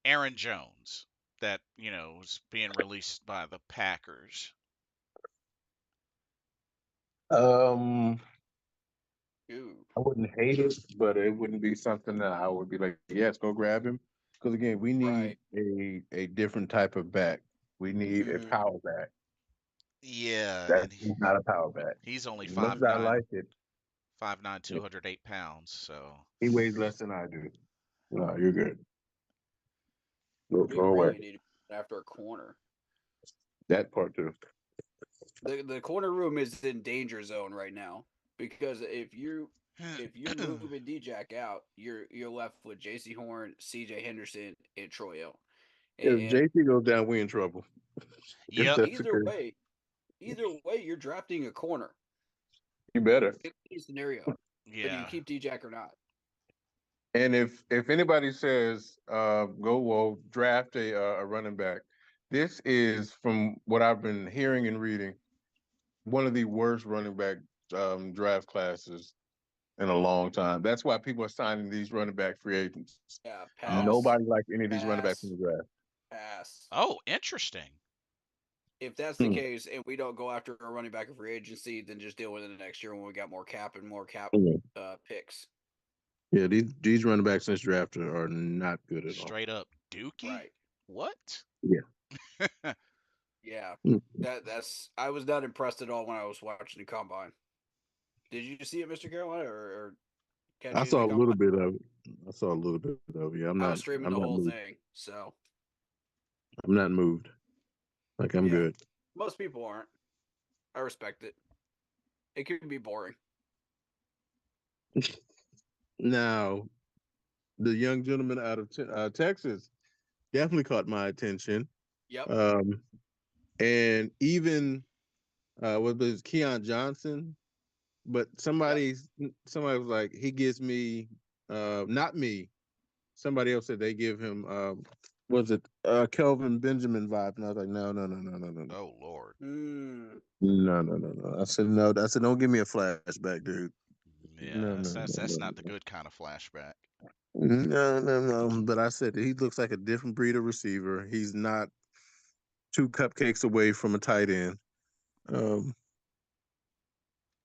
Aaron Jones, that was being released by the Packers. Um, Ooh, I wouldn't hate it, but it wouldn't be something that I would be like, yes, go grab him. Because again, we need right. a different type of back. We need a Mm-hmm. power back. Yeah, That's and not a power back. he's only As much five as I nine, like it, 5'9", 208 pounds. So he weighs less than I do. No, you're good. We Go away. really need to after a corner. That part too. The corner room is in danger zone right now because if you're moving D-Jack out, you're left with J.C. Horn, C.J. Henderson, and Troy L. If And JT goes down, we in trouble. If yep, that's the case, either way, you're drafting a corner you better. in any scenario, whether you yeah. keep D-Jack or not. And if anybody says go well draft a running back, this is from what I've been hearing and reading one of the worst running back draft classes in a long time. That's why people are signing these running back free agents. Yeah, Oh, pass, Nobody likes any of these running backs in pass, the draft. pass. oh, interesting. If that's the Hmm. case, and we don't go after a running back in free agency, then just deal with it next year when we got more cap and more cap Yeah, picks. yeah, these running backs in this draft are not good at all. Straight up Dookie. Right. What? Yeah. Yeah. Hmm. That's I was not impressed at all when I was watching the combine. Did you see it, Mr. Carolina, or catch I any of saw the a little combine? bit of it. I saw a little bit of it. Yeah, I was streaming I'm the not whole moved. thing. So I'm not moved. Like I'm yeah. good. Most people aren't. I respect it. It could be boring. Now, the young gentleman out of Texas definitely caught my attention. Yep. Um, and even what was Keon Johnson, but Yep. somebody was like, he gives me not me. Somebody else said they give him was it Kelvin Benjamin vibe, and I was like, no, no, no, no, no, no, no. Oh Lord. Mm. No, no, no, no. I said no. I said don't give me a flashback, dude. Yeah, No, that's no, that's no, that's no, not the no. good kind of flashback. No, no, no. But I said he looks like a different breed of receiver. He's not two cupcakes away from a tight end. Um,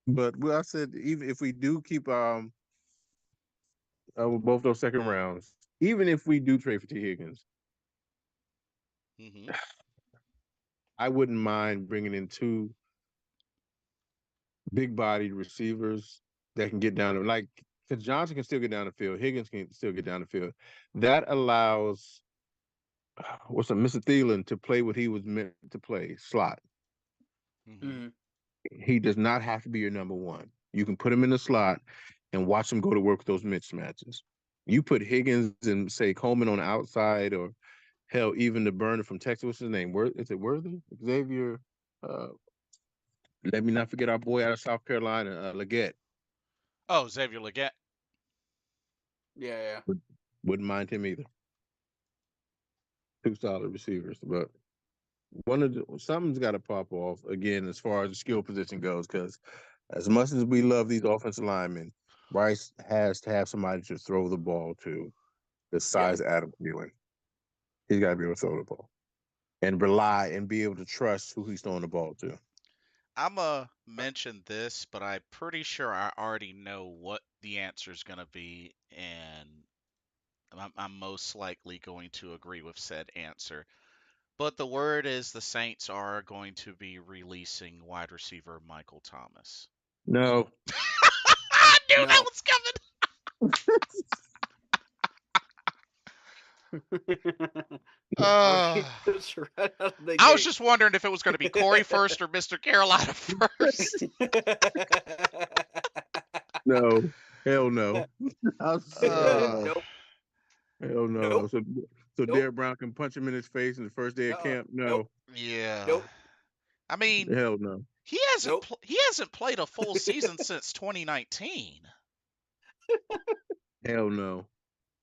but well, I said even if we do keep both those second rounds, even if we do trade for T Higgins, Hmm. I wouldn't mind bringing in two big bodied receivers that can get down like because Johnson can still get down the field, Higgins can still get down the field. That allows what's a Mr. Thielen to play what he was meant to play, slot. Hmm. Mm. He does not have to be your number one. You can put him in the slot and watch him go to work with those mismatches. You put Higgins and say Coleman on the outside, or hell, even the burner from Texas. What's his name? Is it Worthy? Xavier? Uh, Let me not forget our boy out of South Carolina, Leggett. Oh, Xavier Leggett. Yeah. Yeah. Wouldn't mind him either. Two solid receivers, but one of something's got to pop off again as far as the skill position goes because As much as we love these offensive linemen, Bryce has to have somebody to throw the ball to Yep. besides Adam Thielen. He's got to be able to throw the ball and rely and be able to trust who he's throwing the ball to. I'ma mention this, but I'm pretty sure I already know what the answer is gonna be, and I'm most likely going to agree with said answer. But the word is the Saints are going to be releasing wide receiver Michael Thomas. No. I knew that No. was coming. Uh, Just right out of the I was gate. just wondering if it was going to be Corey first or Mr. Carolina first. No. Hell no. Hell Uh, no. Nope. Hell no. Nope. So Nope. Derek Brown can punch him in his face in the first day of camp? Nope. No. yeah. Nope. I mean, Hell no. Nope. he hasn't played a full season since 2019, Hell no.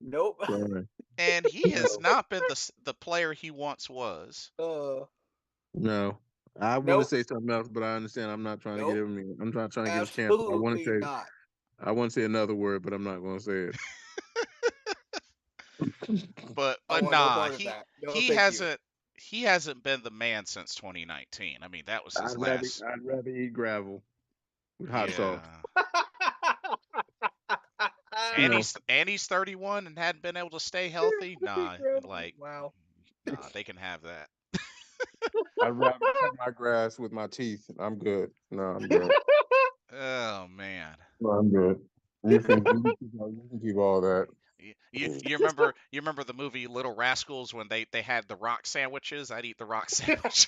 Nope. Sorry. and he has No. not been the player he once was. No. I want to Nope. say something else, but I understand I'm not trying to get Nope. him. I'm not trying to get his chance. Absolutely not. I want to say another word, but I'm not going to say it. I But want no nah, part of that. No, he thank you. hasn't been the man since 2019. I mean, that was his last. I'd rather eat gravel with hot sauce. Yeah. You know, And he's 31 and hadn't been able to stay healthy. Nah, like Wow. nah, they can have that. I'd rather cut my grass with my teeth. I'm good. No, I'm good. Oh man. No, I'm good. You can keep all that. You remember the movie Little Rascals when they had the rock sandwiches? I'd eat the rock sandwiches.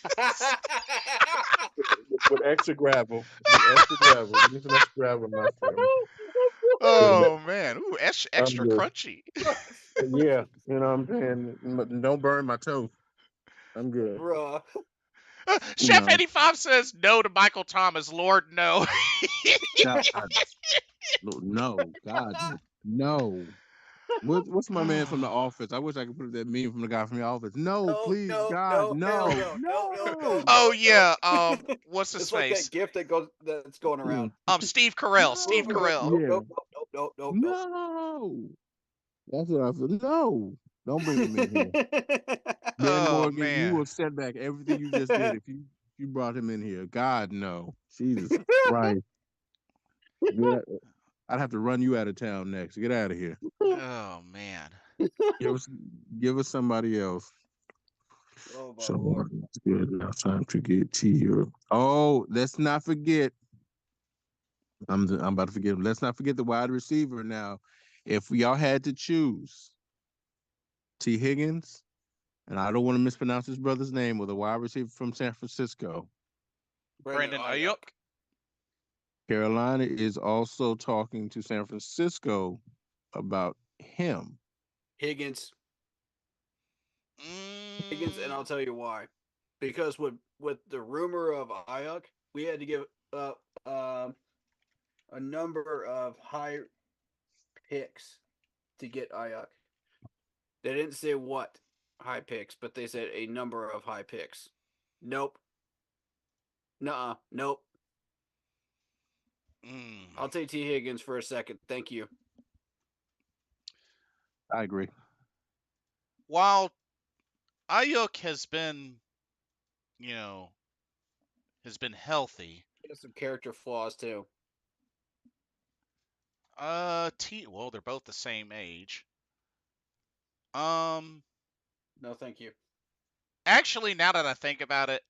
With extra gravel. With extra gravel. Give me some extra gravel in my family. Oh man. Ooh, I'm extra good. crunchy. Yeah, you know what I'm saying? Don't burn my toe. I'm good. Bruh. Chef No. 85 says no to Michael Thomas. Lord no. God, no. God, no. What's my man from the office? I wish I could put that meme from the guy from the office. No, No, please, no, God, no, hell no, no, no, no, no, no. Oh no, no. yeah, what's his It's like that face? gift that's going Mm. around. Steve Carell. Steve No. Nope, Carell. nope, Yeah. nope, nope, nope, nope, nope, No. That's what I feel. No. Don't bring him in here. nope. Dan Oh Morgan, you man. will set back everything you just did if you brought him in here. God, no. Jesus Christ. Get, I'd have to run you out of town next. Get out of here. Oh man. Give us give us somebody else. Oh my So lord. it's good. Now it's time to get to your. Oh, let's not forget. I'm about to forget. Let's not forget the wide receiver now. If we all had to choose T. Higgins, and I don't want to mispronounce his brother's name, or the wide receiver from San Francisco, Brandon Brandon Ayuk. Ayuk. Carolina is also talking to San Francisco about him. Higgins. Higgins, and I'll Mm, tell you why. Because with the rumor of Ayuk, we had to give up a number of high picks to get Ayuk. They didn't say what high picks, but they said a number of high picks. Nope. Nuh-uh. Nope. mm. I'll take T. Higgins for a second. Thank you. I agree. While Ayuk you know, has been healthy. He has some character flaws too. Well, they're both the same age. Um, No, thank you. Actually, now that I think about it,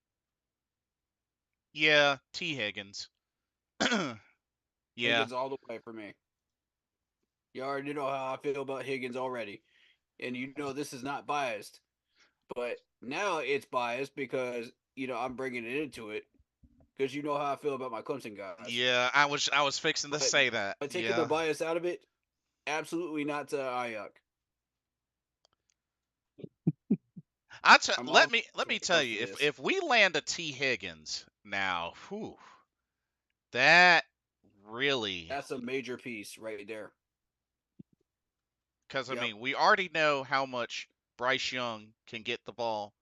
yeah, T. Higgins. Yeah, Higgins all the way for me. You already know how I feel about Higgins already. And you know this is not biased. But now it's biased because, I'm bringing it into it. Because you know how I feel about my Clemson guys. yeah. I was fixing to But say that. by taking the Yeah. bias out of it, absolutely not to Ayuk. I'm all Let when me it tell comes you, to this. if we land a T. Higgins now, whew, that really, That's a major piece right there. because I Yep. mean, we already know how much Bryce Young can get the ball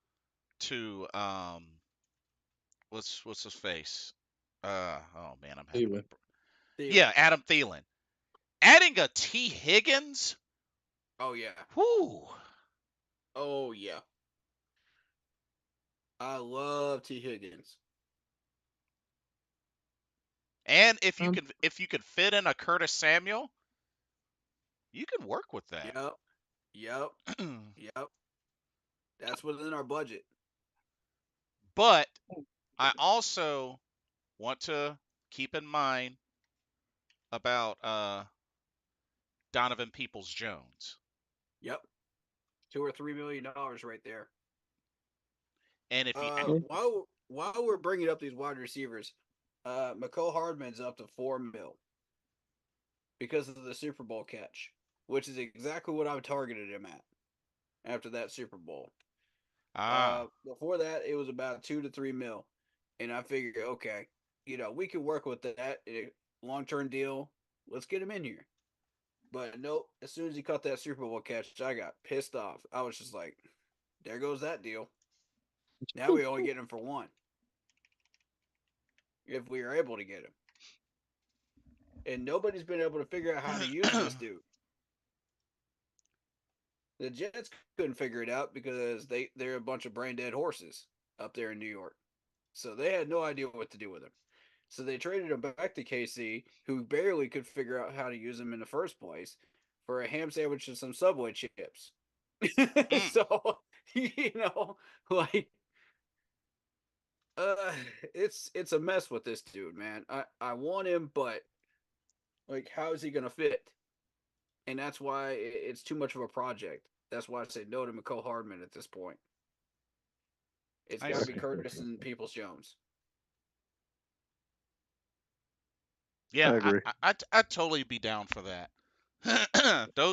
to what's his face? Oh man, I'm having Even. a. Yeah, Adam Thielen. Adding a T. Higgins. Oh yeah. Whoo. Oh yeah. I love T. Higgins. And Um, if you could fit in a Curtis Samuel, you can work with that. Yep. Yep. Yep. That's within our budget. But I also want to keep in mind about Donovan Peoples Jones. Yep. $2 or $3 million right there. And if you While we're bringing up these wide receivers, McCole Hardman's up to 4 mil because of the Super Bowl catch, which is exactly what I targeted him at after that Super Bowl. Before that, it was about 2 to 3 mil, and I figured, okay, we can work with that long-term deal. Let's get him in here. But nope, as soon as he caught that Super Bowl catch, I got pissed off. I was just like, there goes that deal. Now we only get him for one if we are able to get him. And nobody's been able to figure out how to use this dude. The Jets couldn't figure it out because they're a bunch of brain dead horses up there in New York. So they had no idea what to do with him. So they traded him back to KC, who barely could figure out how to use him in the first place, for a ham sandwich and some Subway chips. mm, So, you know, like uh it's a mess with this dude, man. I want him, but like how is he gonna fit? And that's why it's too much of a project. That's why I say no to McCole Hardman at this point. It's I got to be see. Curtis and Peoples Jones. Yeah, I agree. I'd totally be down for that.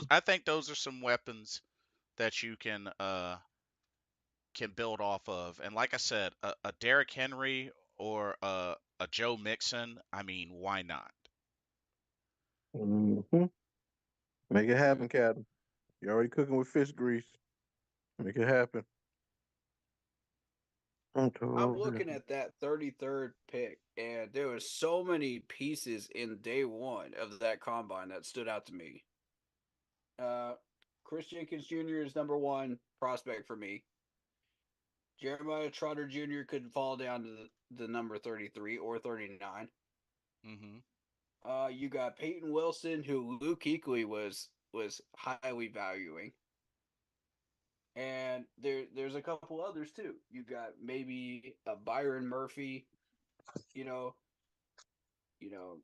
I think those are some weapons that you can build off of. And like I said, a Derrick Henry or a Joe Mixon, I mean, why not? Hmm. Make it Mm. happen, Captain. You're already cooking with fish grease. Make it happen. I'm looking at that 33rd pick, and there was so many pieces in day one of that combine that stood out to me. Uh, Chris Jenkins Jr. is number one prospect for me. Jeremiah Trotter Jr. could fall down to the number 33 or 39. Hmm. You got Peyton Wilson, who Luke Kuechly was highly valuing, and there's a couple others too. You got maybe a Byron Murphy. You know, you know,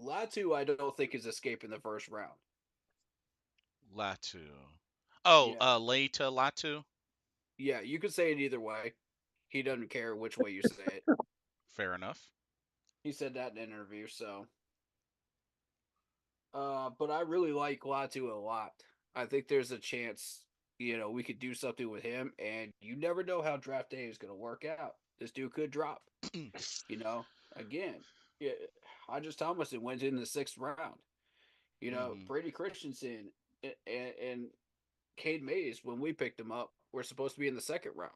Latu. I don't think is escaping the first round. Latu. Oh, Yeah, Leita Latu. yeah. You could say it either way. He doesn't care which way you say it. Fair enough. He said that in an interview. So, but I really like Latu a lot. I think there's a chance, we could do something with him, and you never know how draft day is going to work out. This dude could drop. You know, again, yeah, Hodges Thomason went in the 6th round. Hmm. Brady Christensen and Cade Mays, when we picked him up, were supposed to be in the 2nd round.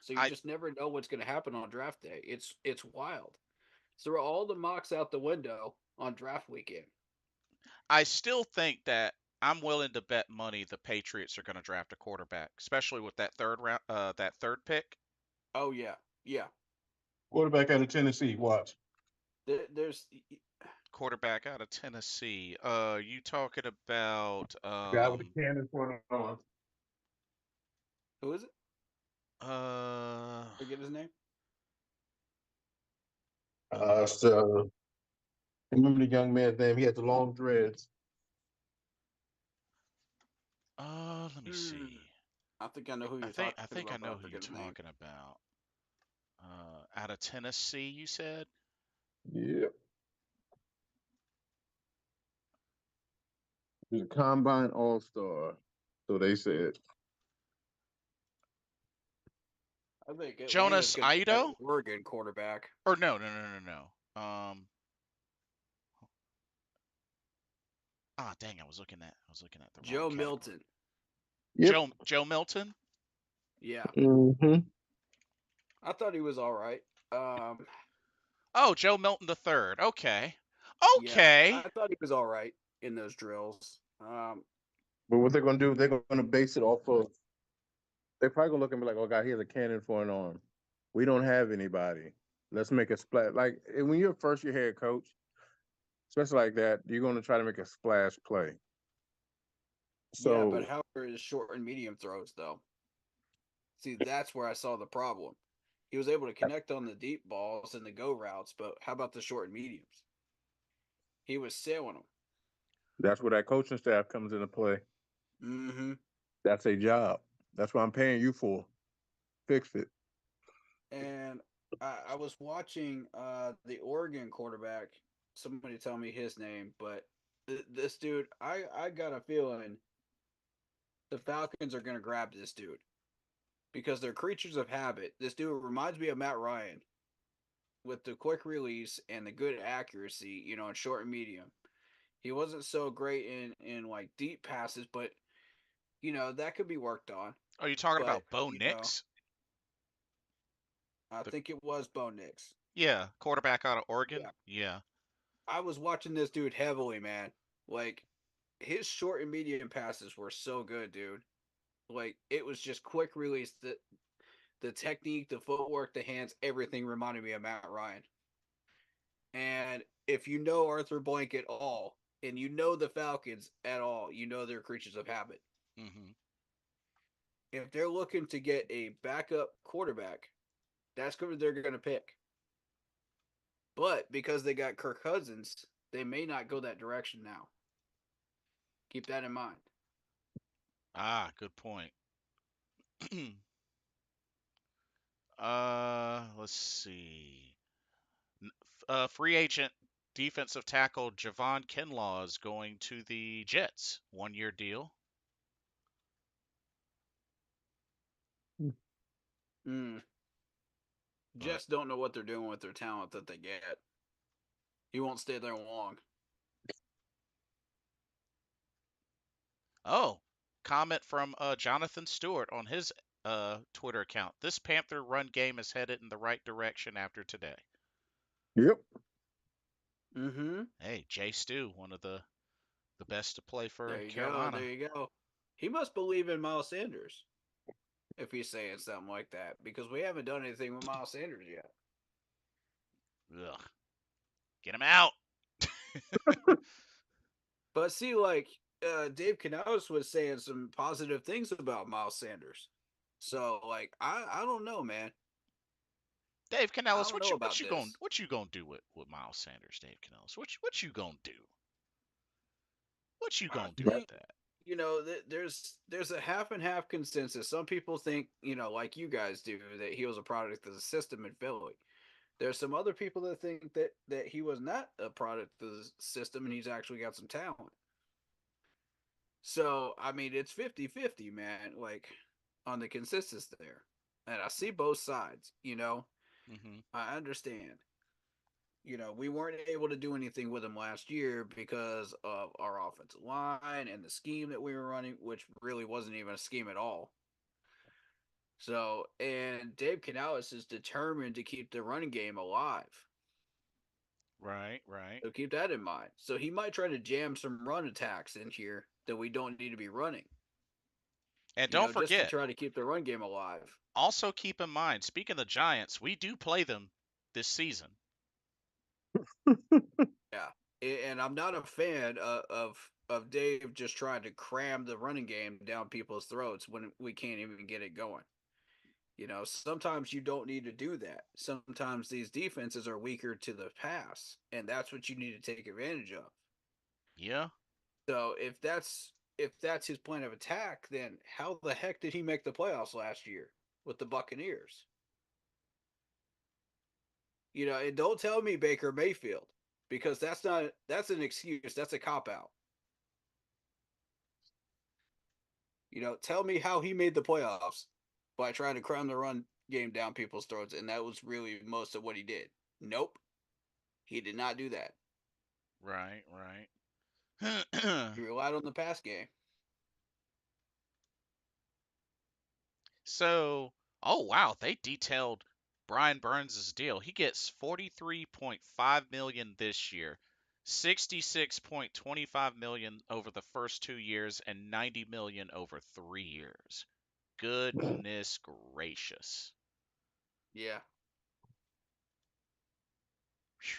So you I just never know what's going to happen on draft day. It's wild. Throw all the mocks out the window on draft weekend. I still think that I'm willing to bet money the Patriots are going to draft a quarterback, especially with that third round, that third pick. Oh yeah, yeah. Quarterback out of Tennessee. Watch. There's Quarterback out of Tennessee. You talking about Guy with the cannon front on. who is it? uh Forget his name. So remember the young man's name? He had the long dreads. let me Hmm. see. I think I know who I you're think talking I think I about, but know I who you're forget his name. talking about. Out of Tennessee, you said? Yep. He's a combine all star. So they said. I think Atlanta's Jonas going to get that Ido? Oregon quarterback. Or no. Dang, I was looking at the wrong Joe category. Milton. Yep. Joe Milton? Yeah, Mm-hmm. I thought he was all right. Um, Oh, Joe Milton the third. Okay. Yeah, Okay. I thought he was all right in those drills. But what they're gonna do? They're gonna base it off of. They're probably gonna look and be like, "Oh God, he has a cannon for an arm. We don't have anybody. Let's make a splash." Like when you're first your head coach, especially like that, you're gonna try to make a splash play. Yeah, but So how are his short and medium throws though? See, that's where I saw the problem. He was able to connect on the deep balls and the go routes, but how about the short and mediums? He was sailing them. that's where that coaching staff comes into play. Mm-hmm. That's a job. That's what I'm paying you for. Fix it. And I was watching the Oregon quarterback. Somebody tell me his name, but this dude, I got a feeling the Falcons are going to grab this dude because they're creatures of habit. This dude reminds me of Matt Ryan with the quick release and the good accuracy, in short and medium. He wasn't so great in like deep passes, but that could be worked on. Are you talking But about Bo Nix? I The think it was Bo Nix. Yeah, quarterback out of Oregon. Yeah, Yeah. I was watching this dude heavily, man. Like his short and medium passes were so good, dude. Like it was just quick release. The technique, the footwork, the hands, everything reminded me of Matt Ryan. And if you know Arthur Blank at all, and you know the Falcons at all, you know they're creatures of habit. Hmm. If they're looking to get a backup quarterback, that's who they're going to pick. But because they got Kirk Cousins, they may not go that direction now. Keep that in mind. Ah, good point. Let's see. Free agent defensive tackle Javon Kinlaw is going to the Jets. 1 year deal. Mm. But Jets don't know what they're doing with their talent that they get. He won't stay there long. oh, comment from Jonathan Stewart on his Twitter account. This Panther run game is headed in the right direction after today. Yep. Mm-hmm. Hey, Jay Stu, one of the best to play for There you go. There Carolina. you go. He must believe in Miles Sanders if he's saying something like that because we haven't done anything with Miles Sanders yet. Ugh, get him out. But see, like Dave Canales was saying some positive things about Miles Sanders. So, like, I don't know, man. Dave I Canellis, don't what know you what about you going this. what you gonna do with Miles Sanders, Dave Canellis? What you gonna do? What you I gonna do with think that? there's a half and half consensus. Some people think, like you guys do, that he was a product of the system in Philly. There's some other people that think that he was not a product of the system and he's actually got some talent. So, I mean, it's 50-50, man, like on the consensus there. And I see both sides, Hmm. I understand. We weren't able to do anything with him last year because of our offensive line and the scheme that we were running, which really wasn't even a scheme at all. So, and Dave Canales is determined to keep the running game alive. Right, right. So keep that in mind. So he might try to jam some run attacks in here that we don't need to be running, And don't just to forget, try to keep the run game alive. also keep in mind, speaking of the Giants, we do play them this season. Yeah. And I'm not a fan of Dave just trying to cram the running game down people's throats when we can't even get it going. Sometimes you don't need to do that. Sometimes these defenses are weaker to the pass, and that's what you need to take advantage of. Yeah, So if that's his plan of attack, then how the heck did he make the playoffs last year with the Buccaneers? And don't tell me Baker Mayfield because that's an excuse. That's a cop out. Tell me how he made the playoffs by trying to cram the run game down people's throats, and that was really most of what he did. Nope, he did not do that. right, right. He relied on the pass game. So, oh wow, they detailed Brian Burns' deal. He gets 43.5 million this year, 66.25 million over the first 2 years, and 90 million over 3 years. Goodness gracious. Yeah. Whew.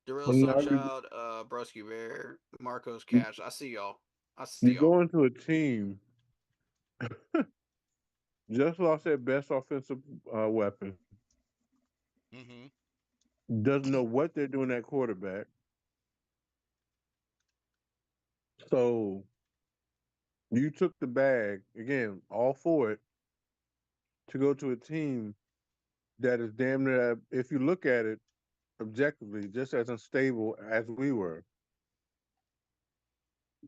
Darrell Well, now Sunchild, Brusky Bear, Marcos Cash. I see y'all. I see you y'all. go into a team just lost their best offensive weapon, Mm-hmm. doesn't know what they're doing at quarterback. So you took the bag again, all for it, to go to a team that is damn near, if you look at it objectively, just as unstable as we were.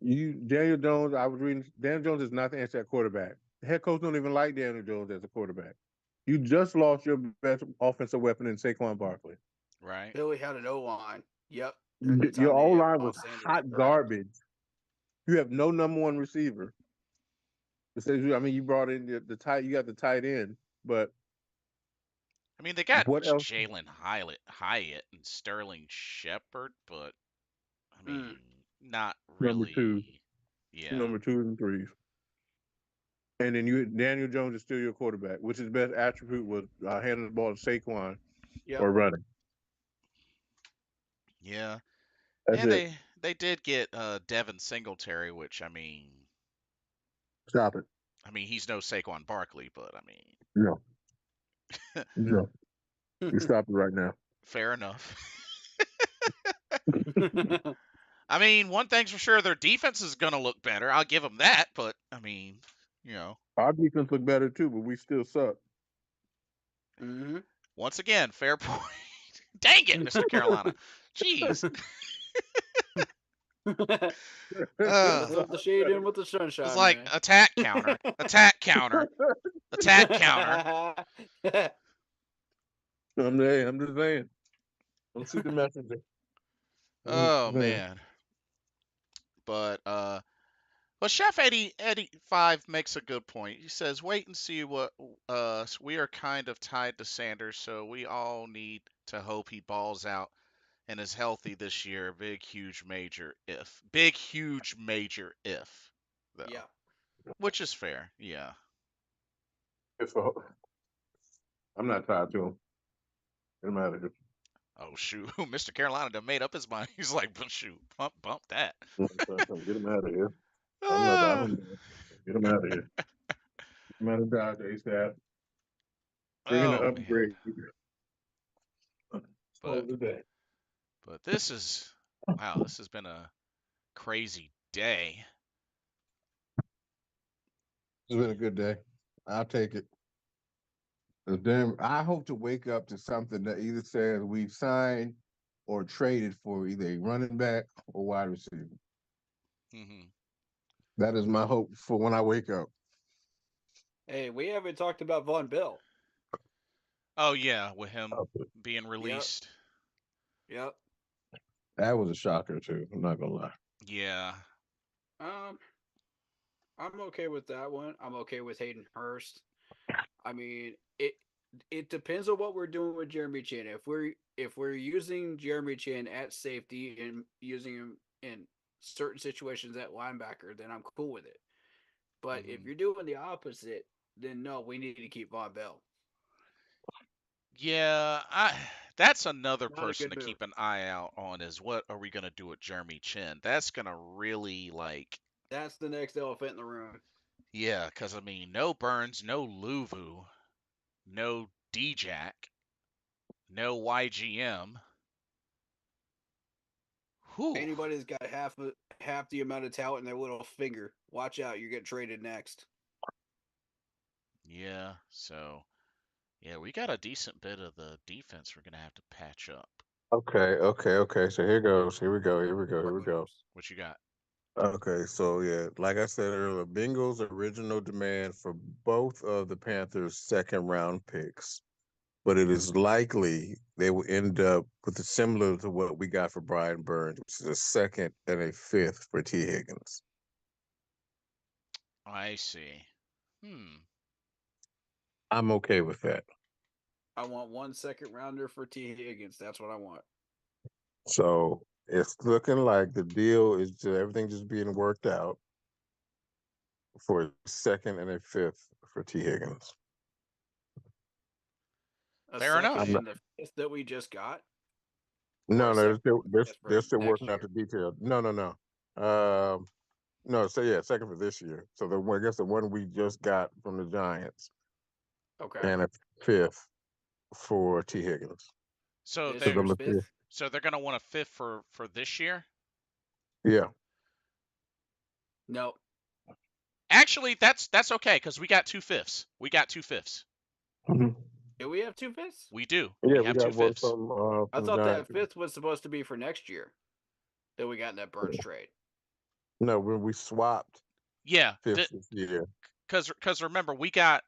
You Daniel Jones, I was reading. Daniel Jones is not the answer at quarterback. The head coach don't even like Daniel Jones as a quarterback. You just lost your best offensive weapon in Saquon Barkley. Right. Philly had an O line. Yep. During the Your time O they line was lost Sanders. hot Correct. garbage. You have no number one receiver. I mean, you brought in the tight. You got the tight end, but I mean, they got what else? Jalen Hyatt and Sterling Shepard, but I Mm. mean, not Number two, really. Yeah. number two and threes, and then you Daniel Jones is still your quarterback, which his best attribute was handing the ball to Saquon Yep. or running. Yeah. That's And it. they did get Devin Singletary, which Stop it. I mean he's no Saquon Barkley, but I mean No, no. You stop it right now. fair enough. I mean, one thing's for sure, their defense is gonna look better. I'll give them that, but I mean, you know, Our defense looked better too, but we still suck. hmm once again, fair point. Dang it, Mr. Carolina. Jeez. Gotta Uh, throw the shade in with the it's sunshine, like man. attack counter, attack counter, attack counter. I'm just saying. Don't shoot the messenger. I'm Oh just saying. man. But Chef 8085 makes a good point. He says, "Wait and see what we are kind of tied to Sanders, so we all need to hope he balls out and is healthy this year. Big huge major if. Big huge major if Yeah. though." Which is fair. Yeah. It's a, I'm not tied to him. Get him out of here. Oh shoot. Mr. Carolina done made up his mind. He's like, "But shoot, bump that." Get him out of here. I'm not. I Ah, don't. Get him out of here. Get him out of Dodge ASAP. Bring in an oh man. upgrade. But Close the day. this is wow, this has been a crazy day. It's been a good day. I'll take it. Then I hope to wake up to something that either says we've signed or traded for either a running back or wide receiver. Hmm. That is my hope for when I wake up. Hey, we haven't talked about Von Bell. Oh yeah, with him Okay. being Yep. released. Yep. That was a shocker too. I'm not gonna lie. Yeah. Um, I'm okay with that one. I'm okay with Hayden Hurst. I mean, it depends on what we're doing with Jeremy Chin. If we're using Jeremy Chin at safety and using him in certain situations at linebacker, then I'm cool with it. But if Hmm. you're doing the opposite, then no, we need to keep Von Bell. Yeah, I that's another Not a person good to move. keep an eye out on is what are we gonna do with Jeremy Chin? That's gonna really like That's the next elephant in the room. yeah, because I mean no Burns, no Luvu, no D-Jack, no YGM. Whew. Anybody's got half the amount of talent in their little finger. Watch out, you're getting traded next. Yeah, so yeah, we got a decent bit of the defense we're gonna have to patch up. Okay. So here goes. Here we go. Here we go. Here What we go. moves? What you got? Okay, so yeah, like I said earlier, Bengals original demand for both of the Panthers' second round picks, but it is likely they will end up with a similar to what we got for Brian Burns, which is a second and a fifth for T. Higgins. I see. Hmm. I'm okay with that. I want 1 second rounder for T. Higgins. That's what I want. So it's looking like the deal is everything just being worked out for a second and a fifth for T. Higgins. A Fair second I'm enough. not, and the fifth that we just got, or no, a no, second and the fifth they're for still next working out year. the details. No, no, no. No, so yeah, second for this year. So I guess the one we just got from the Giants Okay, and a fifth for T. Higgins. So this Because they're year's I'm fifth. so they're gonna want a fifth for this year. yeah. No, Actually, that's okay because we got two fifths. We got two fifths. Mhm. do we have 2 fifths? We do. Yeah, We we have got two one fifths. I from the thought that Giants. fifth was supposed to be for next year that we got in that Burns trade. No, when we swapped Yeah, fifths this year. because remember we got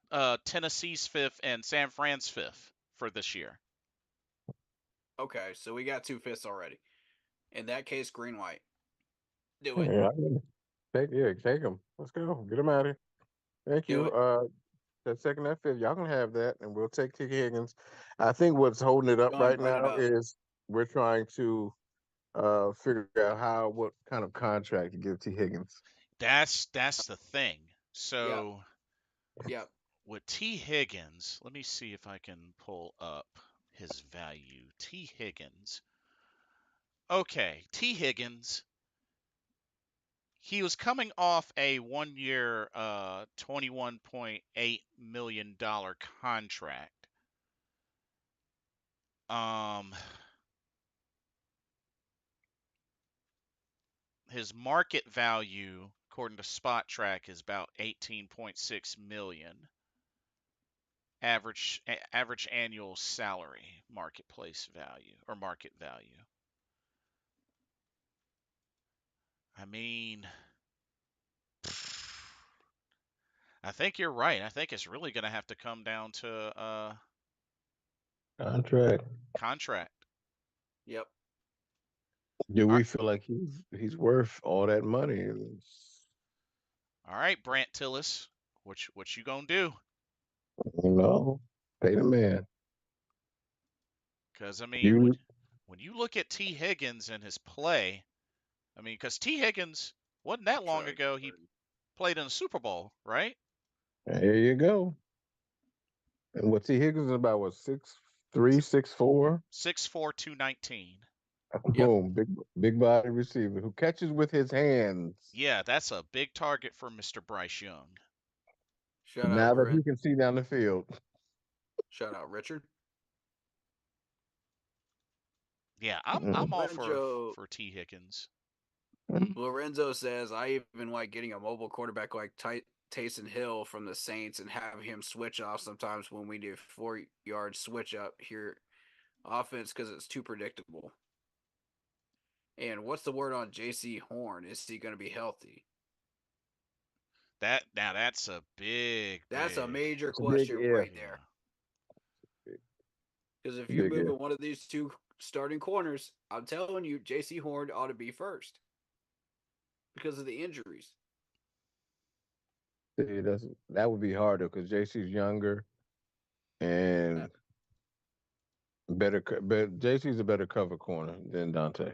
Tennessee's fifth and San Fran's fifth for this year. Okay, so we got 2 fifths already. In that case, green white. Do it. Yeah, take them. Let's go. Get them out of here. Thank Do you. it. That second, that fifth, y'all can have that, and we'll take T. Higgins. I think what's holding it up Go right and run it now up. is we're trying to figure out what kind of contract to give T. Higgins. That's the thing. Yep. So Yep. with T Higgins, let me see if I can pull up his value. T Higgins. Okay, T Higgins. He was coming off a 1 year, $21.8 million contract. Um, his market value, according to Spot Track, is about 18.6 million. Average annual salary, marketplace value or market value. I mean, I think you're right. I think it's really going to have to come down to Contract. contract. Yep. Do All we right, feel like he's worth all that money? all right, Brant Tillis, what you gonna do? No, pay the man. Because I mean, You when you look at T Higgins and his play, I mean, because T Higgins wasn't that long Sorry. ago he played in a Super Bowl, right? There you go. And what T. Higgins is about? What 6'3", 6'4"? 6'4", 219. Yep. Boom, big body receiver who catches with his hands. Yeah, that's a big target for Mr. Bryce Young. Shout out Now that Loren. he can see down the field. Shout out Richard. Yeah, I'm Mm. all Lorenzo for T Higgins. Lorenzo says I even like getting a mobile quarterback like Taysom Hill from the Saints and have him switch off sometimes when we do 4 yard switch up here offense because it's too predictable. And what's the word on J.C. Horn? Is he going to be healthy? That's a big, That's a big, major It's a big question if. right yeah. there. Because if you're Big if. moving one of these two starting corners, I'm telling you, J.C. Horn ought to be first because of the injuries. See, that would be harder because JC's younger Uh, and but JC's a better cover corner than Dante.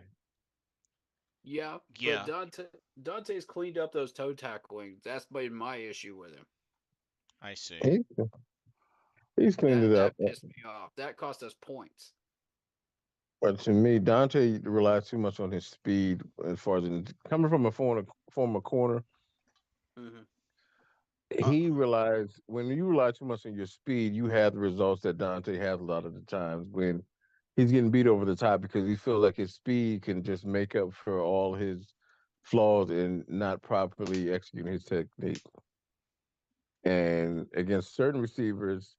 yeah, but Yeah, Dante's cleaned up those toe tackling. That's been my issue with him. I see. He, he's cleaned it up. That pissed me off. That cost us points. But to me, Dante relies too much on his speed as far as coming from a former corner. Mm-hmm. Uh, He relies when you rely too much on your speed, you have the results that Dante has a lot of the times when he's getting beat over the top because he feels like his speed can just make up for all his flaws in not properly executing his technique. And against certain receivers,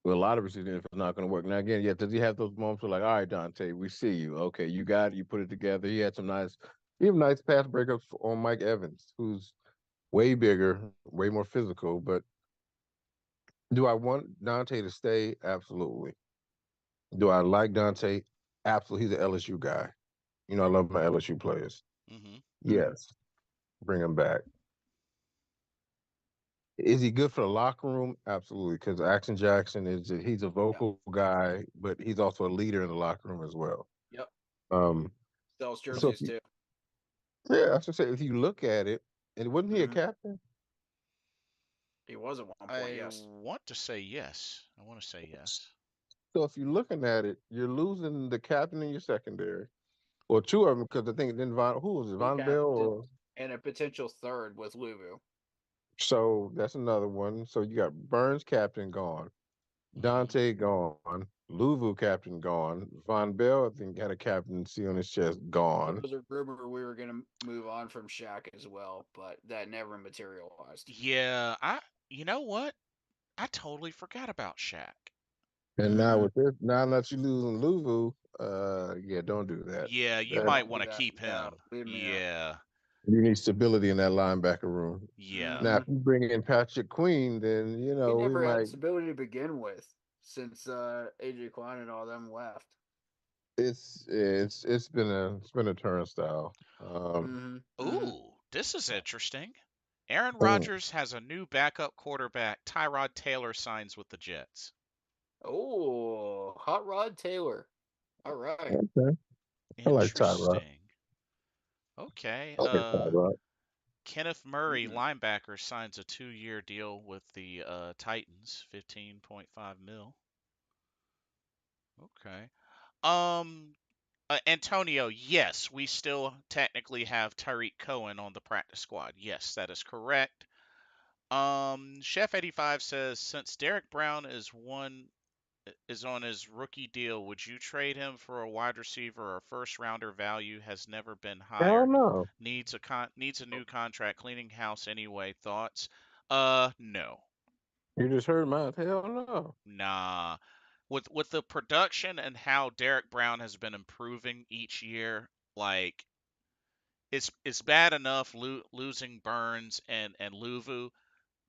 well, a lot of receivers, if it's not going to work. Now, again, yeah, does he have those moments where, like, all right, Dante, we see you. Okay, you got it. You put it together. He had some nice pass breakups on Mike Evans, who's way bigger, way more physical. But do I want Dante to stay? Absolutely. Do I like Dante? Absolutely. He's an LSU guy. You know, I love my LSU players. hmm Yes, bring him back. Is he good for the locker room? Absolutely, because Action Jackson he's a Yeah. vocal guy, but he's also a leader in the locker room as well. Yep. Um, Sells so if jerseys you, too. yeah, I should say if you look at it, and wasn't he a Hmm. captain? He was at one point, I yes. want to say yes. I want to say yes. So if you're looking at it, you're losing the captain in your secondary, or two of them, because I think then who was it, Two Von Bell, captains or and a potential third with Luvu. so that's another one. So you got Burns captain gone, Hmm. Dante gone, Luvu captain gone, Von Bell I think got a captaincy on his chest There gone. was a rumor we were going to move on from Shaq as well, but that never materialized. Yeah, you know what? I totally forgot about Shaq. And now Hmm. with this, now that you losing Luvu, yeah, don't do that. Yeah, you That might Don't want do to that. keep No, him. leave me out. Yeah. you need stability in that linebacker room. Now, Yeah. Hmm. if you bring in Patrick Queen, then We we never had might. stability to begin with since AJ Klein and all them left. It's been a turnstile. Hmm. Hmm. Ooh, this is interesting. Aaron Mm, Rodgers has a new backup quarterback. Tyrod Taylor signs with the Jets. Oh, Hot Rod Taylor. All right. okay, I like Tyrod. Interesting. Okay. I like Tyrod. Kenneth Murray, Hmm. linebacker, signs a 2-year deal with the Titans, 15.5 mil. Okay. Um, Antonio, yes, we still technically have Tyreek Cohen on the practice squad. Yes, that is correct. Chef 85 says since Derek Brown is on his rookie deal, would you trade him for a wide receiver or first rounder value has never been Hell higher? no. Needs a new contract, cleaning house anyway. Thoughts? No. You just heard mine. Hell no. Nah. With the production and how Derek Brown has been improving each year, like it's bad enough losing Burns and Luvu,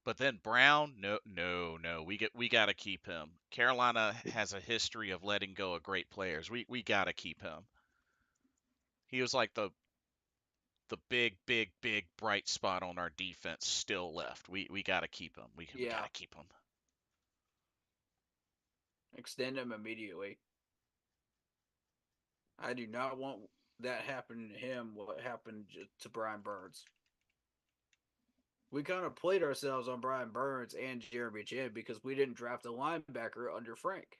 but then Brown, no, no, no. We got to keep him. Carolina has a history of letting go of great players. We got to keep him. He was like the big bright spot on our defense still left. We got to keep him. We got Yeah. to keep him. Extend him immediately. I do not want that happening to him. What happened to Brian Burns? We kind of played ourselves on Brian Burns and Jeremy Chin because we didn't draft a linebacker under Frank.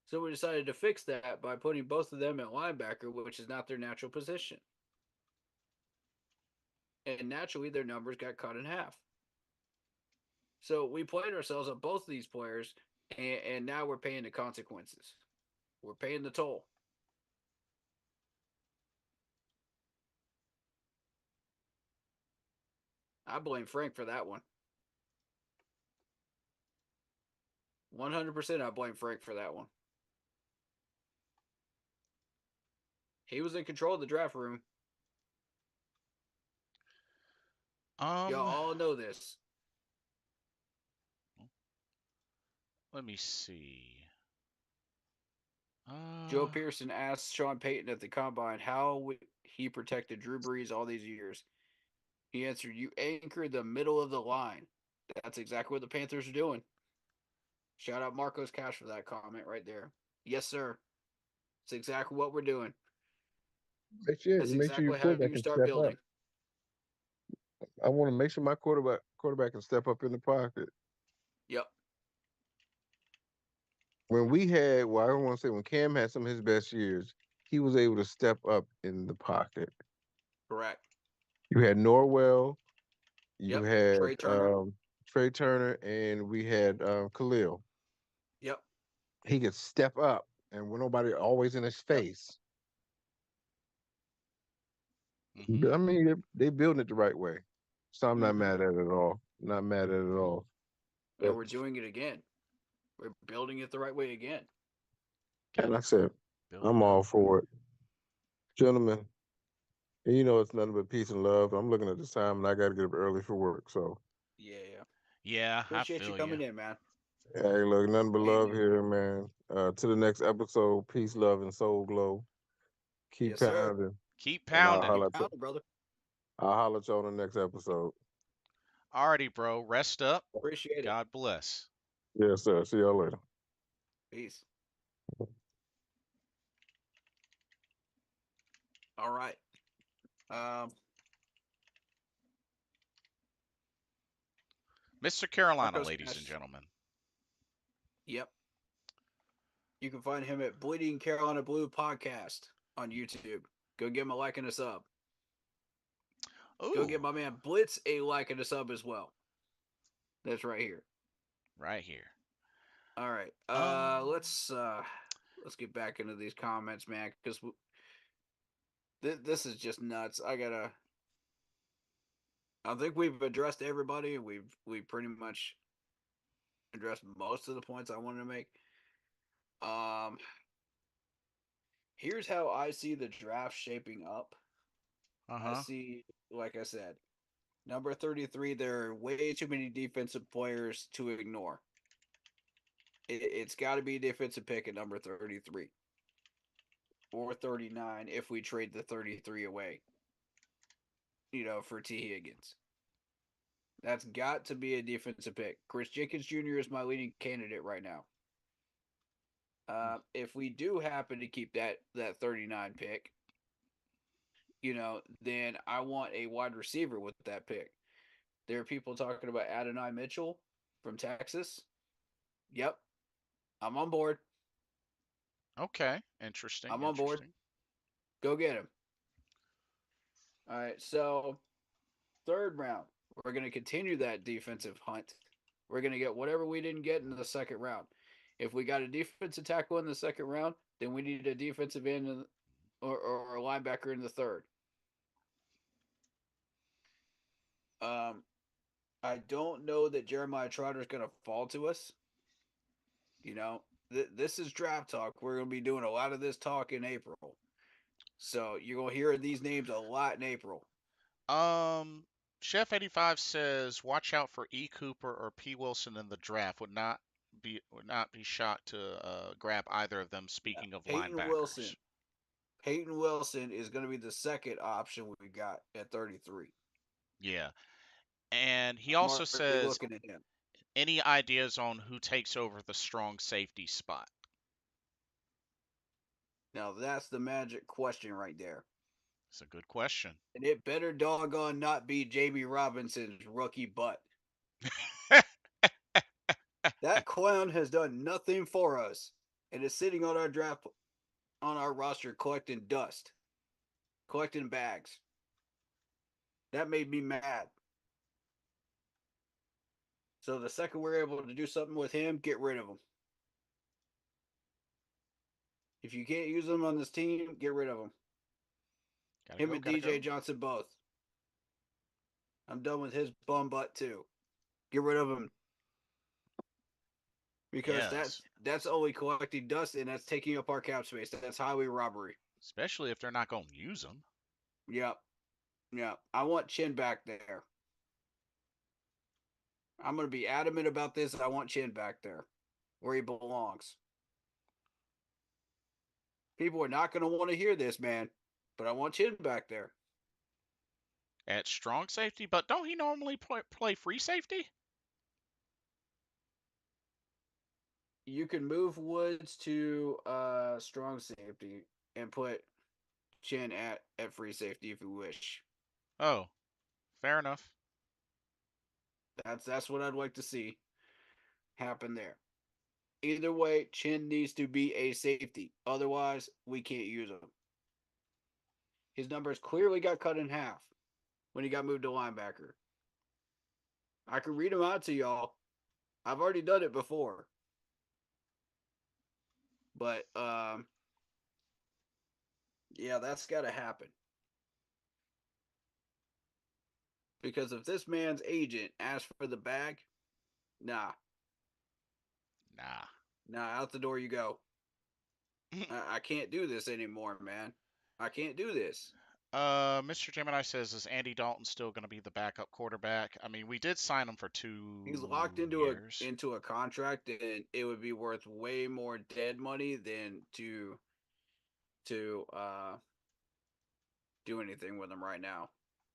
So we decided to fix that by putting both of them at linebacker, which is not their natural position. And naturally, their numbers got cut in half. So we played ourselves on both of these players, and now we're paying the consequences. We're paying the toll. I blame Frank for that one. 100% I blame Frank for that one. He was in control of the draft room. Y'all Um, all know this. let me see. Joe Uh, Pearson asked Sean Payton at the combine how he protected Drew Brees all these years. He answered, "You anchored the middle of the line." That's exactly what the Panthers are doing. Shout out Marcos Cash for that comment right there. Yes, sir. It's exactly what we're doing. That's Make sure your exactly how quarterback you can start step up. building. I want to make sure my quarterback can step up in the pocket. Yep, When I don't want to say when Cam had some of his best years, he was able to step up in the pocket. correct. You had Norwell, you Yep, had Trey Turner. Trey Turner, and we had Khalil. Yep, He could step up, and when nobody always in his yep. face. mm-hmm. I mean, they building it the right way, so I'm not Mm-hmm. mad at it at all. Not mad at it at all. And But we're doing it again. We're building it the right way again. Yep. and I said, Build I'm it up. all for it, gentlemen. And it's nothing but peace and love. I'm looking at this time, and I got to get up early for work. So, Yeah, yeah. Yeah, I Appreciate you feel you. coming in, man. hey, look, nothing but And love here, man. To the next episode, peace, love, and soul glow. Keep yes, sir. pounding, Keep and pounding. Keep pounding, brother. I'll holler at you on the next episode. Alrighty, bro. Rest up. Appreciate it. God bless. Yes, sir. See y'all later. Peace. All right. Um, Mr. Carolina, Marco ladies and Smash. gentlemen. Yep. You can find him at Bleeding Carolina Blue Podcast on YouTube. Go give him a like and a sub. Go Ooh, give my man Blitz a like and a sub as well. That's right here. right here. All right. Um, Let's get back into these comments, man, because this is just nuts. I think we've addressed everybody. We pretty much addressed most of the points I wanted to make. Um, Here's how I see the draft shaping up. I uh-huh. see, like I said, number 33, there are way too many defensive players to ignore. It's got to be a defensive pick at number 33 or 39 if we trade the 33 away, for T. Higgins. That's got to be a defensive pick. Chris Jenkins Jr. is my leading candidate right now. If we do happen to keep that 39 pick, then I want a wide receiver with that pick. There are people talking about Adonai Mitchell from Texas. Yep, I'm on board. Okay. Interesting. I'm on board. Interesting. Go get him. All right, so third round, we're going to continue that defensive hunt. We're going to get whatever we didn't get in the second round. If we got a defensive tackle in the second round, then we need a defensive end or a linebacker in the third. Um, I don't know that Jeremiah Trotter is going to fall to us. This is draft talk. We're going to be doing a lot of this talk in April. So you're going to hear these names a lot in April. Um, Chef 85 says, watch out for E. Cooper or P. Wilson in the draft. Would not be shocked to grab either of them. Speaking of Peyton Wilson. linebackers. Peyton Wilson is going to be the second option we got at 33. Yeah. And he I'm also already says, looking at him. any ideas on who takes over the strong safety spot? Now that's the magic question right there. It's a good question. And it better doggone not be Jamie Robinson's rookie butt. That clown has done nothing for us and is sitting on our roster collecting dust, collecting bags. That made me mad. So the second we're able to do something with him, get rid of him. If you can't use him on this team, get rid of him. Gotta Him go, and gotta DJ go. Johnson both. I'm done with his bum butt too. Get rid of him because Yes. that's only collecting dust and that's taking up our cap space. That's highway robbery. Especially if they're not going to use them. Yep. Yep. I want Chin back there. I'm going to be adamant about this. I want Chin back there where he belongs. People are not going to want to hear this, man, but I want Chin back there. At strong safety, but don't he normally play free safety? You can move Woods to strong safety and put Chin at free safety if you wish. Oh, fair enough. That's what I'd like to see happen there. Either way, Chin needs to be a safety. Otherwise, we can't use him. His numbers clearly got cut in half when he got moved to linebacker. I can read them out to y'all. I've already done it before. But yeah, that's got to happen. Because if this man's agent asks for the bag, nah, Nah. out the door you go. I can't do this anymore, man. I can't do this. Mr. Gemini says, is Andy Dalton still going to be the backup quarterback? I mean, we did sign him for He's 2 locked years. into a contract, and it would be worth way more dead money than to do anything with him right now.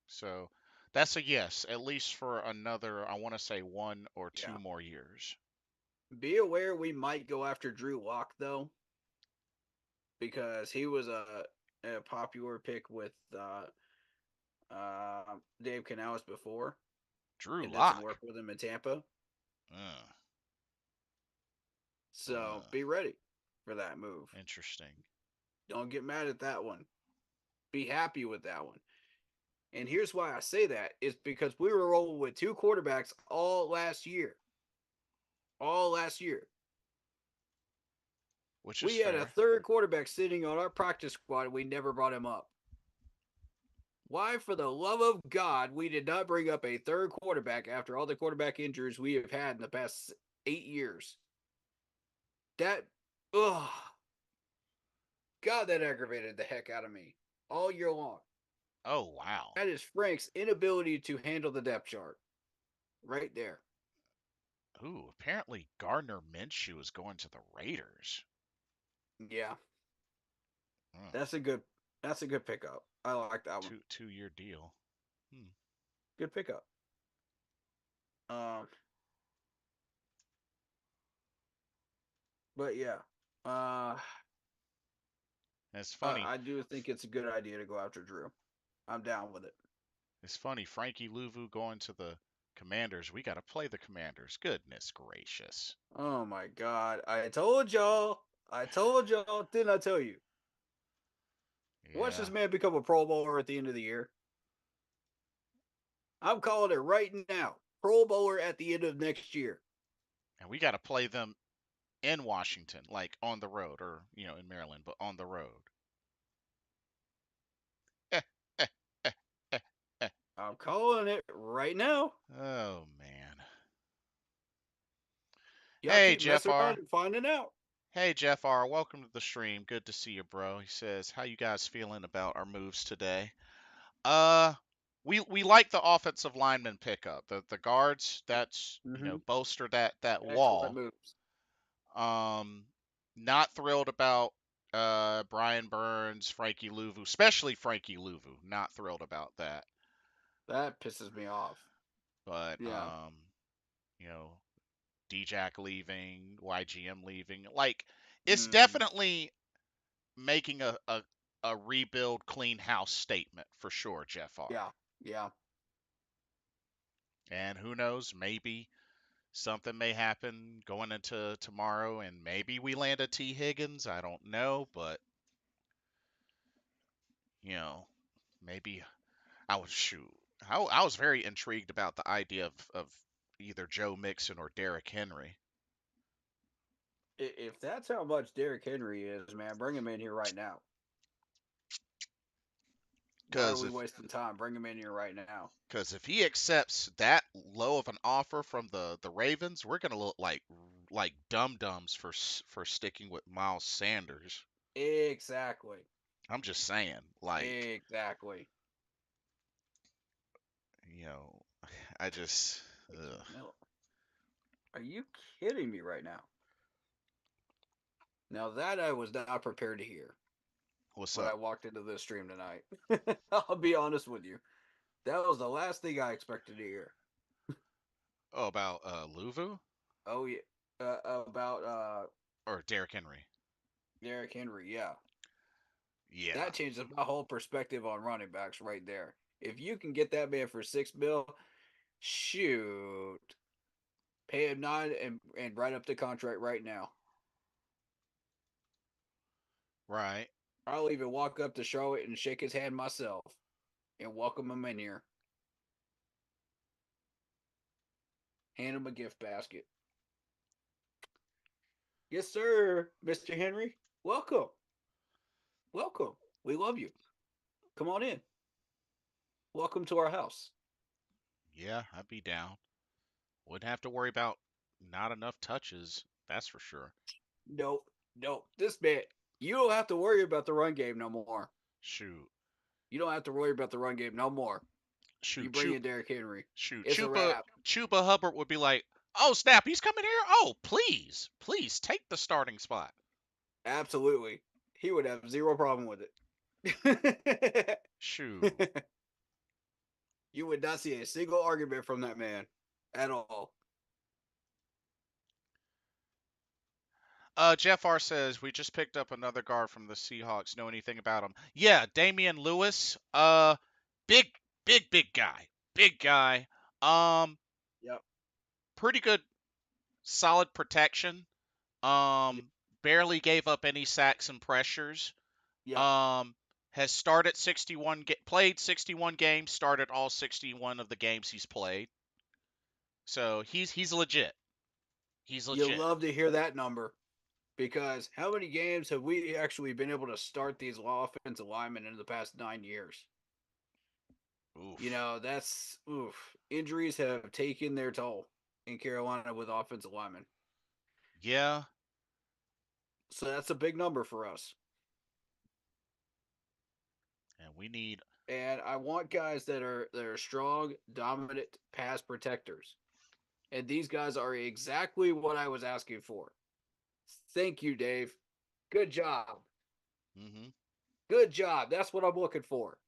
So That's a yes, at least for another, I want to say 1 or 2 Yeah. more years. Be aware we might go after Drew Lock though, because he was a popular pick with Dave Canales before, Drew and did some Lock. work with him in Tampa. Uh, So uh, be ready for that move. interesting. Don't get mad at that one. Be happy with that one. And here's why I say that is because we were rolling with 2 quarterbacks all last year. All last year. Which is We had a fair. third quarterback sitting on our practice squad and we never brought him up. Why, for the love of God, we did not bring up a third quarterback after all the quarterback injuries we have had in the past 8 years? That, ugh, God, that aggravated the heck out of me all year long. Oh, wow. That is Frank's inability to handle the depth chart right there. Ooh, apparently Gardner Minshew is going to the Raiders. Yeah, Uh, that's a good pickup. I like that one. two-year deal. Hmm. Good pickup. Um, but yeah, uh, It's funny. I do think it's a good idea to go after Drew. I'm down with it. It's funny. Frankie Louvu going to the Commanders. We got to play the Commanders. Goodness gracious. Oh my God! I told y'all. I told y'all. Didn't I tell you? Watch Yeah. this man become a Pro Bowler at the end of the year. I'm calling it right now. Pro Bowler at the end of next year. And we got to play them in Washington, like on the road, or in Maryland, but on the road. Eh, eh, eh, eh, eh. I'm calling it right now. Oh man. Y'all Hey keep Jeff messing around R. and finding out. Hey Jeff R. Welcome to the stream. Good to see you, bro. He says, "How you guys feeling about our moves today?" Uh, we like the offensive lineman pickup. The guards that's Mm-hmm. bolster that Excellent wall. moves. Um, not thrilled about Brian Burns, Frankie Louvu, especially Frankie Louvu. Not thrilled about that. That pisses me off. But Yeah. you know, D-Jack leaving, YGM leaving, like it's Mm, definitely making a rebuild clean house statement for sure, Jeff R. yeah. Yeah. And who knows, maybe something may happen going into tomorrow and maybe we land a T. Higgins. I don't know, but maybe I was shoot. I was very intrigued about the idea of either Joe Mixon or Derrick Henry. If that's how much Derrick Henry is, man, bring him in here right now. Why are Because we if wasting time? Bring him in here right now. Because if he accepts that low of an offer from the Ravens, we're gonna look like dum dums for sticking with Miles Sanders. Exactly. I'm just saying, like, Exactly. you know, I just, ugh. No. Are you kidding me right now? Now that I was not prepared to hear What's when I up? walked into this stream tonight. I'll be honest with you. That was the last thing I expected to hear. Oh, about Luvu Oh yeah. About or Derrick Henry? Derrick Henry, yeah. Yeah, That changes my whole perspective on running backs right there. If you can get that man for $6 million, shoot. Pay him nine and write up the contract right now. right. I'll even walk up to Charlotte and shake his hand myself and welcome him in here. Hand him a gift basket. Yes, sir, Mr. Henry. Welcome. Welcome. We love you. Come on in. Welcome to our house. Yeah, I'd be down. Wouldn't have to worry about not enough touches. That's for sure. Nope. Nope. This man, you don't have to worry about the run game no more. Shoot, You don't have to worry about the run game no more. You shoot, bring in Derrick Henry. shoot. It's a Chuba wrap. Chuba Hubbard would be like, "Oh snap, he's coming here! Oh please, please take the starting spot." Absolutely. He would have zero problem with it. Shoot. You would not see a single argument from that man at all. Jeff R says we just picked up another guard from the Seahawks. Know anything about him? Yeah, Damian Lewis. Big, big guy. Big guy. Um, Yep. Pretty good, solid protection. Yep. Barely gave up any sacks and pressures. Yep. Um, has started 61, played 61 games, started all 61 of the games he's played. So he's legit. He's You legit. love to hear that number because how many games have we actually been able to start these offensive linemen in the past 9 years? You Oof. know, that's oof. Injuries have taken their toll in Carolina with offensive linemen. Yeah, So that's a big number for us. and we need. And I want guys that are strong, dominant pass protectors. And these guys are exactly what I was asking for. Thank you, Dave. Good job. Hmm. Good job. That's what I'm looking for.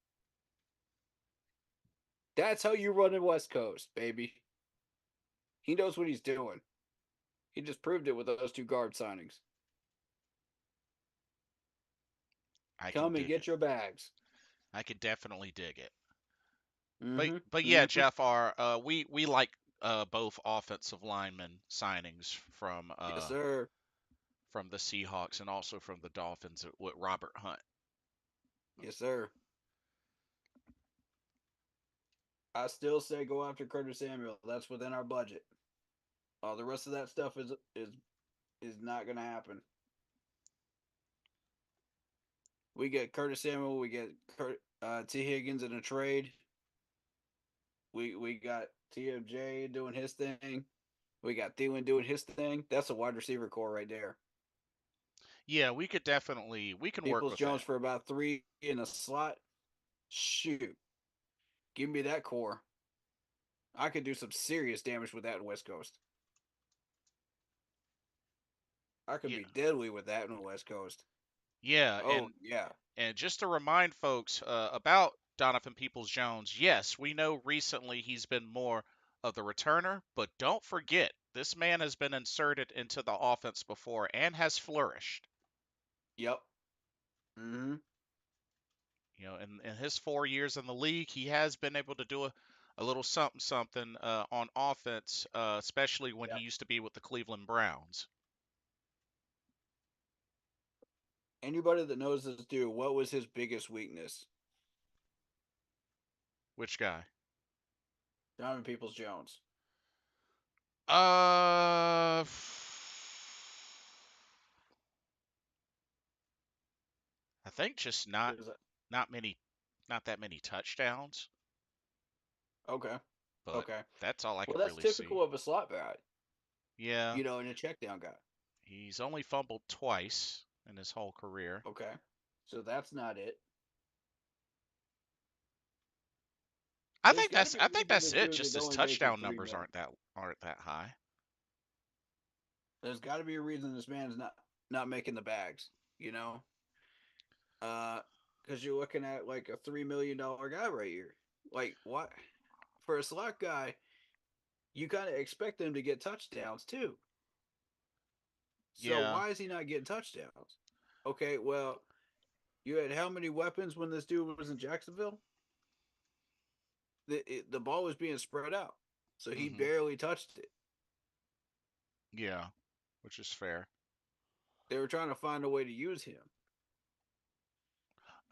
That's how you run in West Coast, baby. He knows what he's doing. He just proved it with those two guard signings. I can Come and dig it. get your bags. I could definitely dig it. Mm-hmm. But yeah, Mm-hmm. Jeff R. We like both offensive lineman signings Yes, sir. from the Seahawks and also from the Dolphins with Robert Hunt. Yes, sir. I still say go after Curtis Samuel. That's within our budget. All the rest of that stuff is not going to happen. We get Curtis Samuel. We get T. Higgins in a trade. We got TMJ doing his thing. We got Thielen doing his thing. That's a wide receiver core right there. Yeah, we can work Peoples with Jones that. for about 3 in a slot. Shoot, give me that core. I could do some serious damage with that in West Coast. I could Yeah, be deadly with that in the West Coast. yeah, Oh yeah. and just to remind folks about Donovan Peoples Jones, yes, we know recently he's been more of the returner, but don't forget this man has been inserted into the offense before and has flourished. Yep. Mm-hmm. You know, in his 4 years in the league, he has been able to do a little something something on offense, especially when he Yep. used to be with the Cleveland Browns. Anybody that knows this dude, what was his biggest weakness? Which guy? Donovan Peoples Jones. Uh, I think just not many, not that many touchdowns, Okay. but Okay. that's all I Well, could that's really see. typical of a slot guy, Yeah, and a check down guy. he's only fumbled twice in his whole career. Okay. So that's not it. There's got to be a I think reason that's this it. dude Just is his only making touchdown 3 numbers mil. aren't that high. There's got to be a reason this man's not making the bags. You know, uh, because you're looking at like a $3 million guy right here. Like what? For a slot guy, you kind of expect them to get touchdowns too. So Yeah. why is he not getting touchdowns? Okay, well, you had how many weapons when this dude was in Jacksonville? The ball was being spread out, so he Hmm. barely touched it. Yeah, which is fair. They were trying to find a way to use him.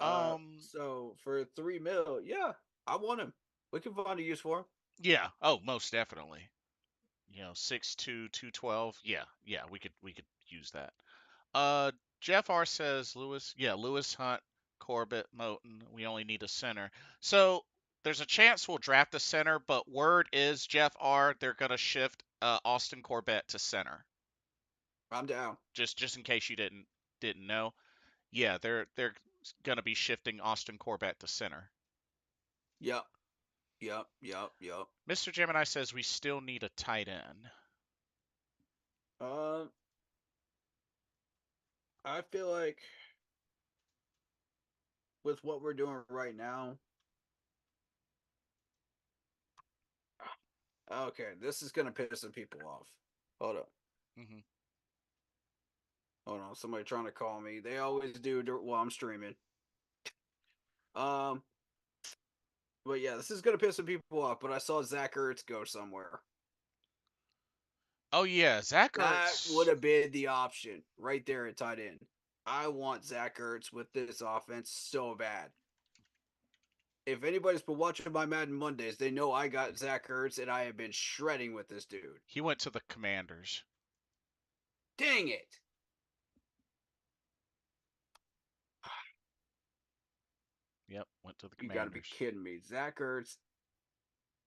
Um, So for 3 mil, yeah, I want him. We can find a use for him. yeah. Oh, most definitely. You know, 6'2", 212. Yeah, yeah, we could use that. Uh, Jeff R says Lewis Hunt, Corbett, Moton. We only need a center. So there's a chance we'll draft a center, but word is Jeff R. They're gonna shift Austin Corbett to center. I'm down. Just in case you didn't know. Yeah, they're gonna be shifting Austin Corbett to center. Yep, yep. Mr. Gemini says we still need a tight end. Uh, I feel like with what we're doing right now, Okay, this is gonna piss some people off. Hold up. Hmm. Hold on. Somebody trying to call me. They always do while I'm streaming. Um, but yeah, this is gonna piss some people off. But I saw Zach Ertz go somewhere. Oh yeah, Zach That would Ertz. have been the option right there at tight end. I want Zach Ertz with this offense so bad. If anybody's been watching my Madden Mondays, they know I got Zach Ertz and I have been shredding with this dude. He went to the Commanders. Dang it! Yep, went to the You got to be Commanders. kidding me. Zach Ertz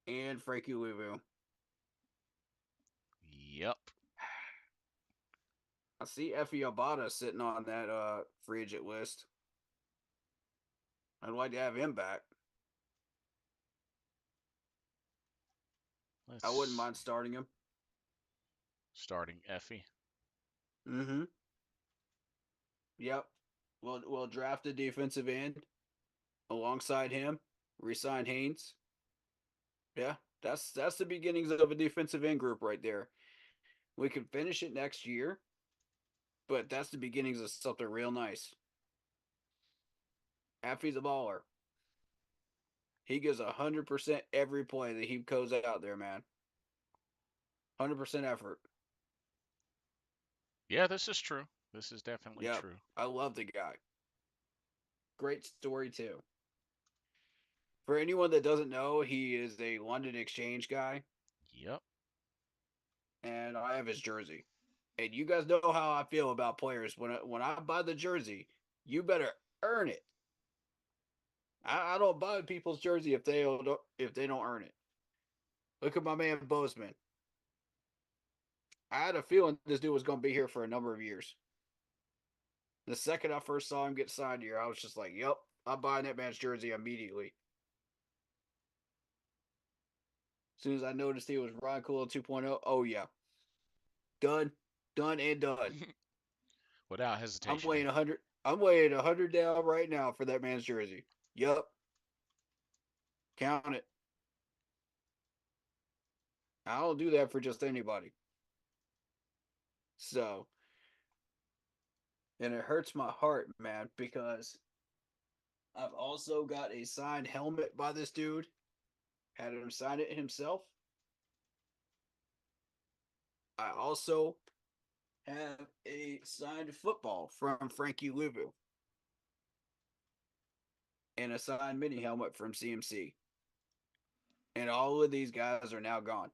and Frankie Louvu. Yep. I see Effie Abada sitting on that free agent list. I'd like to have him back. I wouldn't Let's mind starting him. starting Effie. Mm-hmm. Yep. We'll draft a defensive end alongside him. Resign Haynes. Yeah, that's the beginnings of a defensive end group right there. We can finish it next year, but that's the beginnings of something real nice. Effie's a baller. He gives 100% every play that he goes out there, man. 100% effort. Yeah, this is true. This is definitely Yep. true. I love the guy. Great story, too. For anyone that doesn't know, he is a London Exchange guy, Yep. and I have his jersey. And you guys know how I feel about players. When I buy the jersey, you better earn it. I don't buy people's jersey if they don't earn it. Look at my man Bozeman. I had a feeling this dude was going to be here for a number of years. The second I first saw him get signed here, I was just like, "Yep, I'm buying that man's jersey immediately." As soon as I noticed he was Ron Cool 2.0, oh yeah, done, done and done. Without I'm hesitation. weighing 100. I'm weighing 100 down right now for that man's jersey. Yup, count it. I don't do that for just anybody. So, and it hurts my heart, man, because I've also got a signed helmet by this dude. Had him sign it himself. I also have a signed football from Frankie Louvu and a signed mini helmet from CMC. And all of these guys are now gone.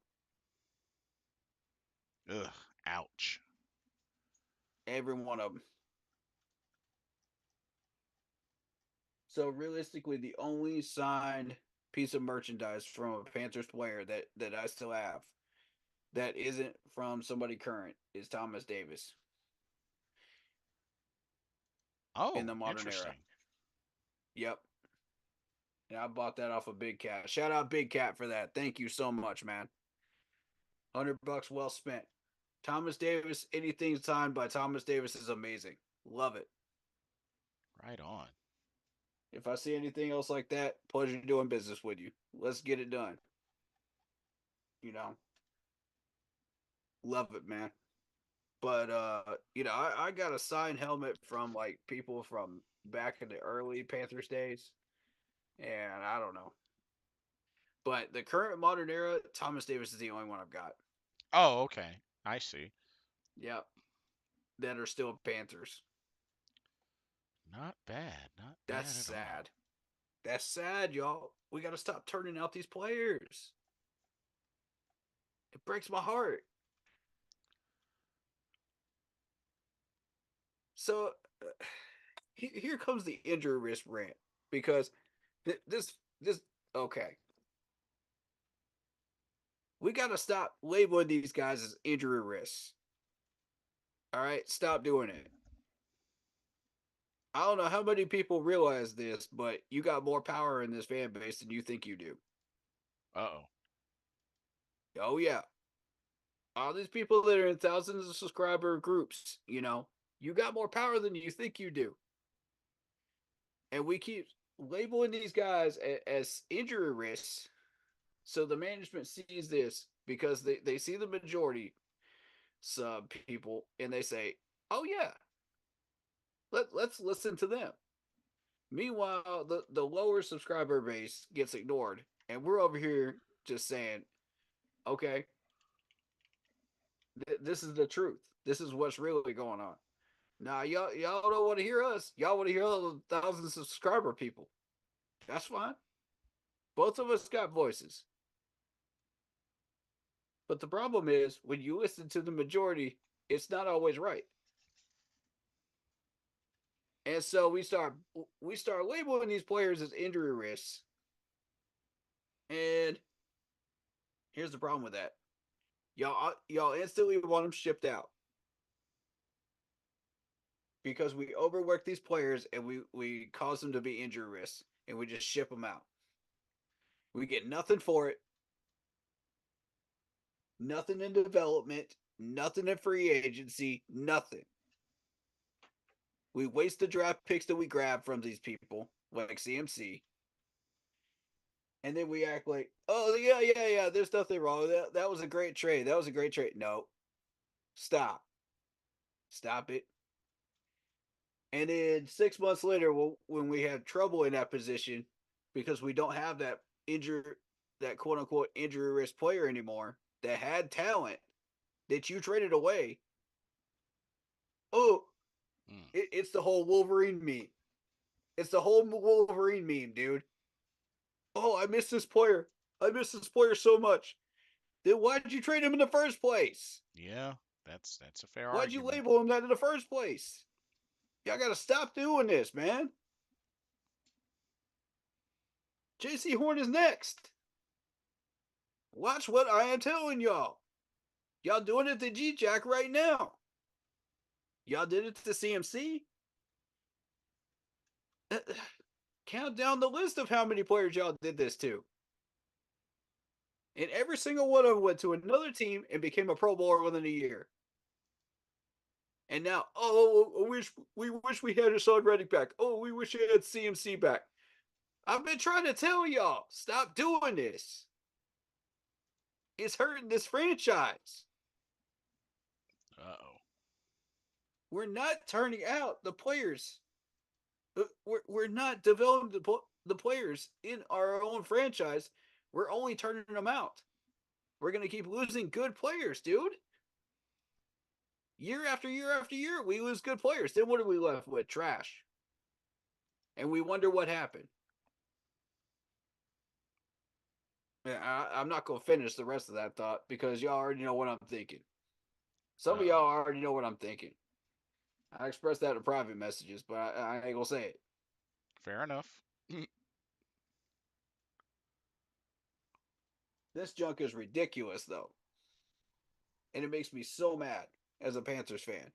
Ugh. Ouch. Every one of them. So realistically, the only signed piece of merchandise from a Panthers player that I still have that isn't from somebody current is Thomas Davis in Oh, the modern era. interesting. Yep. And I bought that off of Big Cat. Shout out Big Cat for that. Thank you so much, man. $100 well spent. Thomas Davis, anything signed by Thomas Davis is amazing. Love it. Right on. If I see anything else like that, pleasure doing business with you. Let's get it done. You know, love it, man. But I got a signed helmet from like people from back in the early Panthers days, and I don't know. But the current modern era, Thomas Davis is the only one I've got. Oh, okay. I see. Yep, that are still Panthers. Not bad. Not That's bad at all. sad. That's sad, y'all. We got to stop turning out these players. It breaks my heart. So here comes the injury risk rant because this okay. We got to stop labeling these guys as injury risks. All right, stop doing it. I don't know how many people realize this, but you got more power in this fan base than you think you do. Uh-oh. Oh yeah, all these people that are in thousands of subscriber groups, you got more power than you think you do, and we keep labeling these guys as injury risks So the management sees this because they see the majority sub people and they say, oh yeah, let's listen to them. Meanwhile, the lower subscriber base gets ignored, and we're over here just saying, okay, this is the truth. This is what's really going on. Now, y'all don't want to hear us. Y'all want to hear all the thousand subscriber people. That's fine. Both of us got voices. But the problem is, when you listen to the majority, it's not always right. And so we start labeling these players as injury risks. And here's the problem with that. Y'all instantly want them shipped out because we overwork these players and we cause them to be injury risks and we just ship them out. We get nothing for it. Nothing in development, nothing in free agency, nothing. We waste the draft picks that we grab from these people, like CMC, and then we act like, oh yeah, there's nothing wrong. That was a great trade. That was a great trade. No, stop, stop it. And then 6 months later, when we have trouble in that position because we don't have that quote unquote injury risk player anymore that had talent that you traded away. Oh, it's the whole Wolverine meme. It's the whole Wolverine meme, dude. Oh, I miss this player. I miss this player so much. Then why did you trade him in the first place? Yeah, that's a fair Why'd you argument. label him that in the first place? Y'all gotta stop doing this, man. JC Horn is next. Watch what I am telling y'all. Y'all doing it to G Jack right now. Y'all did it to CMC. Count down the list of how many players y'all did this to. And every single one of them went to another team and became a Pro Bowler within a year. And now, oh, we wish we had Hassan Reddick back. Oh, we wish we had CMC back. I've been trying to tell y'all, stop doing this. It's hurting this franchise. Uh-oh. We're not turning out the players. We're not developing the players in our own franchise. We're only turning them out. We're going to keep losing good players, dude. Year after year after year, we lose good players. Then what are we left with? Trash. And we wonder what happened. I'm not going to finish the rest of that thought because y'all already know what I'm thinking. Some of y'all Uh-oh. already know what I'm thinking. I expressed that in private messages, but I ain't going to say it. Fair enough. This junk is ridiculous, though. And it makes me so mad as a Panthers fan.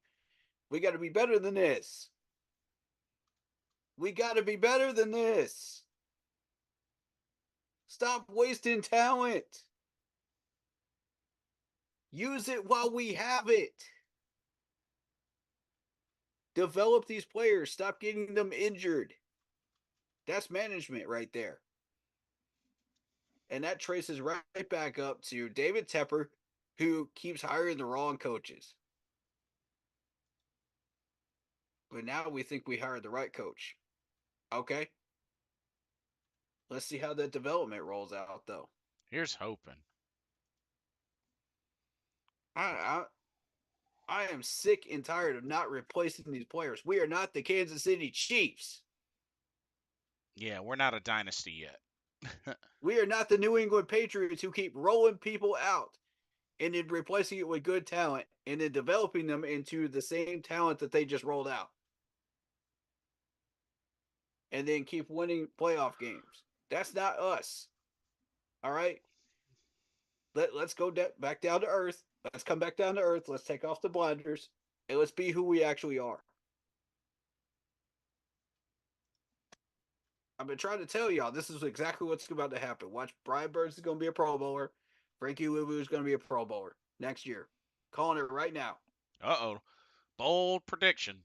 We got to be better than this. We got to be better than this. Stop wasting talent. Use it while we have it. Develop these players. Stop getting them injured. That's management right there. And that traces right back up to David Tepper, who keeps hiring the wrong coaches. But now we think we hired the right coach. Okay. Let's see how that development rolls out, though. Here's hoping. I am sick and tired of not replacing these players. We are not the Kansas City Chiefs. Yeah, we're not a dynasty yet. We are not the New England Patriots who keep rolling people out and then replacing it with good talent and then developing them into the same talent that they just rolled out. And then keep winning playoff games. That's not us. All right? Let's go back down to earth. Let's come back down to earth. Let's take off the blinders and let's be who we actually are. I've been trying to tell y'all this is exactly what's about to happen. Watch, Brian Burns is going to be a Pro Bowler. Frankie Louvu is going to be a Pro Bowler next year. Calling it right now. Uh-oh. Bold prediction.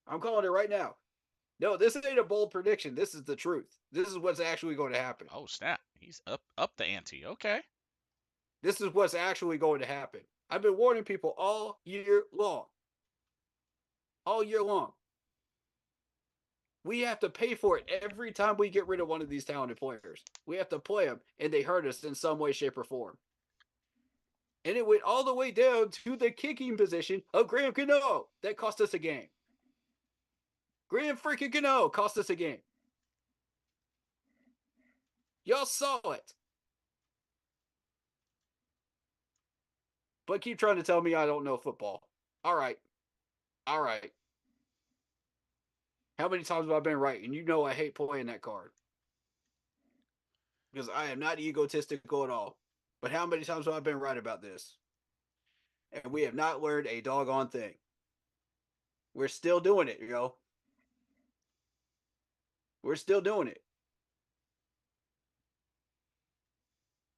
I'm calling it right now. No, this ain't a bold prediction. This is the truth. This is what's actually going to happen. Oh snap! He's up the ante. Okay. This is what's actually going to happen. I've been warning people all year long. All year long. We have to pay for it every time we get rid of one of these talented players. We have to play them, and they hurt us in some way, shape, or form. And it went all the way down to the kicking position of Graham Cano. That cost us a game. Graham freaking Cano cost us a game. Y'all saw it. But keep trying to tell me I don't know football. All right. All right. How many times have I been right? And you know I hate playing that card. Because I am not egotistical at all. But how many times have I been right about this? And we have not learned a doggone thing. We're still doing it, yo. We're still doing it.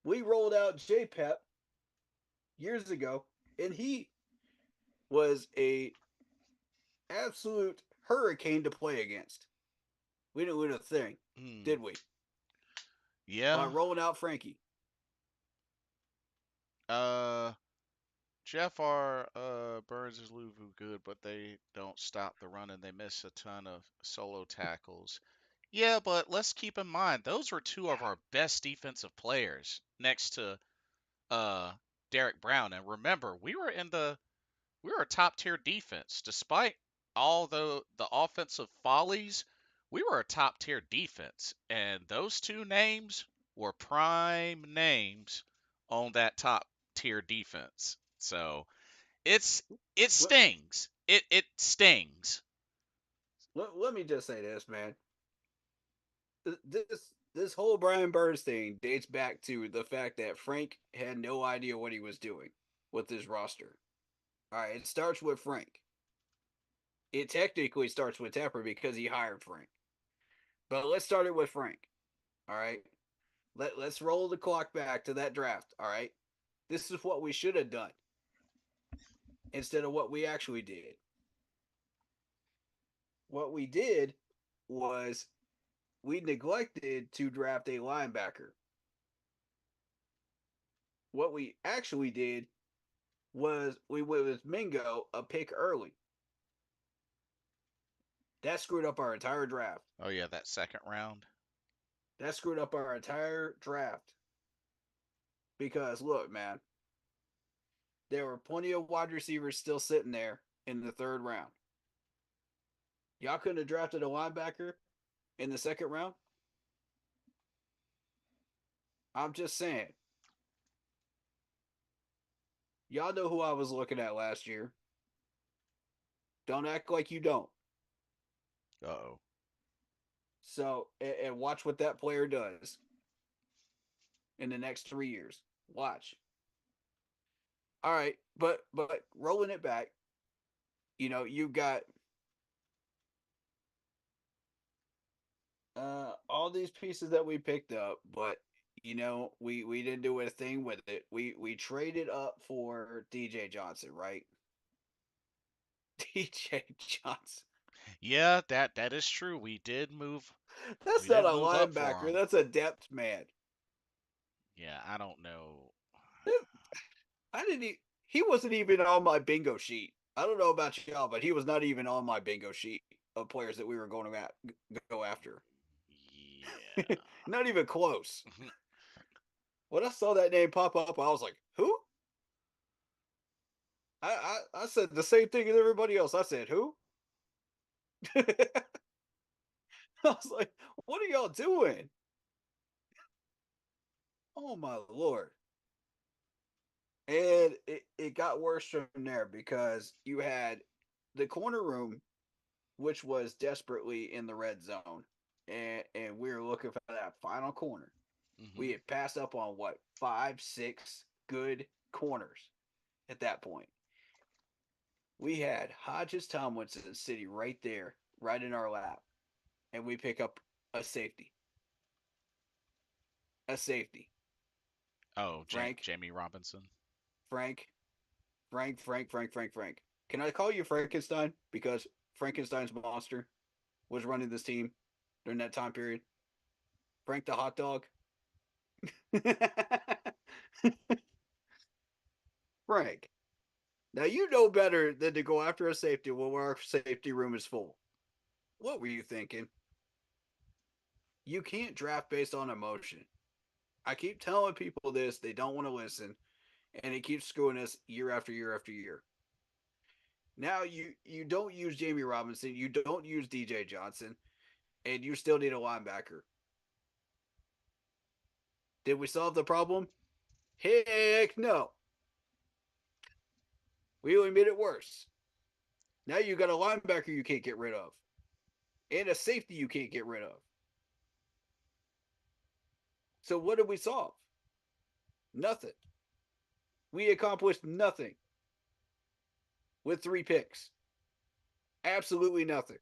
We rolled out JPEP years ago, and he was a absolute hurricane to play against. We didn't win a thing, Hmm. did we? By Yeah. rolling out Frankie. Uh. Jeff R. Burns is Louisville good, but they don't stop the run and they miss a ton of solo tackles. Yeah, but let's keep in mind those were two of our best defensive players next to uh Derek Brown. And remember, we were a top tier defense. Despite all the offensive follies, we were a top tier defense. And those two names were prime names on that top tier defense. So it's it Let, stings. It stings. let me just say this, man. This whole Brian Burns thing dates back to the fact that Frank had no idea what he was doing with his roster. All right, it starts with Frank. It technically starts with Tepper because he hired Frank. But let's start it with Frank. All right. Let's roll the clock back to that draft. All right. This is what we should have done instead of what we actually did. What we did was we neglected to draft a linebacker. What we actually did was we went with Mingo a pick early. That screwed up our entire draft. Oh yeah, that second round. That screwed up our entire draft. Because look, man, there were plenty of wide receivers still sitting there in the third round. Y'all couldn't have drafted a linebacker in the second round? I'm just saying. Y'all know who I was looking at last year. Don't act like you don't. Uh-oh. So, and watch what that player does in the next 3 years. Watch. All right, but rolling it back, you've got all these pieces that we picked up, but we didn't do a thing with it. We traded up for DJ Johnson, right? DJ Johnson. Yeah, that is true. We That's not did a move up for linebacker. him. That's a depth man. Yeah, I don't know. I didn't. He wasn't even on my bingo sheet. I don't know about y'all, but he was not even on my bingo sheet of players that we were going to go after. Not even close. Yeah. When I saw that name pop up, I was like, "Who?" I said the same thing as everybody else. I said, "Who?" I was like, "What are y'all doing?" Oh my lord! And it got worse from there because you had the corner room, which was desperately in the red zone, and we were looking for that final corner. We Hmm. had passed up on what 5, 6 good corners at that point. We had Hodges Tomlinson sitting right there, right in our lap, and we pick up a safety. A safety. Oh, Frank, Jamie Robinson. Frank, Frank. Can I call you Frankenstein? Because Frankenstein's monster. was running this team during that time period? Frank the hot dog? Frank, now you know better than to go after a safety when our safety room is full. What were you thinking? You can't draft based on emotion. I keep telling people this, they don't want to listen, and it keeps screwing us year after year after year. Now you don't use Jamie Robinson, you don't use DJ Johnson, and you still need a linebacker. Did we solve the problem? Heck no. We only made it worse. Now you got a linebacker you can't get rid of, and a safety you can't get rid of. So what did we solve? Nothing. We accomplished nothing with 3 picks. Absolutely nothing.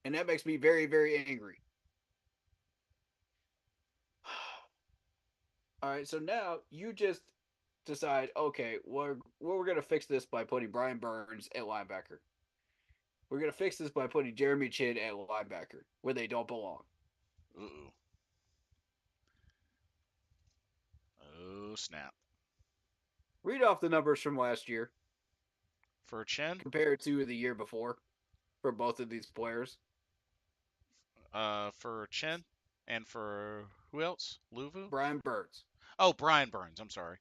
And that makes me very, very angry. All right, so now you just decide, okay, we're going to fix this by putting Brian Burns at linebacker. We're going to fix this by putting Jeremy Chin at linebacker, where they don't belong. Ooh. Oh, snap. Read off the numbers from last year For Chin, compared to the year before for both of these players. for Chin, and for who else? Luvu? Brian Burns. Oh, Brian Burns. I'm sorry.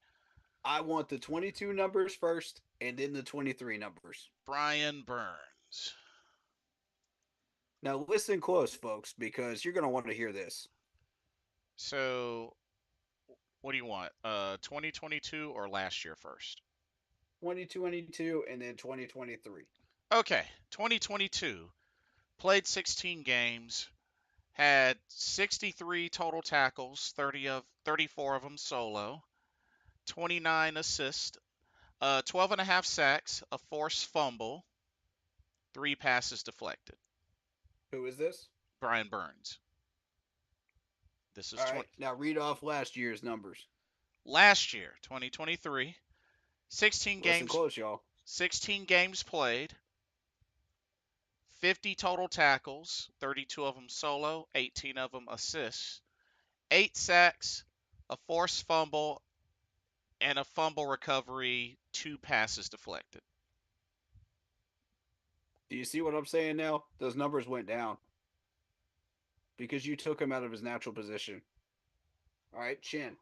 I want the 22 numbers first and then the 23 numbers. Brian Burns. Now, listen close, folks, because you're going to want to hear this. So, what do you want? 2022 or last year first? 2022 and then 2023. Okay, 2022. Played 16 games, had 63 total tackles, 34 of them solo, 29 assists, 12 and a half sacks, a forced fumble, 3 passes deflected. Who is this? Brian Burns. This is All right, now read off last year's numbers. last year, 2023. 16 Listen games, close, y'all. 16 games played, 50 total tackles, 32 of them solo, 18 of them assists, 8 sacks, a forced fumble, and a fumble recovery, 2 passes deflected. Do you see what I'm saying now? Those numbers went down because you took him out of his natural position. All right, Chin,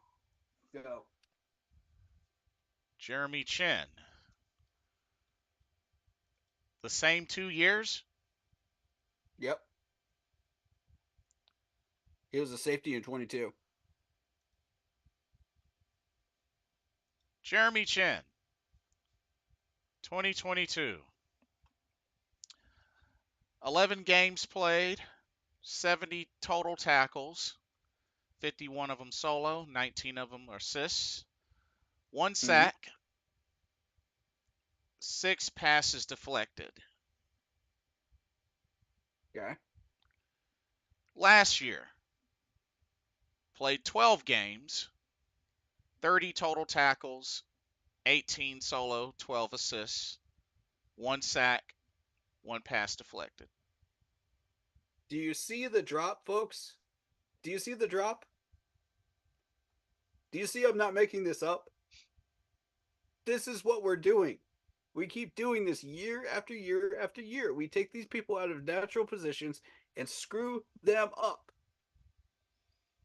go. Jeremy Chin. The same 2 years? Yep. He was a safety in 22. Jeremy Chin. 2022. 11 games played, 70 total tackles, 51 of them solo, 19 of them assists, 1 sack, 6 passes deflected. Okay. Last year, played 12 games, 30 total tackles, 18 solo, 12 assists, 1 sack, 1 pass deflected. Do you see the drop, folks? Do you see the drop? Do you see I'm not making this up? This is what we're doing. We keep doing this year after year after year. We take these people out of natural positions and screw them up.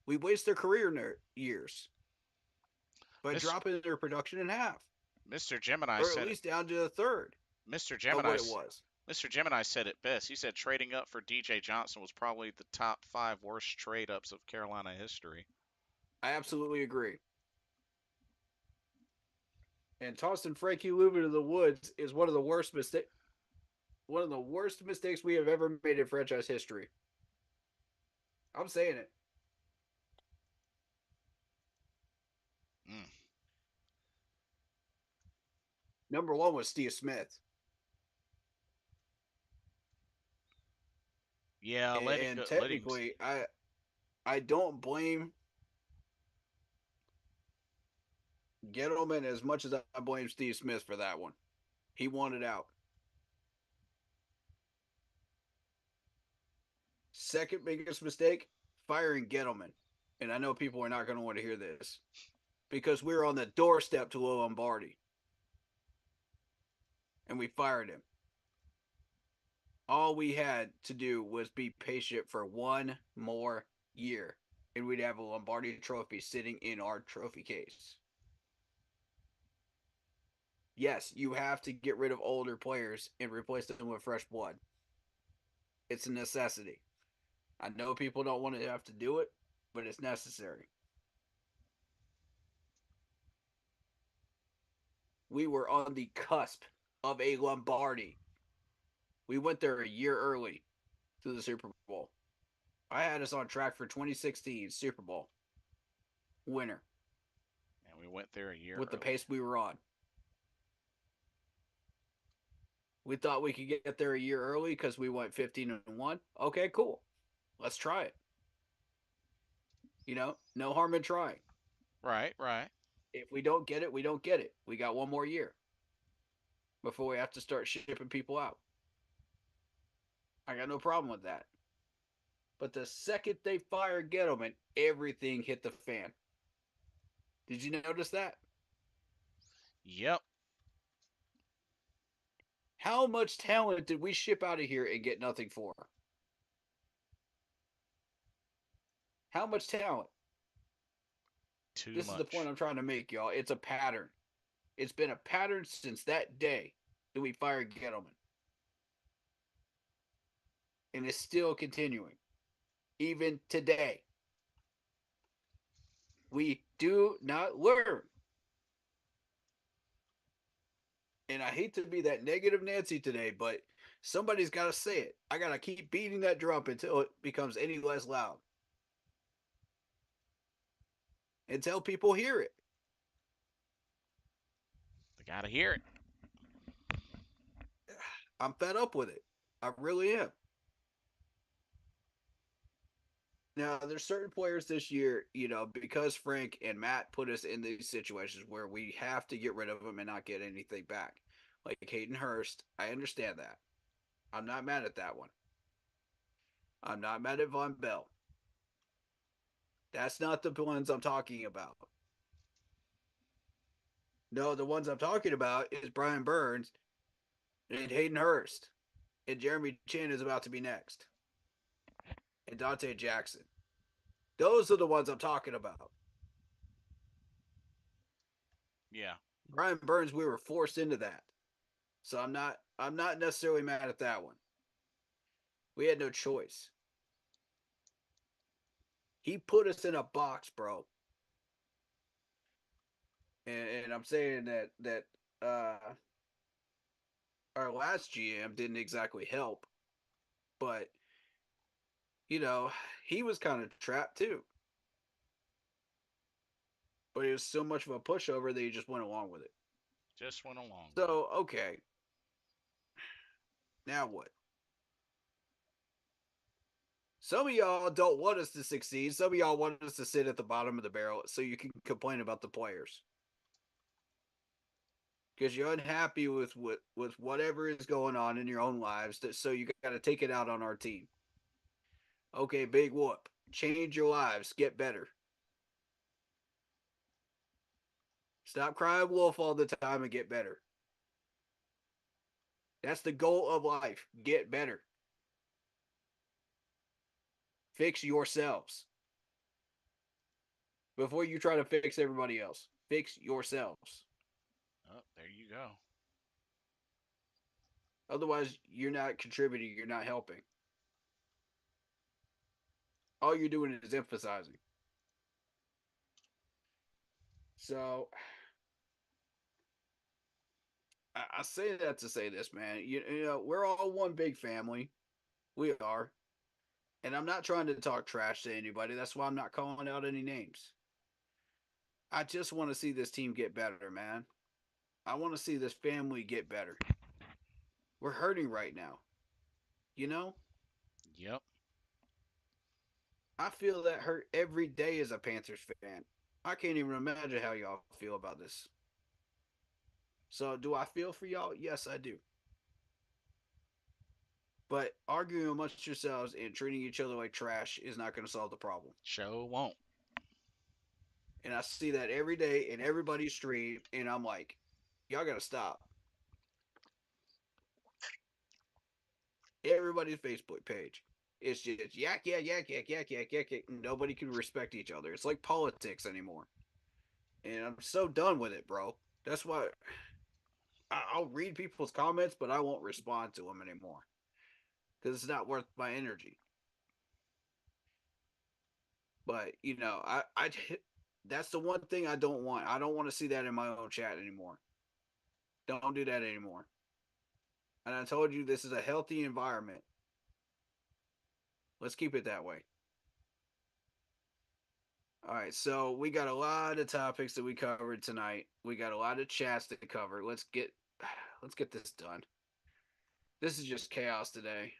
We waste their career years by dropping their production in half, Mr. Gemini or at said least down to a third Mr. of Gemini what it was. Mr. Gemini said it best. He said trading up for DJ Johnson was probably the top 5 worst trade ups of Carolina history. I absolutely agree. And tossing Frankie Louvu to the woods is one of the worst mistakes we have ever made in franchise history. I'm saying it. Mm. Number 1 was Steve Smith. Yeah, and technically, I don't blame Gettleman as much as I blame Steve Smith for that one. He wanted out. Second biggest mistake, firing Gettleman. And I know people are not going to want to hear this because we were on the doorstep to Lombardi and we fired him. All we had to do was be patient for one more year and we'd have a Lombardi trophy sitting in our trophy case. Yes, you have to get rid of older players and replace them with fresh blood. It's a necessity. I know people don't want to have to do it, but it's necessary. We were on the cusp of a Lombardi. We went there a year early to the Super Bowl. I had us on track for 2016 Super Bowl winner And we went there a year with the early. pace we were on. We thought we could get there a year early because we went 15-1. Okay, cool. Let's try it. No harm in trying. Right, right. If we don't get it, we don't get it. We got one more year before we have to start shipping people out. I got no problem with that. But the second they fired Gettleman, everything hit the fan. Did you notice that? Yep. How much talent did we ship out of here and get nothing for? How much talent? Too This is the point much. I'm trying to make, y'all. It's a pattern. It's been a pattern since that day that we fired Gettleman. And it's still continuing. Even today. We do not learn. And I hate to be that negative Nancy today, but somebody's got to say it. I got to keep beating that drum until it becomes any less loud. Until people hear it. They got to hear it. I'm fed up with it. I really am. Now, there's certain players this year, because Frank and Matt put us in these situations where we have to get rid of them and not get anything back. Like Hayden Hurst, I understand that. I'm not mad at that one. I'm not mad at Von Bell. That's not the ones I'm talking about. No, the ones I'm talking about is Brian Burns and Hayden Hurst. And Jeremy Chin is about to be next. And Dante Jackson. Those are the ones I'm talking about. Yeah. Brian Burns, we were forced into that. So I'm not necessarily mad at that one. We had no choice. He put us in a box, bro. And I'm saying that our last GM didn't exactly help, but he was kind of trapped too. But he was so much of a pushover that he just went along with it. Just went along with it. So okay, now what? Some of y'all don't want us to succeed. Some of y'all want us to sit at the bottom of the barrel so you can complain about the players. Because you're unhappy with whatever is going on in your own lives, so you got to take it out on our team. Okay, big whoop. Change your lives. Get better. Stop crying wolf all the time and get better. That's the goal of life. Get better. Fix yourselves before you try to fix everybody else. Fix yourselves. Oh, there you go. Otherwise, you're not contributing. You're not helping. All you're doing is emphasizing. So, I say that to say this, man. We're all one big family. We are. And I'm not trying to talk trash to anybody. That's why I'm not calling out any names. I just want to see this team get better, man. I want to see this family get better. We're hurting right now. You know? Yep. I feel that hurt every day as a Panthers fan. I can't even imagine how y'all feel about this. So, do I feel for y'all? Yes, I do. But arguing amongst yourselves and treating each other like trash is not going to solve the problem. Show won't. And I see that every day in everybody's stream, and I'm like, y'all got to stop. Everybody's Facebook page. It's just yak, yak, yak, yak, yak, yak, yak, yak. Nobody can respect each other. It's like politics anymore. And I'm so done with it, bro. That's why I'll read people's comments, but I won't respond to them anymore because it's not worth my energy. But that's the one thing I don't want. I don't want to see that in my own chat anymore. Don't do that anymore. And I told you this is a healthy environment. Let's keep it that way. All right, so we got a lot of topics that we covered tonight. We got a lot of chats to cover. Let's get this done. This is just chaos today.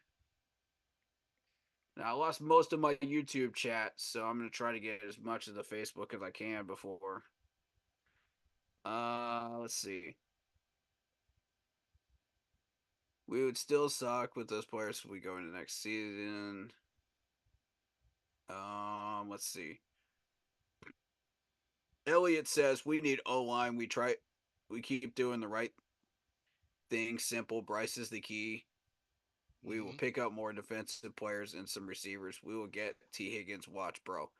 Now I lost most of my YouTube chat, so I'm gonna try to get as much of the Facebook as I can before. Let's see. We would still suck with those players if we go into next season. Let's see. Elliot says we need O line. We keep doing the right thing. Simple. Bryce is the key. We will Mm-hmm. pick up more defensive players and some receivers. We will get T Higgins. Watch, bro.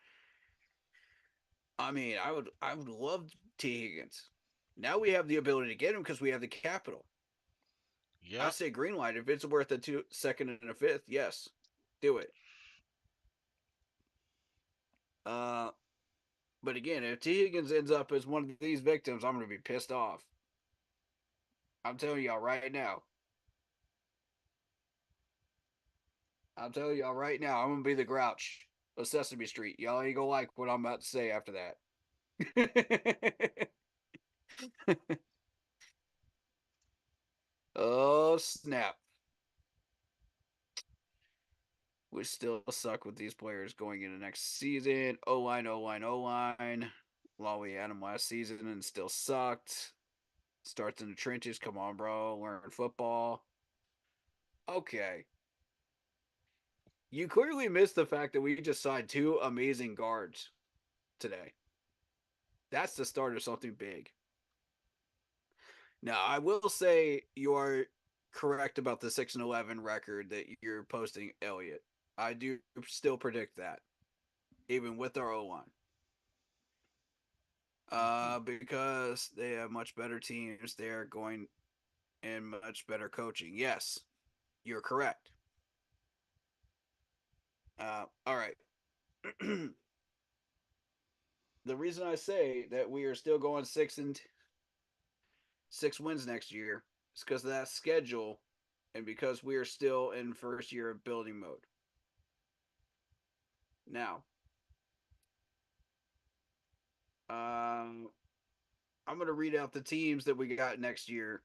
I mean, I would love T Higgins. Now we have the ability to get him because we have the capital. I Yep. say green light if it's worth a second and a fifth. Yes, do it. Uh, but again, if T Higgins ends up as one of these victims, I'm gonna be pissed off. I'm telling y'all right now. I'm telling y'all right now. I'm gonna be the Grouch of Sesame Street. Y'all ain't gonna like what I'm about to say after that. Oh snap! We still suck with these players going into next season. O line, O line, O line. While we had them last season and still sucked. Starts in the trenches. Come on, bro. Learn football. Okay. You clearly missed the fact that we just signed two amazing guards today. That's the start of something big. Now, I will say you are correct about the 6-11 record that you're posting, Elliot. I do still predict that, even with our O line. Mm-hmm. Because they have much better teams. They are going and much better coaching. Yes, you're correct. All right. The reason I say that we are still going 6 wins next year is because of that schedule, and because we are still in first year of building mode. Now, I'm going to read out the teams that we got next year,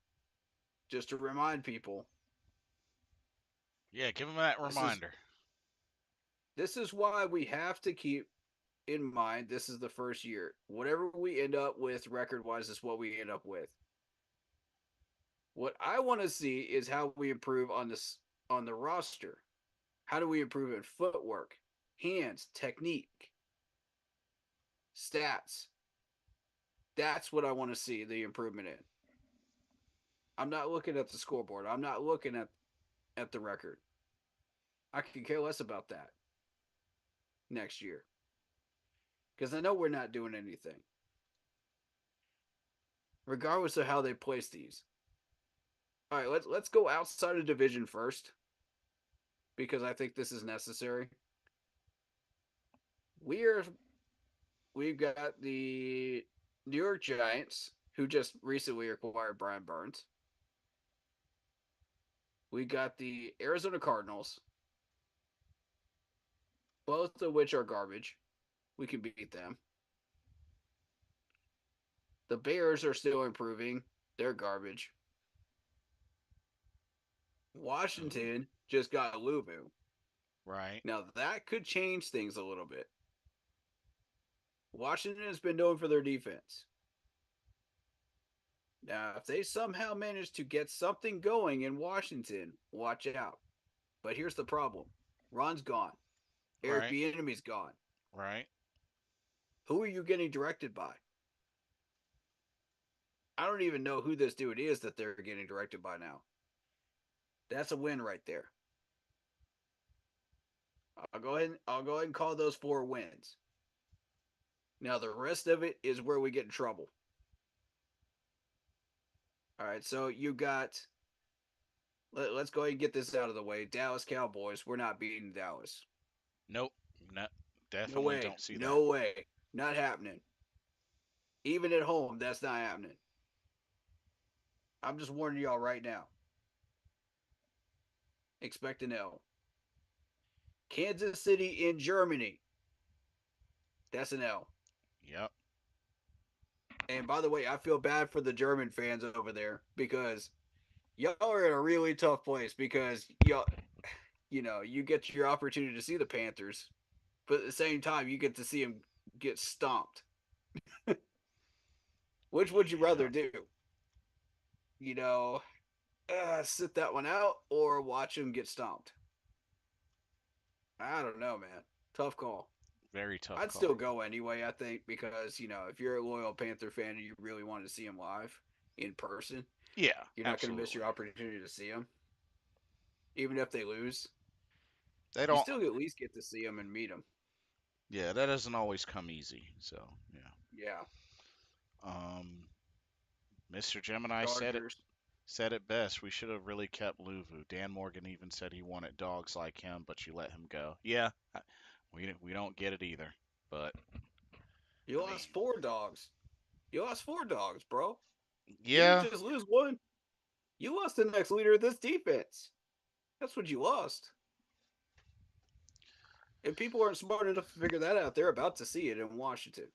just to remind people. Yeah, give him that This is reminder. this is why we have to keep in mind this is the first year. Whatever we end up with record wise is what we end up with. What I want to see is how we improve on the roster. How do we improve in footwork, hands, technique, stats? That's what I want to see the improvement in. I'm not looking at the scoreboard. I'm not looking at the record. I can care less about that next year because I know we're not doing anything, regardless of how they place these. All right, let's go outside of division first because I think this is necessary. We're we've got the New York Giants who just recently acquired Brian Burns. We got the Arizona Cardinals, both of which are garbage. We can beat them. The Bears are still improving. They're garbage. Oh, Washington just got Lubu. right. Now that could change things a little bit. Washington has been known for their defense. Now, if they somehow manage to get something going in Washington, watch out. But here's the problem: Ron's gone. Eric Right. Bieniemy's gone. Right. Who are you getting directed by? I don't even know who this dude is that they're getting directed by now. That's a win right there. I'll go ahead and call those 4 wins. Now the rest of it is where we get in trouble. All right, so you got. Let's go ahead and get this out of the way. Dallas Cowboys. We're not beating Dallas. Nope. No, No definitely way. don't see that. No way. Not happening. Even at home, that's not happening. I'm just warning y'all right now. Expect an L. Kansas City in Germany. That's an L. Yep. And by the way, I feel bad for the German fans over there because y'all are in a really tough place because you get your opportunity to see the Panthers, but at the same time, you get to see them get stomped. Which would you rather Yep. do? You know, sit that one out or watch them get stomped? I don't know, man. Tough call. Very tough I'd still call. go anyway, I think, because, if you're a loyal Panther fan and you really want to see him live in person, Yeah, you're not going to miss absolutely. your opportunity to see him. Even if they lose, They you don't. still at least get to see him and meet him. Yeah, that doesn't always come easy. So yeah. Yeah. Um, Mr. Gemini Chargers. said it best. We should have really kept Luvu. Dan Morgan even said he wanted dogs like him, but you let him go. Yeah, we don't get it either. But You I lost mean, 4 dogs. You lost 4 dogs, bro. You didn't yeah, just lose one. You lost the next leader of this defense. That's what you lost. And people aren't smart enough to figure that out. They're about to see it in Washington.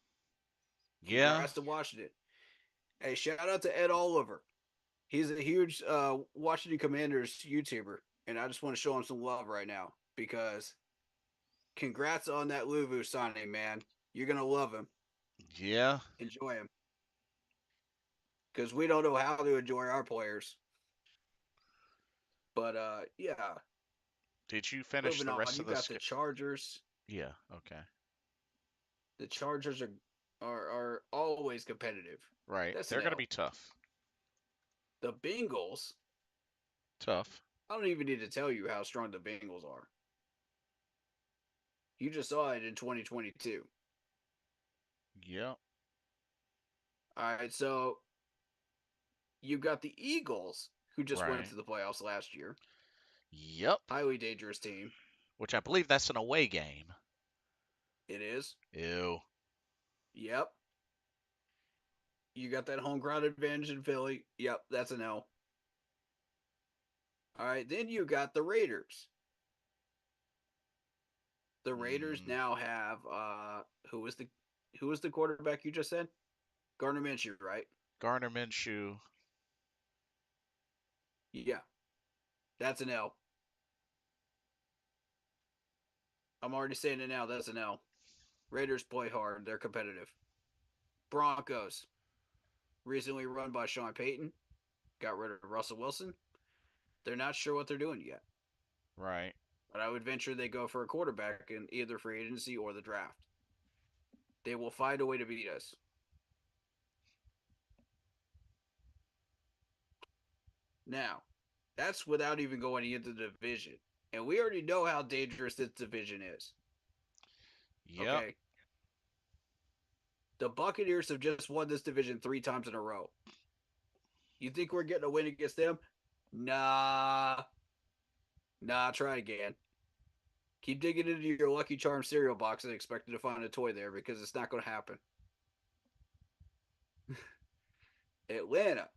yeah, Congrats to Washington. Hey, shout out to Ed Oliver. He's a huge Washington Commanders YouTuber, and I just want to show him some love right now because congrats on that Luvu signing, man. You're gonna love him. yeah. Enjoy him because we don't know how to enjoy our players. But yeah, Did you finish moving the on. rest You of the got the Chargers. Yeah, okay. The Chargers are always competitive. Right. That's They're an gonna L. be tough. The Bengals. Tough. I don't even need to tell you how strong the Bengals are. You just saw it in 2022. Yep. All right, so you got the Eagles, who just went Right. to the playoffs last year. Yep. Highly dangerous team. Which I believe that's an away game. It is. Ew. Yep. You got that home ground advantage in Philly. Yep, that's an L. All right, then you got the Raiders. The Raiders Mm, now have who was the quarterback you just said? Gardner Minshew, right? Garner Minshew. Yeah, that's an L. I'm already saying it now. That's an L. Raiders play hard. They're competitive. Broncos, recently run by Sean Payton, got rid of Russell Wilson. They're not sure what they're doing yet. Right. But I would venture they go for a quarterback in either free agency or the draft. They will find a way to beat us. Now, that's without even going into the division. And we already know how dangerous this division is. Yep. Okay? The Buccaneers have just won this division 3 times in a row. You think we're getting a win against them? Nah. Nah, try again. Keep digging into your Lucky Charm cereal box and expecting to find a toy there because it's not going to happen. Atlanta.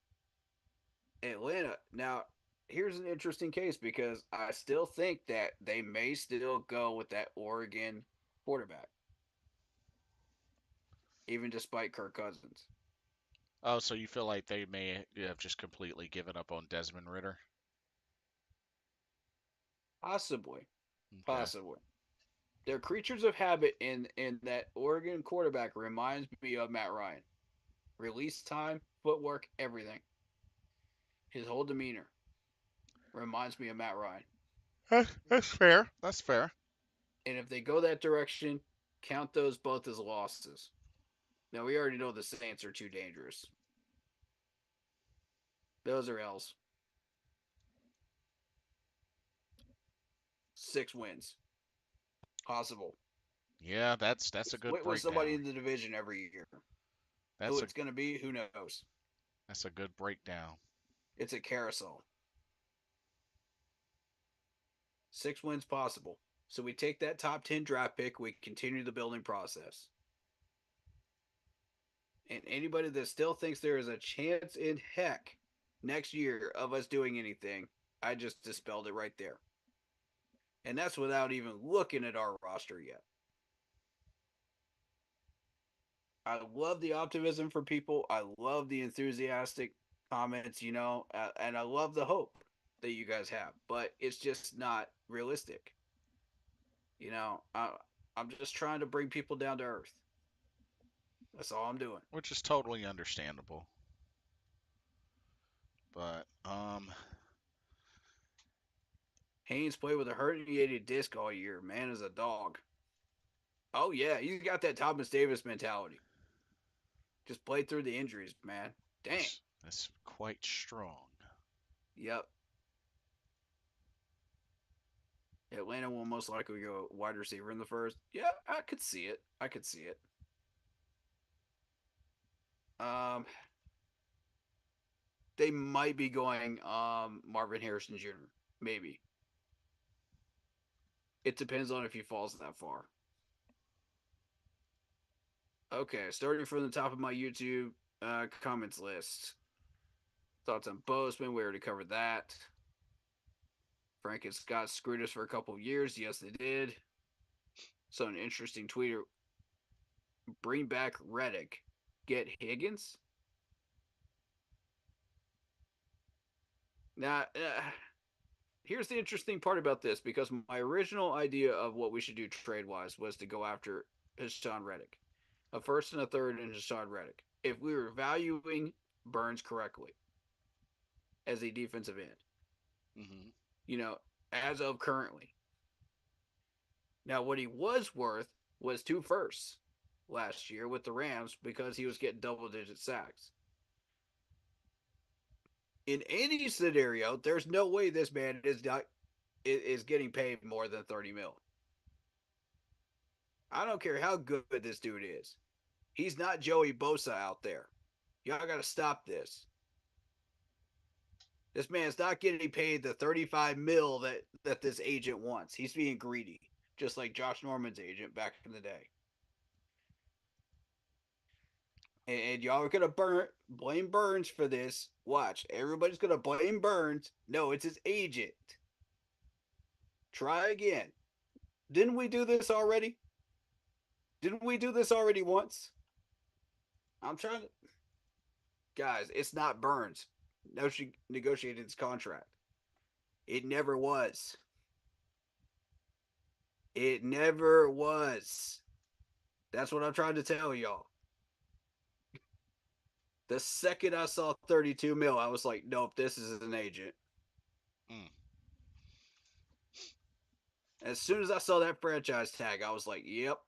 Atlanta. Now, here's an interesting case because I still think that they may still go with that Oregon quarterback, even despite Kirk Cousins. Oh, so you feel like they may have just completely given up on Desmond Ritter? Possibly. Okay. Possibly. They're creatures of habit, in that Oregon quarterback reminds me of Matt Ryan. Release time, footwork, everything. His whole demeanor reminds me of Matt Ryan. That's fair. That's fair. And if they go that direction, count those both as losses. Now, we already know the Saints are too dangerous. Those are L's. 6 wins. Possible. Yeah, that's a good Split with somebody breakdown. in the division every year. Who That's a it's going to be, who knows? that's a good breakdown. It's a carousel. 6 wins possible. So we take that top 10 draft pick, we continue the building process. And anybody that still thinks there is a chance in heck next year of us doing anything, I just dispelled it right there. And that's without even looking at our roster yet. I love the optimism for people. I love the enthusiastic comments, and I love the hope that you guys have, but it's just not realistic. I'm just trying to bring people down to earth. That's all I'm doing. Which is totally understandable. But Haynes played with a herniated disc all year. Man is a dog. Oh yeah, he's got that Thomas Davis mentality. Just played through the injuries, man. Dang. that's quite strong. Yep. Atlanta will most likely go wide receiver in the first. Yeah, I could see it. I could see it. Um, they might be going Marvin Harrison Jr. Maybe. It depends on if he falls that far. Okay, starting from the top of my YouTube comments list. Thoughts on Bozeman? We already covered that. Frank and Scott screwed us for a couple of years. Yes, they did. So an interesting tweeter. Bring back Reddick. Get Higgins? Now, here's the interesting part about this, because my original idea of what we should do trade wise was to go after Hassan Reddick, a first and a third in Hassan Reddick. If we were valuing Burns correctly as a defensive end, Hmm. you know, as of currently. Now, what he was worth was 2 firsts last year with the Rams because he was getting double digit sacks. In any scenario, there's no way this man is getting paid more than 30 mil. I don't care how good this dude is. He's not Joey Bosa out there. Y'all got to stop this. This man's not getting paid the 35 mil that this agent wants. He's being greedy, just like Josh Norman's agent back in the day. And y'all are gonna blame Burns for this. Watch, everybody's gonna blame Burns. No, it's his agent. Try again. Didn't we do this already? Didn't we do this already once? I'm trying to, guys. It's not Burns. No, she negotiated his contract. It never was. It never was. That's what I'm trying to tell y'all. The second I saw 32 mil, I was like, nope, this is an agent. Mm. As soon as I saw that franchise tag, I was like, yep,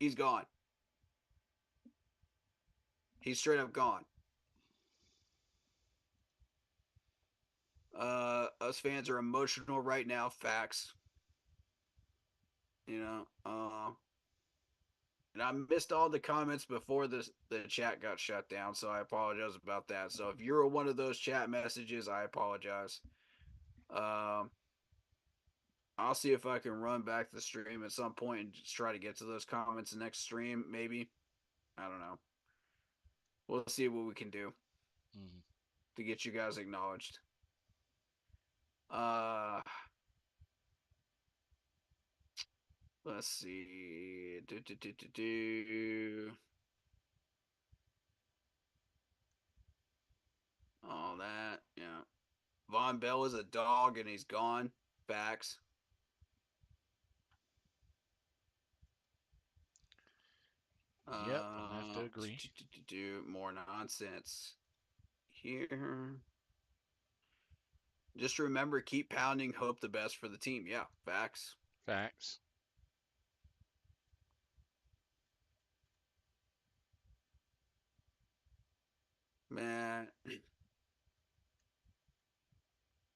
he's gone. He's straight up gone. Us fans are emotional right now. Facts. You know. And I missed all the comments before the chat got shut down, so I apologize about that. So if you're one of those chat messages, I apologize. Um, I'll see if I can run back the stream at some point and just try to get to those comments next stream. Maybe. I don't know. We'll see what we can do Mm. to get you guys acknowledged. Uh, let's see. All that, yeah. Von Bell is a dog and he's gone. Facts. Yep, I'll have to agree. Do more nonsense here. Just remember, keep pounding, hope the best for the team. Yeah, facts. Facts. Man,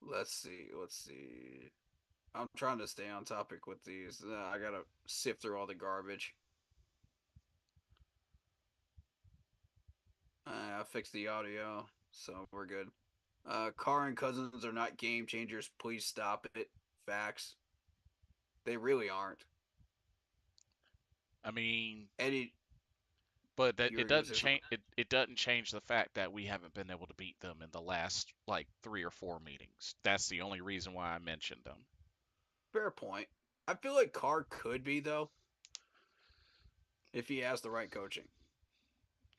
let's see. Let's see. I'm trying to stay on topic with these. I gotta sift through all the garbage. I fixed the audio, so we're good. Carr and Cousins are not game changers. Please stop it. Facts. They really aren't. I mean, Eddie, but you it were gonna doesn't say something. change. It doesn't change the fact that we haven't been able to beat them in the last like 3 or 4 meetings. That's the only reason why I mentioned them. Fair point. I feel like Carr could be though if he has the right coaching.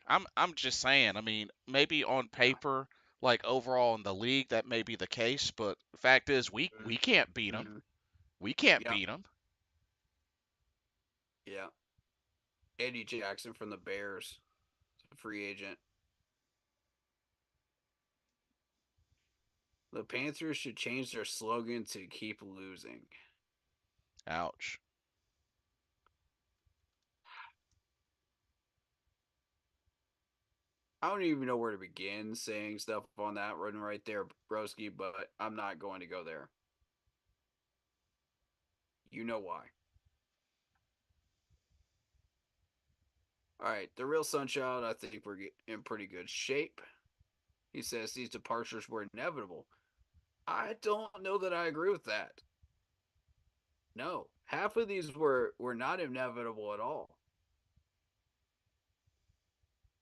I'm just saying. I mean, maybe on Yeah. paper, like overall in the league, that may be the case. But the fact is, we can't beat them. Mm-hmm. We can't Yep. beat them. Yeah. Eddie Jackson from the Bears, free agent. The Panthers should change their slogan to "Keep losing." Ouch. I don't even know where to begin saying stuff on that one right there, Broski, but I'm not going to go there. You know why. All right, the real Sunchild, I think we're in pretty good shape. He says these departures were inevitable. I don't know that I agree with that. No, half of these were not inevitable at all.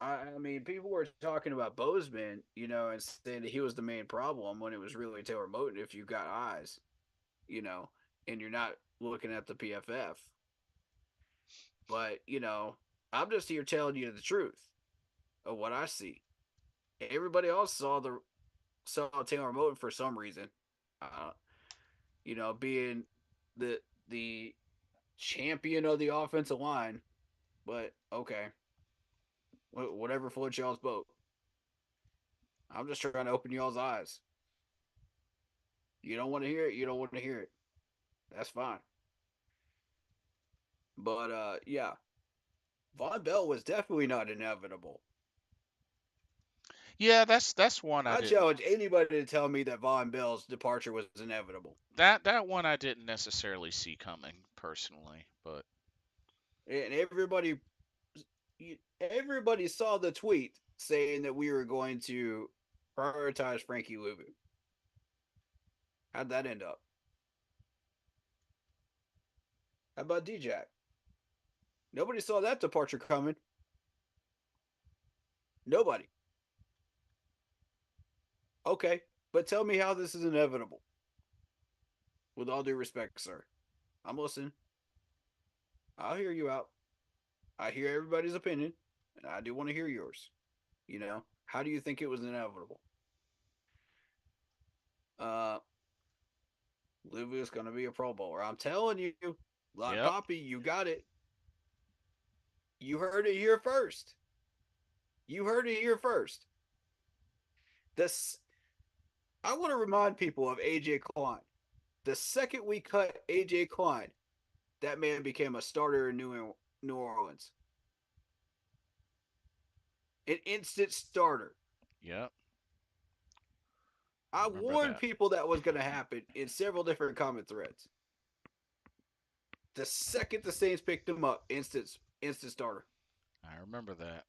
I mean, people were talking about Bozeman, and saying that he was the main problem when it was really Taylor Moton if you got eyes, and you're not looking at the PFF. But, I'm just here telling you the truth of what I see. Everybody else saw Taylor Moton for some reason. Uh, being the champion of the offensive line. But okay, whatever floats y'all's boat. I'm just trying to open y'all's eyes. You don't want to hear it. You don't want to hear it. That's fine. But yeah, Von Bell was definitely not inevitable. Yeah, that's one I I didn't. challenge anybody to tell me that Von Bell's departure was inevitable. That one I didn't necessarily see coming personally, but And everybody saw the tweet saying that we were going to prioritize Frankie Louvu. How'd that end up? How about D-Jack? Nobody saw that departure coming. Nobody. Okay, but tell me how this is inevitable. With all due respect, sir. I'm listening. I'll hear you out. I hear everybody's opinion, and I do want to hear yours. How do you think it was inevitable? Uh, Livu is going to be a Pro Bowler. I'm telling you, Lot yep. Poppy, you got it. You heard it here first. You heard it here first. This, I want to remind people of AJ Klein. The second we cut AJ Klein, that man became a starter in New Orleans. An instant starter. Yep. I Remember warned that. people that was going to happen in several different comment threads. The second the Saints picked him up, instant starter. I remember that.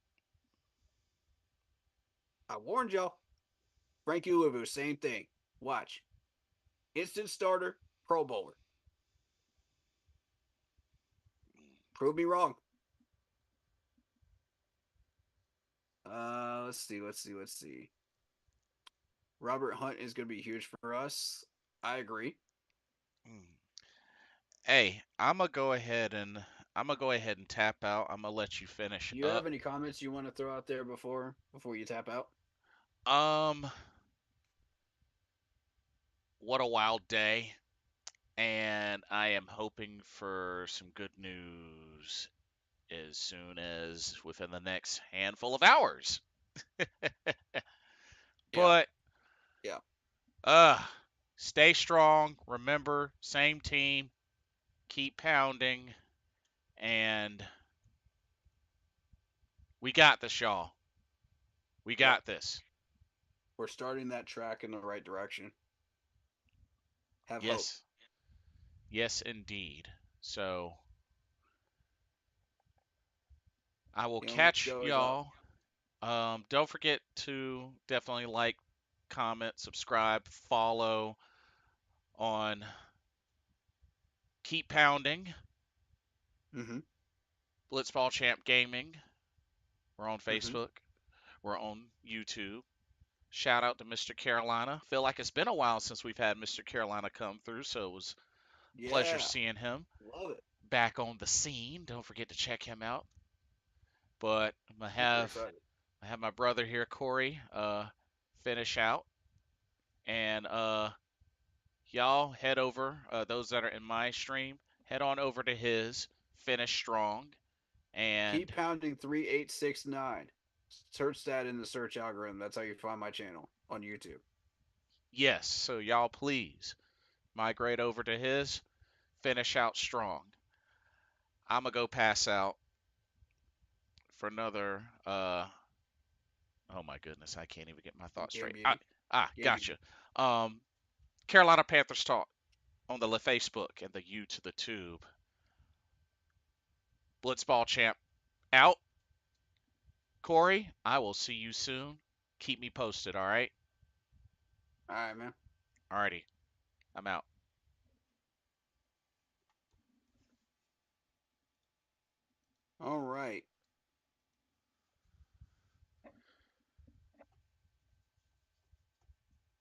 I warned y'all. Frankie Louvu, same thing. Watch. Instant starter, Pro Bowler. Prove me wrong. Let's see. Robert Hunt is going to be huge for us. I agree. Mm. Hey, I'm gonna go ahead and tap out. I'm gonna let you finish Do you up. have any comments you want to throw out there before you tap out? Um, what a wild day, and I am hoping for some good news as soon as within the next handful of hours. Yeah, But yeah. uh stay strong. Remember, same team. Keep pounding. And we got this, y'all. We Yep. got this. We're starting that track in the right direction. Have hope. Yes. Yes, indeed. So I will The only way to catch go is up. y'all. Don't forget to definitely like, comment, subscribe, follow on Keep Pounding, Mm-hmm. Blitzball Champ Gaming. We're on Mm-hmm. Facebook. We're on YouTube. Shout out to Mr. Carolina. Feel like it's been a while since we've had Mr. Carolina come through, so it was a pleasure Yeah. seeing him Love it. back on the scene. Don't forget to check him out. But Super excited. I have my brother here, Corey, finish out. And y'all head over, those that are in my stream, head on over to his, finish strong. Keep And pounding 3869. Search that in the search algorithm. That's how you find my channel on YouTube. yes, so y'all please migrate over to his, finish out strong. I'm going to go pass out for another, oh my goodness, I can't even get my thoughts Game straight. beauty. Game beauty. Gotcha. Um, Carolina Panthers Talk on the Facebook and the U to the Tube. Blitzball Champ out. Corey, I will see you soon. Keep me posted, all right? All right, man. Alrighty, I'm out. All right.